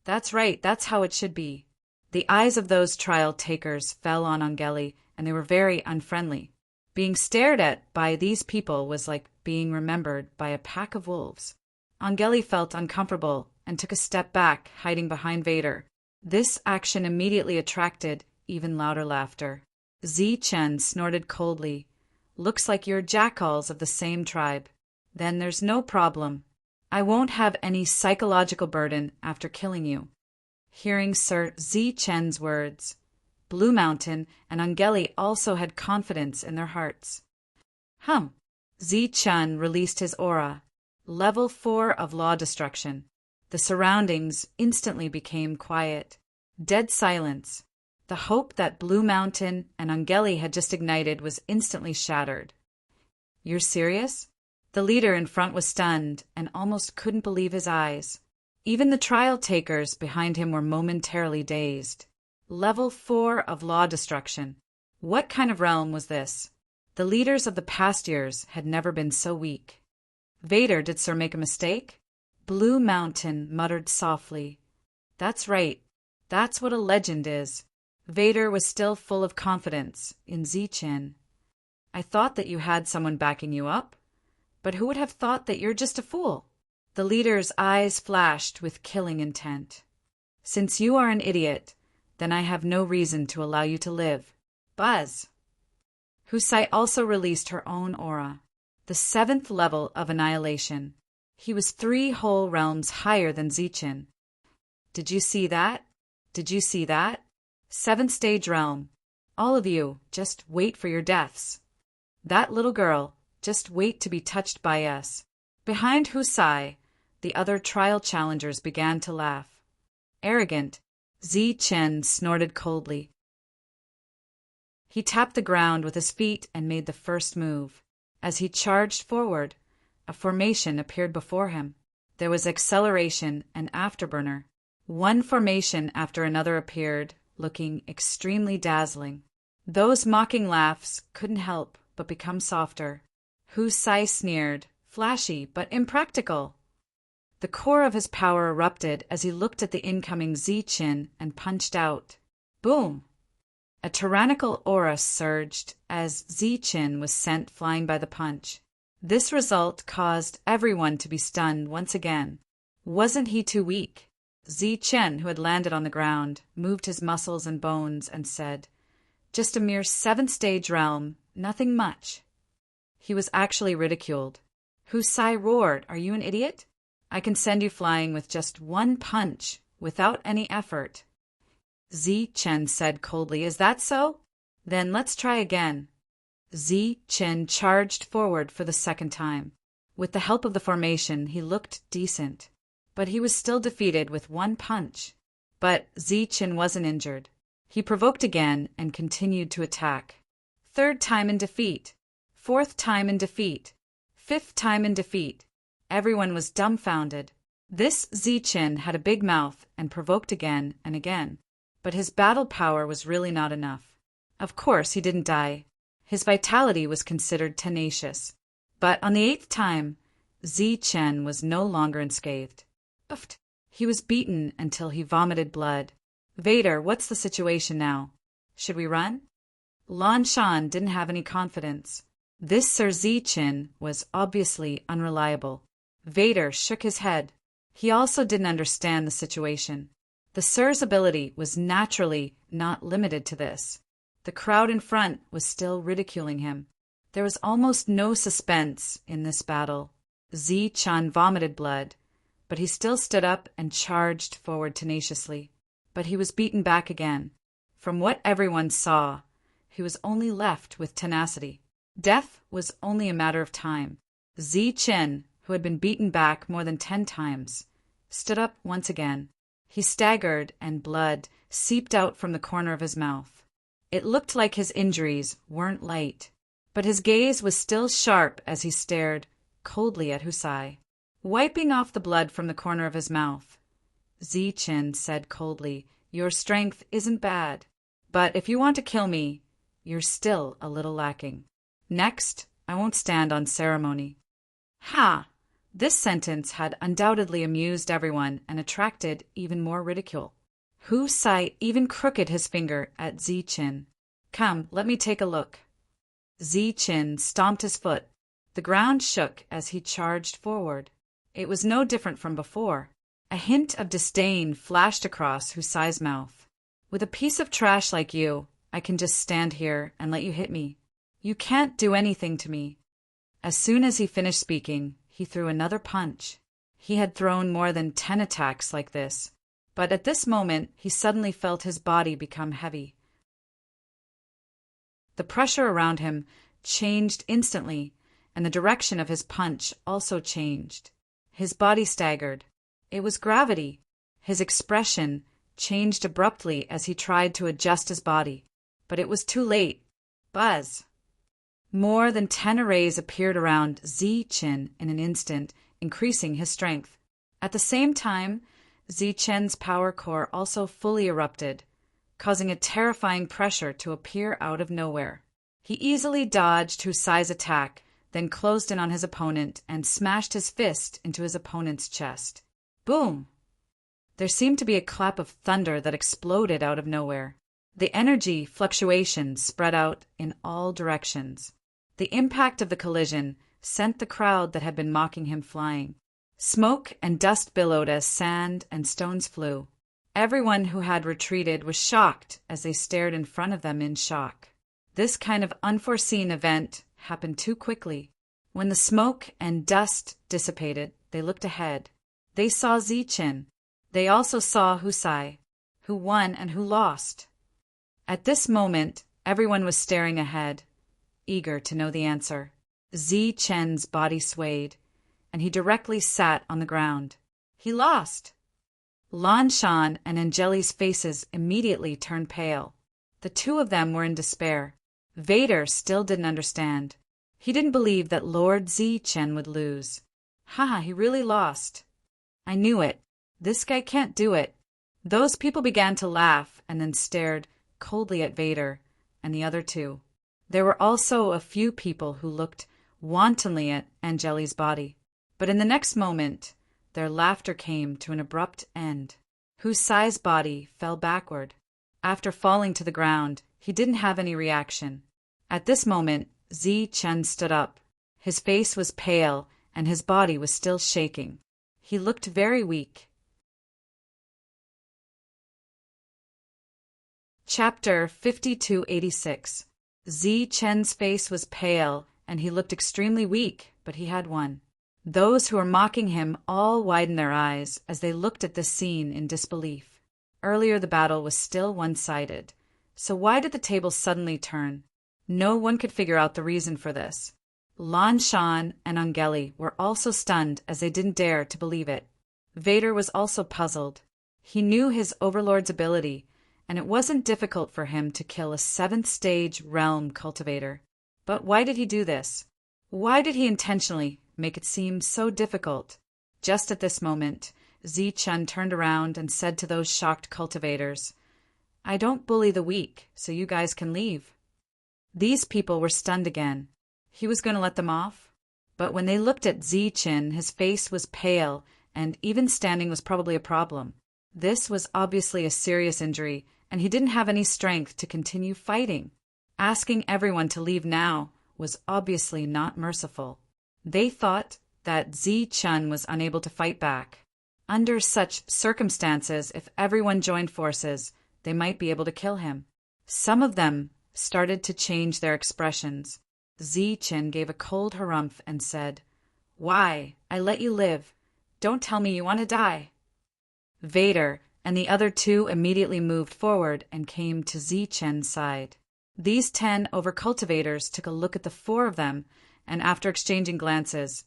That's right, that's how it should be. The eyes of those trial takers fell on Angeli, and they were very unfriendly. Being stared at by these people was like being remembered by a pack of wolves. Angeli felt uncomfortable and took a step back, hiding behind Vader. This action immediately attracted even louder laughter. Zi-chen snorted coldly. Looks like you're jackals of the same tribe. Then there's no problem. I won't have any psychological burden after killing you. Hearing Sir Zi-chen's words, Blue Mountain and Angeli also had confidence in their hearts. Zi-chen released his aura. Level 4 of law destruction. The surroundings instantly became quiet. Dead silence. The hope that Blue Mountain and Angeli had just ignited was instantly shattered. You're serious? The leader in front was stunned and almost couldn't believe his eyes. Even the trial takers behind him were momentarily dazed. Level 4 of law destruction. What kind of realm was this? The leaders of the past years had never been so weak. Vader, did Sir make a mistake? Blue Mountain muttered softly. That's right. That's what a legend is. Vader was still full of confidence in Zi-chen. I thought that you had someone backing you up. But who would have thought that you're just a fool? The leader's eyes flashed with killing intent. Since you are an idiot, then I have no reason to allow you to live. Buzz. Husai also released her own aura. The 7th level of annihilation. He was 3 whole realms higher than Zi-chen. Did you see that? Did you see that? 7th stage realm. All of you, just wait for your deaths. That little girl, just wait to be touched by us. Behind Husai, the other trial challengers began to laugh. Arrogant, Zi-chen snorted coldly. He tapped the ground with his feet and made the first move. As he charged forward, a formation appeared before him. There was acceleration and afterburner. One formation after another appeared, looking extremely dazzling. Those mocking laughs couldn't help but become softer. Hu Sai sneered, flashy but impractical. The core of his power erupted as he looked at the incoming Ziqin and punched out. Boom! A tyrannical aura surged as Ziqin was sent flying by the punch. This result caused everyone to be stunned once again. Wasn't he too weak? Ziqin, who had landed on the ground, moved his muscles and bones and said, "Just a mere 7th-stage realm, nothing much." He was actually ridiculed. Hu Sai roared, "Are you an idiot? I can send you flying with just one punch, without any effort." Ziqin said coldly, "Is that so? Then let's try again." Ziqin charged forward for the second time. With the help of the formation, he looked decent. But he was still defeated with one punch. But Ziqin wasn't injured. He provoked again and continued to attack. 3rd time in defeat. 4th time in defeat. 5th time in defeat. Everyone was dumbfounded. This Ziqin had a big mouth and provoked again and again. But his battle power was really not enough. Of course, he didn't die. His vitality was considered tenacious. But on the 8th time, Ziqin was no longer unscathed. He was beaten until he vomited blood. "Vader, what's the situation now? Should we run?" Lan Shan didn't have any confidence. This Sir Ziqin was obviously unreliable. Vader shook his head. He also didn't understand the situation. The Sir's ability was naturally not limited to this. The crowd in front was still ridiculing him. There was almost no suspense in this battle. Ziqin vomited blood, but he still stood up and charged forward tenaciously. But he was beaten back again. From what everyone saw, he was only left with tenacity. Death was only a matter of time. Ziqin, who had been beaten back more than 10 times, stood up once again. He staggered and blood seeped out from the corner of his mouth. It looked like his injuries weren't light, but his gaze was still sharp as he stared coldly at Hu Sai. Wiping off the blood from the corner of his mouth, Ziqin said coldly, "Your strength isn't bad, but if you want to kill me, you're still a little lacking. Next, I won't stand on ceremony." Ha! This sentence had undoubtedly amused everyone and attracted even more ridicule. Hu Sai even crooked his finger at Ziqin. "Come, let me take a look." Ziqin stomped his foot. The ground shook as he charged forward. It was no different from before. A hint of disdain flashed across Hu Sai's mouth. "With a piece of trash like you, I can just stand here and let you hit me. You can't do anything to me." As soon as he finished speaking, he threw another punch. He had thrown more than 10 attacks like this, but at this moment he suddenly felt his body become heavy. The pressure around him changed instantly, and the direction of his punch also changed. His body staggered. It was gravity. His expression changed abruptly as he tried to adjust his body, but it was too late. Buzz! More than 10 arrays appeared around Ziqin in an instant, increasing his strength. At the same time, Ziqin's power core also fully erupted, causing a terrifying pressure to appear out of nowhere. He easily dodged Hu Sai's attack, then closed in on his opponent and smashed his fist into his opponent's chest. Boom! There seemed to be a clap of thunder that exploded out of nowhere. The energy fluctuation spread out in all directions. The impact of the collision sent the crowd that had been mocking him flying. Smoke and dust billowed as sand and stones flew. Everyone who had retreated was shocked as they stared in front of them in shock. This kind of unforeseen event happened too quickly. When the smoke and dust dissipated, they looked ahead. They saw Ziqin. They also saw Hu Sai, who won and who lost. At this moment, everyone was staring ahead, eager to know the answer. Ziqin's body swayed, and he directly sat on the ground. He lost! Lan Shan and Angeli's faces immediately turned pale. The two of them were in despair. Vader still didn't understand. He didn't believe that Lord Ziqin would lose. Haha, he really lost. I knew it. This guy can't do it. Those people began to laugh and then stared coldly at Vader and the other two. There were also a few people who looked wantonly at Angeli's body. But in the next moment, their laughter came to an abrupt end. Husai's body fell backward. After falling to the ground, he didn't have any reaction. At this moment, Zichen stood up. His face was pale, and his body was still shaking. He looked very weak. Chapter 5286. Zichen's face was pale, and he looked extremely weak, but he had won. Those who were mocking him all widened their eyes as they looked at this scene in disbelief. Earlier the battle was still one-sided, so why did the tables suddenly turn? No one could figure out the reason for this. Lan Shan and Angeli were also stunned as they didn't dare to believe it. Vader was also puzzled. He knew his overlord's ability, and it wasn't difficult for him to kill a 7th-stage realm cultivator. But why did he do this? Why did he intentionally make it seem so difficult? Just at this moment, Zichen turned around and said to those shocked cultivators, "I don't bully the weak, so you guys can leave." These people were stunned again. He was going to let them off? But when they looked at Zichen, his face was pale, and even standing was probably a problem. This was obviously a serious injury, and he didn't have any strength to continue fighting. Asking everyone to leave now was obviously not merciful. They thought that Zichen was unable to fight back. Under such circumstances, if everyone joined forces, they might be able to kill him. Some of them started to change their expressions. Zichen gave a cold harumph and said, "Why? I let you live. Don't tell me you want to die." Vader and the other two immediately moved forward and came to Zichen's side. These 10 overcultivators took a look at the 4 of them, and after exchanging glances,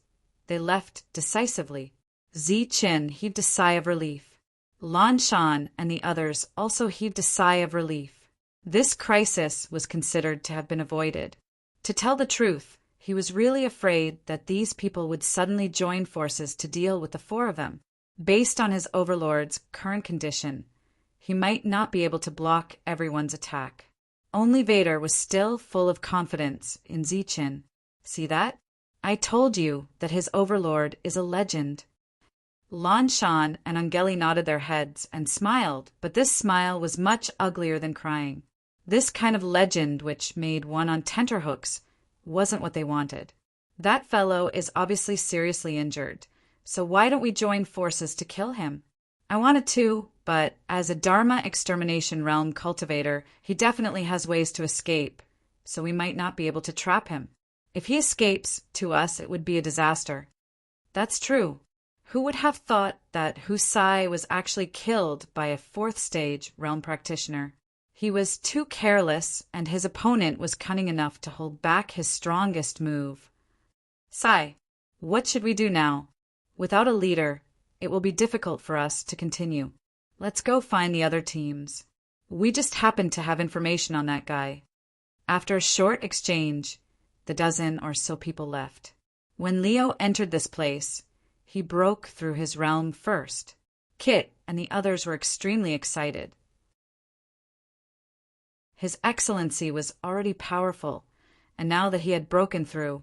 they left decisively. Zichen heaved a sigh of relief. Lan Shan and the others also heaved a sigh of relief. This crisis was considered to have been avoided. To tell the truth, he was really afraid that these people would suddenly join forces to deal with the 4 of them. Based on his overlord's current condition, he might not be able to block everyone's attack. Only Vader was still full of confidence in Zichen. See that? I told you that his overlord is a legend. Lan Shan and Angeli nodded their heads and smiled, but this smile was much uglier than crying. This kind of legend, which made one on tenterhooks, wasn't what they wanted. That fellow is obviously seriously injured, so why don't we join forces to kill him? I wanted to, but as a Dharma extermination realm cultivator, he definitely has ways to escape, so we might not be able to trap him. If he escapes, to us it would be a disaster. That's true. Who would have thought that Husai was actually killed by a 4th-stage realm practitioner? He was too careless, and his opponent was cunning enough to hold back his strongest move. Sai, what should we do now? Without a leader, it will be difficult for us to continue. Let's go find the other teams. We just happen to have information on that guy. After a short exchange, the dozen or so people left. When Leo entered this place, he broke through his realm first. Kit and the others were extremely excited. His Excellency was already powerful, and now that he had broken through,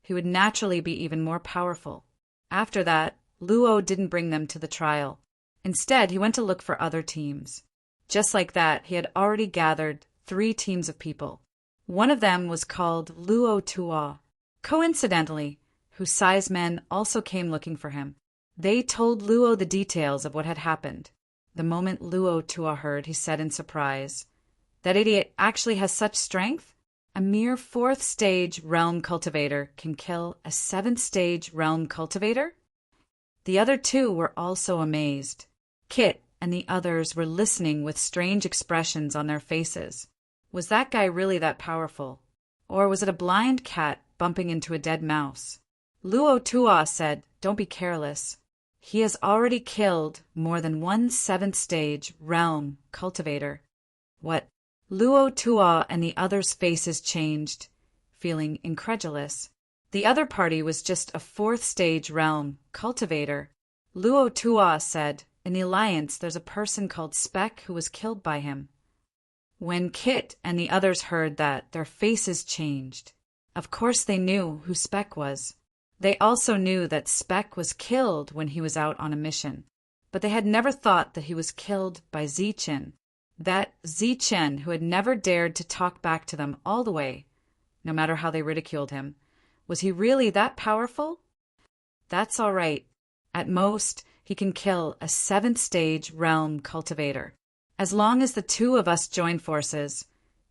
he would naturally be even more powerful. After that, Luo didn't bring them to the trial. Instead, he went to look for other teams. Just like that, he had already gathered 3 teams of people. One of them was called Luo Tua. Coincidentally, Husai's men also came looking for him. They told Luo the details of what had happened. The moment Luo Tua heard, he said in surprise, "That idiot actually has such strength? A mere 4th-stage realm cultivator can kill a 7th-stage realm cultivator?" The other 2 were also amazed. Kit and the others were listening with strange expressions on their faces. Was that guy really that powerful? Or was it a blind cat bumping into a dead mouse? Luo Tua said, "Don't be careless. He has already killed more than 1 7th-stage realm cultivator." What? Luo Tua and the others' faces changed, feeling incredulous. The other party was just a 4th-stage realm cultivator. Luo Tua said, in the Alliance there's a person called Speck who was killed by him. When Kit and the others heard that, their faces changed. Of course they knew who Speck was. They also knew that Speck was killed when he was out on a mission, but they had never thought that he was killed by Zichen. That Zichen who had never dared to talk back to them all the way, no matter how they ridiculed him. Was he really that powerful? That's all right. At most, he can kill a 7th stage realm cultivator. As long as the two of us join forces,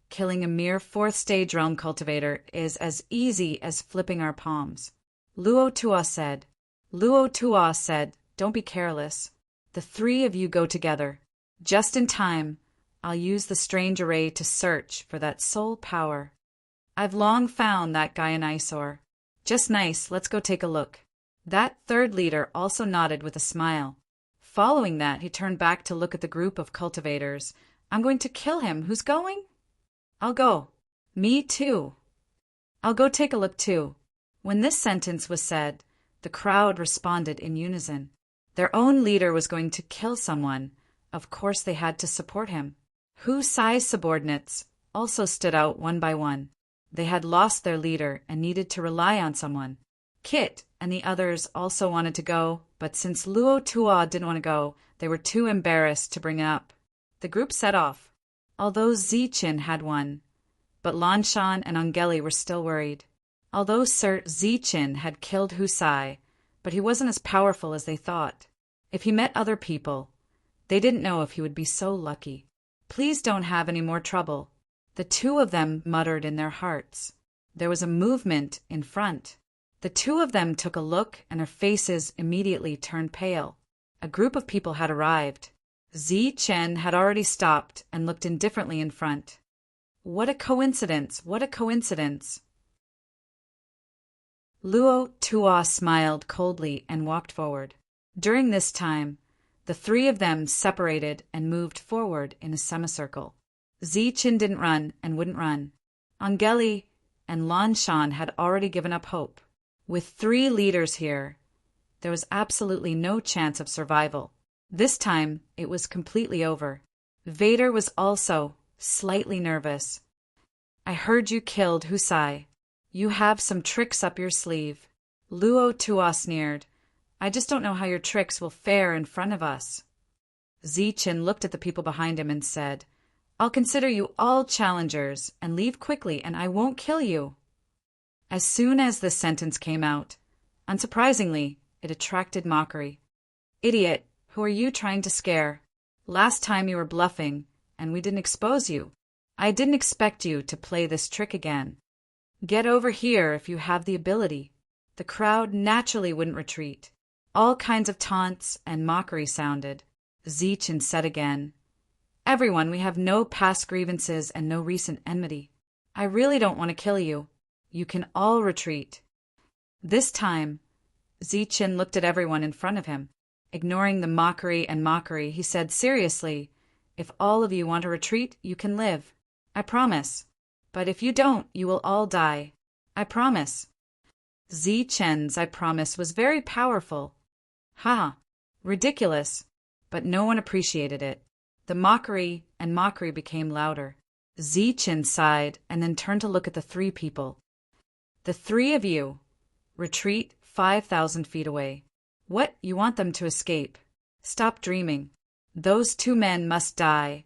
killing a mere 4th stage realm cultivator is as easy as flipping our palms. Luo Tua said, don't be careless. The 3 of you go together. Just in time, I'll use the strange array to search for that soul power. I've long found that guy in Eyesore. Just nice, let's go take a look. That 3rd leader also nodded with a smile. Following that, he turned back to look at the group of cultivators. I'm going to kill him. Who's going? I'll go. Me too. I'll go take a look too. When this sentence was said, the crowd responded in unison. Their own leader was going to kill someone. Of course they had to support him. Hu Sai's subordinates also stood out one by one. They had lost their leader and needed to rely on someone. Kit and the others also wanted to go, but since Luo Tua didn't want to go, they were too embarrassed to bring it up. The group set off, although Zichen had won, but Lanshan and Angeli were still worried. Although Sir Zichen had killed Hu Sai, but he wasn't as powerful as they thought. If he met other people, they didn't know if he would be so lucky. Please don't have any more trouble. The 2 of them muttered in their hearts. There was a movement in front. The 2 of them took a look, and their faces immediately turned pale. A group of people had arrived. Zichen had already stopped and looked indifferently in front. What a coincidence! What a coincidence! Luo Tua smiled coldly and walked forward. During this time, the 3 of them separated and moved forward in a semicircle. Zichen didn't run and wouldn't run. Angeli and Lanshan had already given up hope. With 3 leaders here, there was absolutely no chance of survival. This time, it was completely over. Vader was also slightly nervous. I heard you killed Hu Sai. You have some tricks up your sleeve. Luo Tua sneered. I just don't know how your tricks will fare in front of us. Zichen looked at the people behind him and said, I'll consider you all challengers and leave quickly, and I won't kill you. As soon as this sentence came out, unsurprisingly, it attracted mockery. Idiot, who are you trying to scare? Last time you were bluffing, and we didn't expose you. I didn't expect you to play this trick again. Get over here if you have the ability. The crowd naturally wouldn't retreat. All kinds of taunts and mockery sounded. Zichen said again, Everyone, we have no past grievances and no recent enmity. I really don't want to kill you. You can all retreat. This time, Zichen looked at everyone in front of him. Ignoring the mockery, he said seriously, If all of you want to retreat, you can live. I promise. But if you don't, you will all die. I promise. Zichen's I promise was very powerful. Ha! Ridiculous. But no one appreciated it. The mockery became louder. Zichen sighed and then turned to look at the 3 people. The 3 of you, retreat 5,000 feet away. What, you want them to escape? Stop dreaming. Those 2 men must die,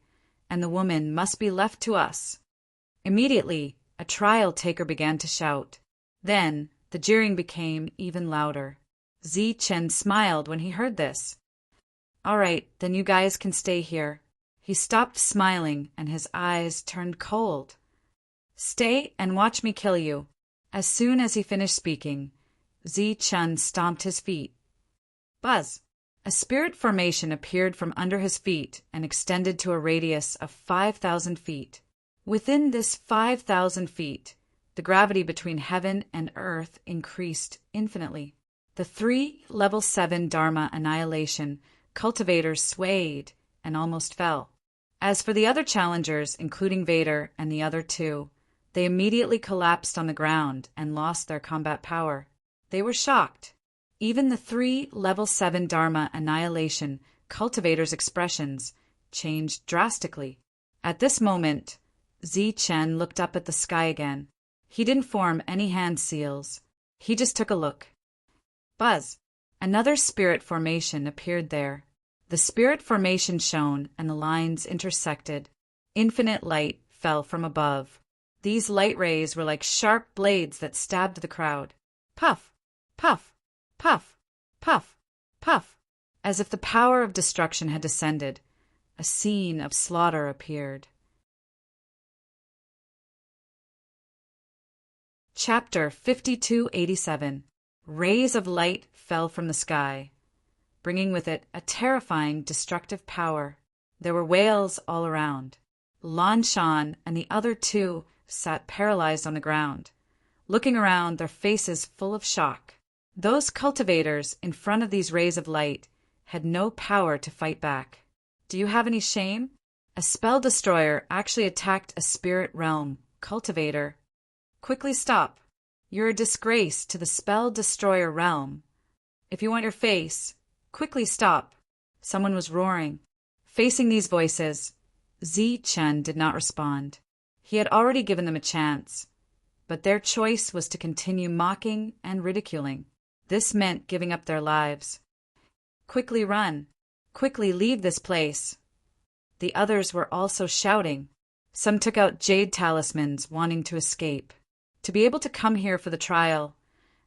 and the woman must be left to us. Immediately, a trial taker began to shout. Then, the jeering became even louder. Zichen smiled when he heard this. All right, then you guys can stay here. He stopped smiling, and his eyes turned cold. Stay and watch me kill you. As soon as he finished speaking, Zichen stomped his feet. Buzz! A spirit formation appeared from under his feet and extended to a radius of 5,000 feet. Within this 5,000 feet, the gravity between heaven and earth increased infinitely. The 3 level 7 Dharma annihilation cultivators swayed and almost fell. As for the other challengers, including Vader and the other 2, they immediately collapsed on the ground and lost their combat power. They were shocked. Even the 3 level 7 Dharma annihilation cultivators' expressions changed drastically. At this moment, Chen looked up at the sky again. He didn't form any hand seals. He just took a look. Buzz! Another spirit formation appeared there. The spirit formation shone and the lines intersected. Infinite light fell from above. These light rays were like sharp blades that stabbed the crowd. Puff! Puff! Puff! Puff! Puff! As if the power of destruction had descended, a scene of slaughter appeared. Chapter 5287. Rays of light fell from the sky, bringing with it a terrifying, destructive power. There were whales all around. Lan Shan and the other two sat paralyzed on the ground, looking around, their faces full of shock. Those cultivators in front of these rays of light had no power to fight back. Do you have any shame? A spell destroyer actually attacked a spirit realm cultivator. Quickly stop. You're a disgrace to the spell destroyer realm. If you want your face, quickly stop. Someone was roaring. Facing these voices, Chen did not respond. He had already given them a chance, but their choice was to continue mocking and ridiculing. This meant giving up their lives. Quickly run. Quickly leave this place. The others were also shouting. Some took out jade talismans, wanting to escape. To be able to come here for the trial,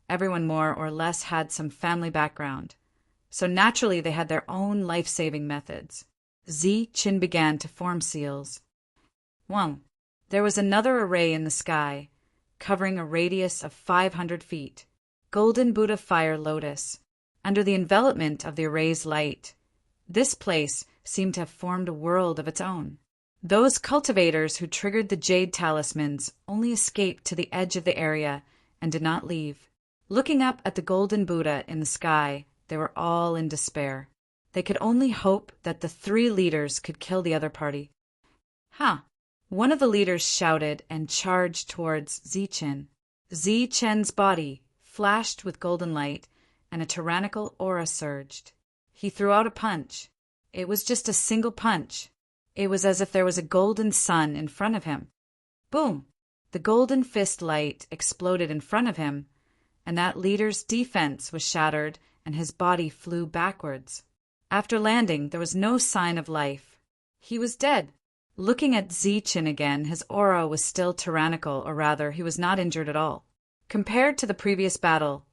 everyone more or less had some family background, so naturally they had their own life-saving methods. Chen began to form seals. 1. There was another array in the sky, covering a radius of 500 feet. Golden Buddha Fire Lotus. Under the envelopment of the array's light, this place seemed to have formed a world of its own. Those cultivators who triggered the jade talismans only escaped to the edge of the area and did not leave. Looking up at the golden Buddha in the sky, they were all in despair. They could only hope that the 3 leaders could kill the other party. One of the leaders shouted and charged towards Chen. Chen's body flashed with golden light, and a tyrannical aura surged. He threw out a punch. It was just a single punch. It was as if there was a golden sun in front of him. Boom! The golden fist light exploded in front of him, and that leader's defense was shattered and his body flew backwards. After landing, there was no sign of life. He was dead. Looking at Chen again, his aura was still tyrannical, or rather, he was not injured at all. Compared to the previous battle,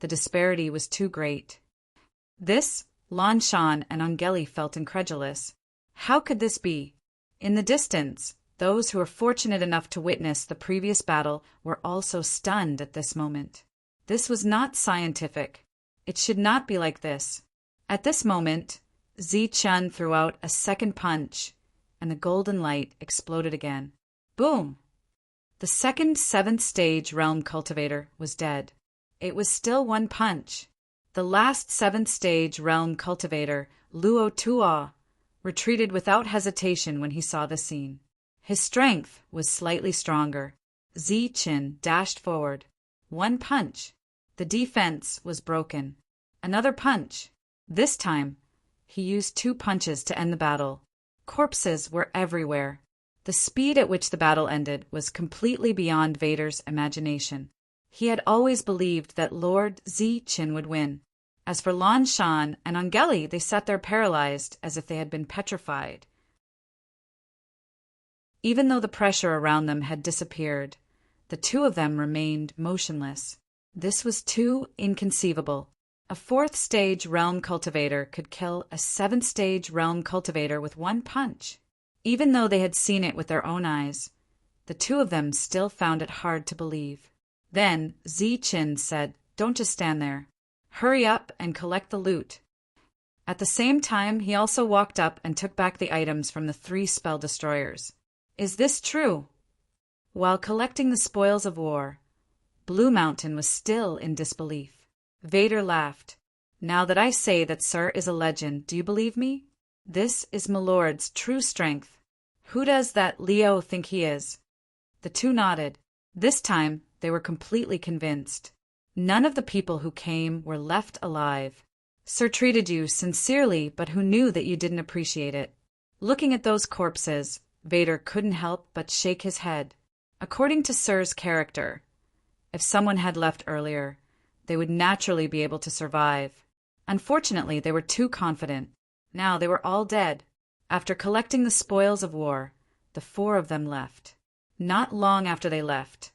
the disparity was too great. This, Lan Shan and Angeli felt incredulous. How could this be? In the distance, those who were fortunate enough to witness the previous battle were also stunned at this moment. This was not scientific. It should not be like this. At this moment, Chen threw out a second punch, and the golden light exploded again. Boom! The second 7th stage realm cultivator was dead. It was still one punch. The last 7th stage realm cultivator, Luo Tua, retreated without hesitation when he saw the scene. His strength was slightly stronger. Chen dashed forward. One punch. The defense was broken. Another punch. This time, he used 2 punches to end the battle. Corpses were everywhere. The speed at which the battle ended was completely beyond Vader's imagination. He had always believed that Lord Chen would win. As for Lan Shan and Angeli, they sat there paralyzed as if they had been petrified. Even though the pressure around them had disappeared, the 2 of them remained motionless. This was too inconceivable. A 4th stage realm cultivator could kill a 7th stage realm cultivator with one punch. Even though they had seen it with their own eyes, the 2 of them still found it hard to believe. Then Chen said, "Don't just stand there. Hurry up and collect the loot." At the same time, he also walked up and took back the items from the 3 spell destroyers. Is this true? While collecting the spoils of war, Blue Mountain was still in disbelief. Vader laughed. "Now that I say that Sir is a legend, do you believe me? This is Milord's true strength. Who does that Leo think he is?" The 2 nodded. This time, they were completely convinced. None of the people who came were left alive. Sir treated you sincerely, but who knew that you didn't appreciate it? Looking at those corpses, Vader couldn't help but shake his head. According to Sir's character, if someone had left earlier, they would naturally be able to survive. Unfortunately, they were too confident. Now they were all dead. After collecting the spoils of war, the 4 of them left. Not long after they left,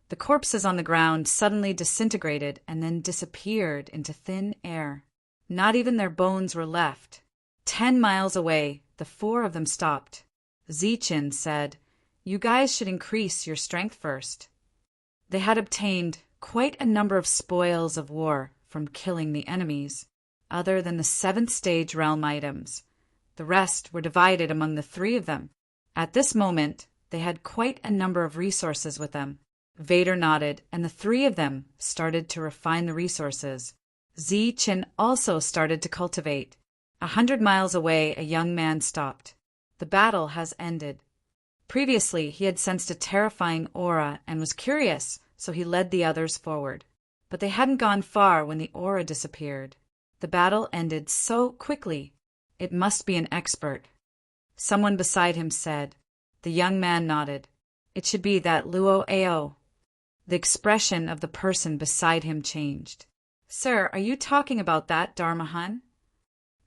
the corpses on the ground suddenly disintegrated and then disappeared into thin air. Not even their bones were left. 10 miles away, the 4 of them stopped. Zichin said, "You guys should increase your strength first." They had obtained quite a number of spoils of war from killing the enemies, other than the 7th stage realm items. The rest were divided among the 3 of them. At this moment, they had quite a number of resources with them. Vader nodded, and the 3 of them started to refine the resources. Zichin also started to cultivate. 100 miles away, a young man stopped. The battle has ended. Previously, he had sensed a terrifying aura and was curious, so he led the others forward. But they hadn't gone far when the aura disappeared. The battle ended so quickly. It must be an expert. Someone beside him said. The young man nodded. It should be that Luo Ao. The expression of the person beside him changed. Sir, are you talking about that Dharma?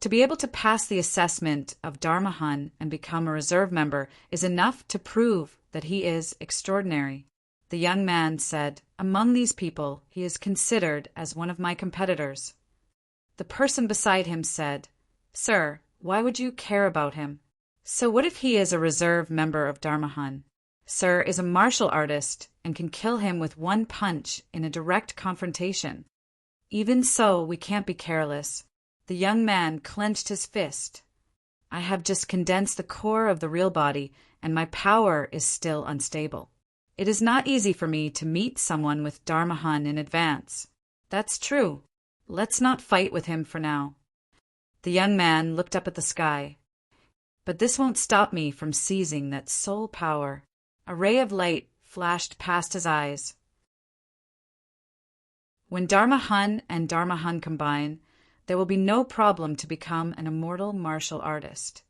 To be able to pass the assessment of Dharma and become a reserve member is enough to prove that he is extraordinary. The young man said, "Among these people, he is considered as one of my competitors." The person beside him said, "Sir, why would you care about him? So what if he is a reserve member of Dharma? Sir is a martial artist and can kill him with one punch in a direct confrontation. Even so, we can't be careless." The young man clenched his fist. "I have just condensed the core of the real body, and my power is still unstable. It is not easy for me to meet someone with Dharma in advance." "That's true. Let's not fight with him for now." The young man looked up at the sky. "But this won't stop me from seizing that soul power." A ray of light flashed past his eyes. When Dharma and Dharma combine, there will be no problem to become an immortal martial artist.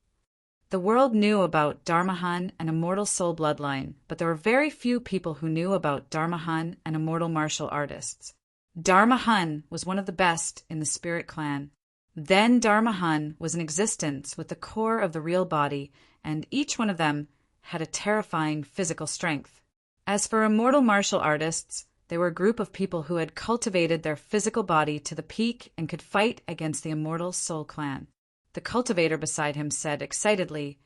The world knew about Dharma and immortal soul bloodline, but there were very few people who knew about Dharma and immortal martial artists. Dharma was one of the best in the spirit clan. Then Dharma was in existence with the core of the real body, and each one of them had a terrifying physical strength. As for immortal martial artists, they were a group of people who had cultivated their physical body to the peak and could fight against the immortal soul clan. The cultivator beside him said excitedly,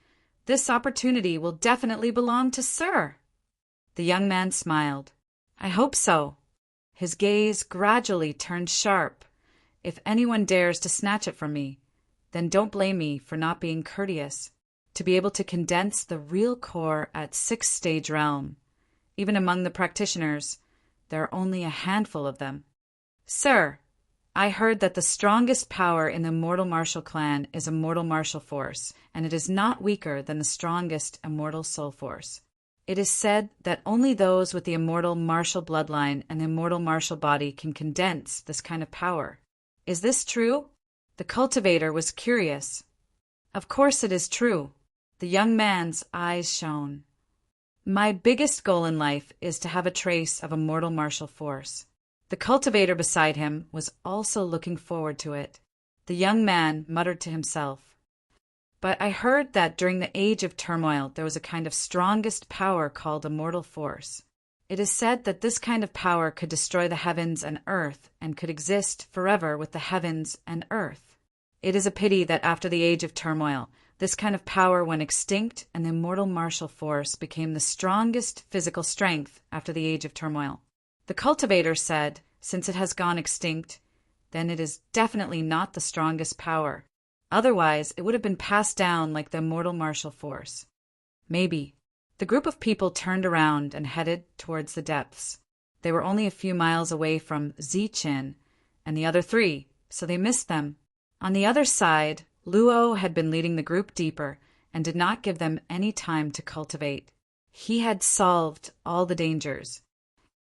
"This opportunity will definitely belong to Sir." The young man smiled. "I hope so." His gaze gradually turned sharp. "If anyone dares to snatch it from me, then don't blame me for not being courteous. To be able to condense the real core at 6th stage realm, even among the practitioners, there are only a handful of them. Sir, I heard that the strongest power in the Immortal Martial Clan is Immortal Martial Force, and it is not weaker than the strongest Immortal Soul Force. It is said that only those with the Immortal Martial Bloodline and the Immortal Martial Body can condense this kind of power. Is this true?" The cultivator was curious. "Of course it is true." The young man's eyes shone. "My biggest goal in life is to have a trace of Immortal Martial Force." The cultivator beside him was also looking forward to it. The young man muttered to himself, "But I heard that during the Age of Turmoil there was a kind of strongest power called Immortal Force. It is said that this kind of power could destroy the heavens and earth and could exist forever with the heavens and earth. It is a pity that after the Age of Turmoil, this kind of power went extinct and the Immortal Martial Force became the strongest physical strength after the Age of Turmoil." The cultivator said, "Since it has gone extinct, then it is definitely not the strongest power. Otherwise, it would have been passed down like the Immortal Martial Force." "Maybe." The group of people turned around and headed towards the depths. They were only a few miles away from Zichin and the other 3, so they missed them. On the other side, Luo had been leading the group deeper and did not give them any time to cultivate. He had solved all the dangers.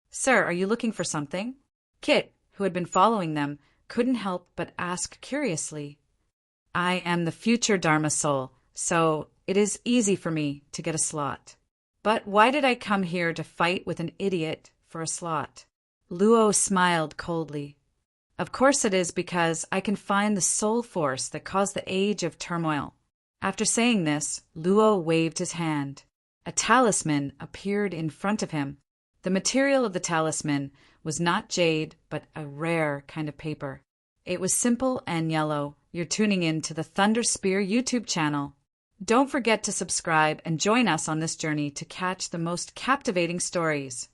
"Sir, are you looking for something?" Kit, who had been following them, couldn't help but ask curiously. I am the future Dharma soul, so it is easy for me to get a slot. But why did I come here to fight with an idiot for a slot? Luo smiled coldly. Of course it is because I can find the soul force that caused the age of turmoil. After saying this, Luo waved his hand. A talisman appeared in front of him. The material of the talisman was not jade, but a rare kind of paper. It was simple and yellow. You're tuning in to the Thunder Spear YouTube channel. Don't forget to subscribe and join us on this journey to catch the most captivating stories.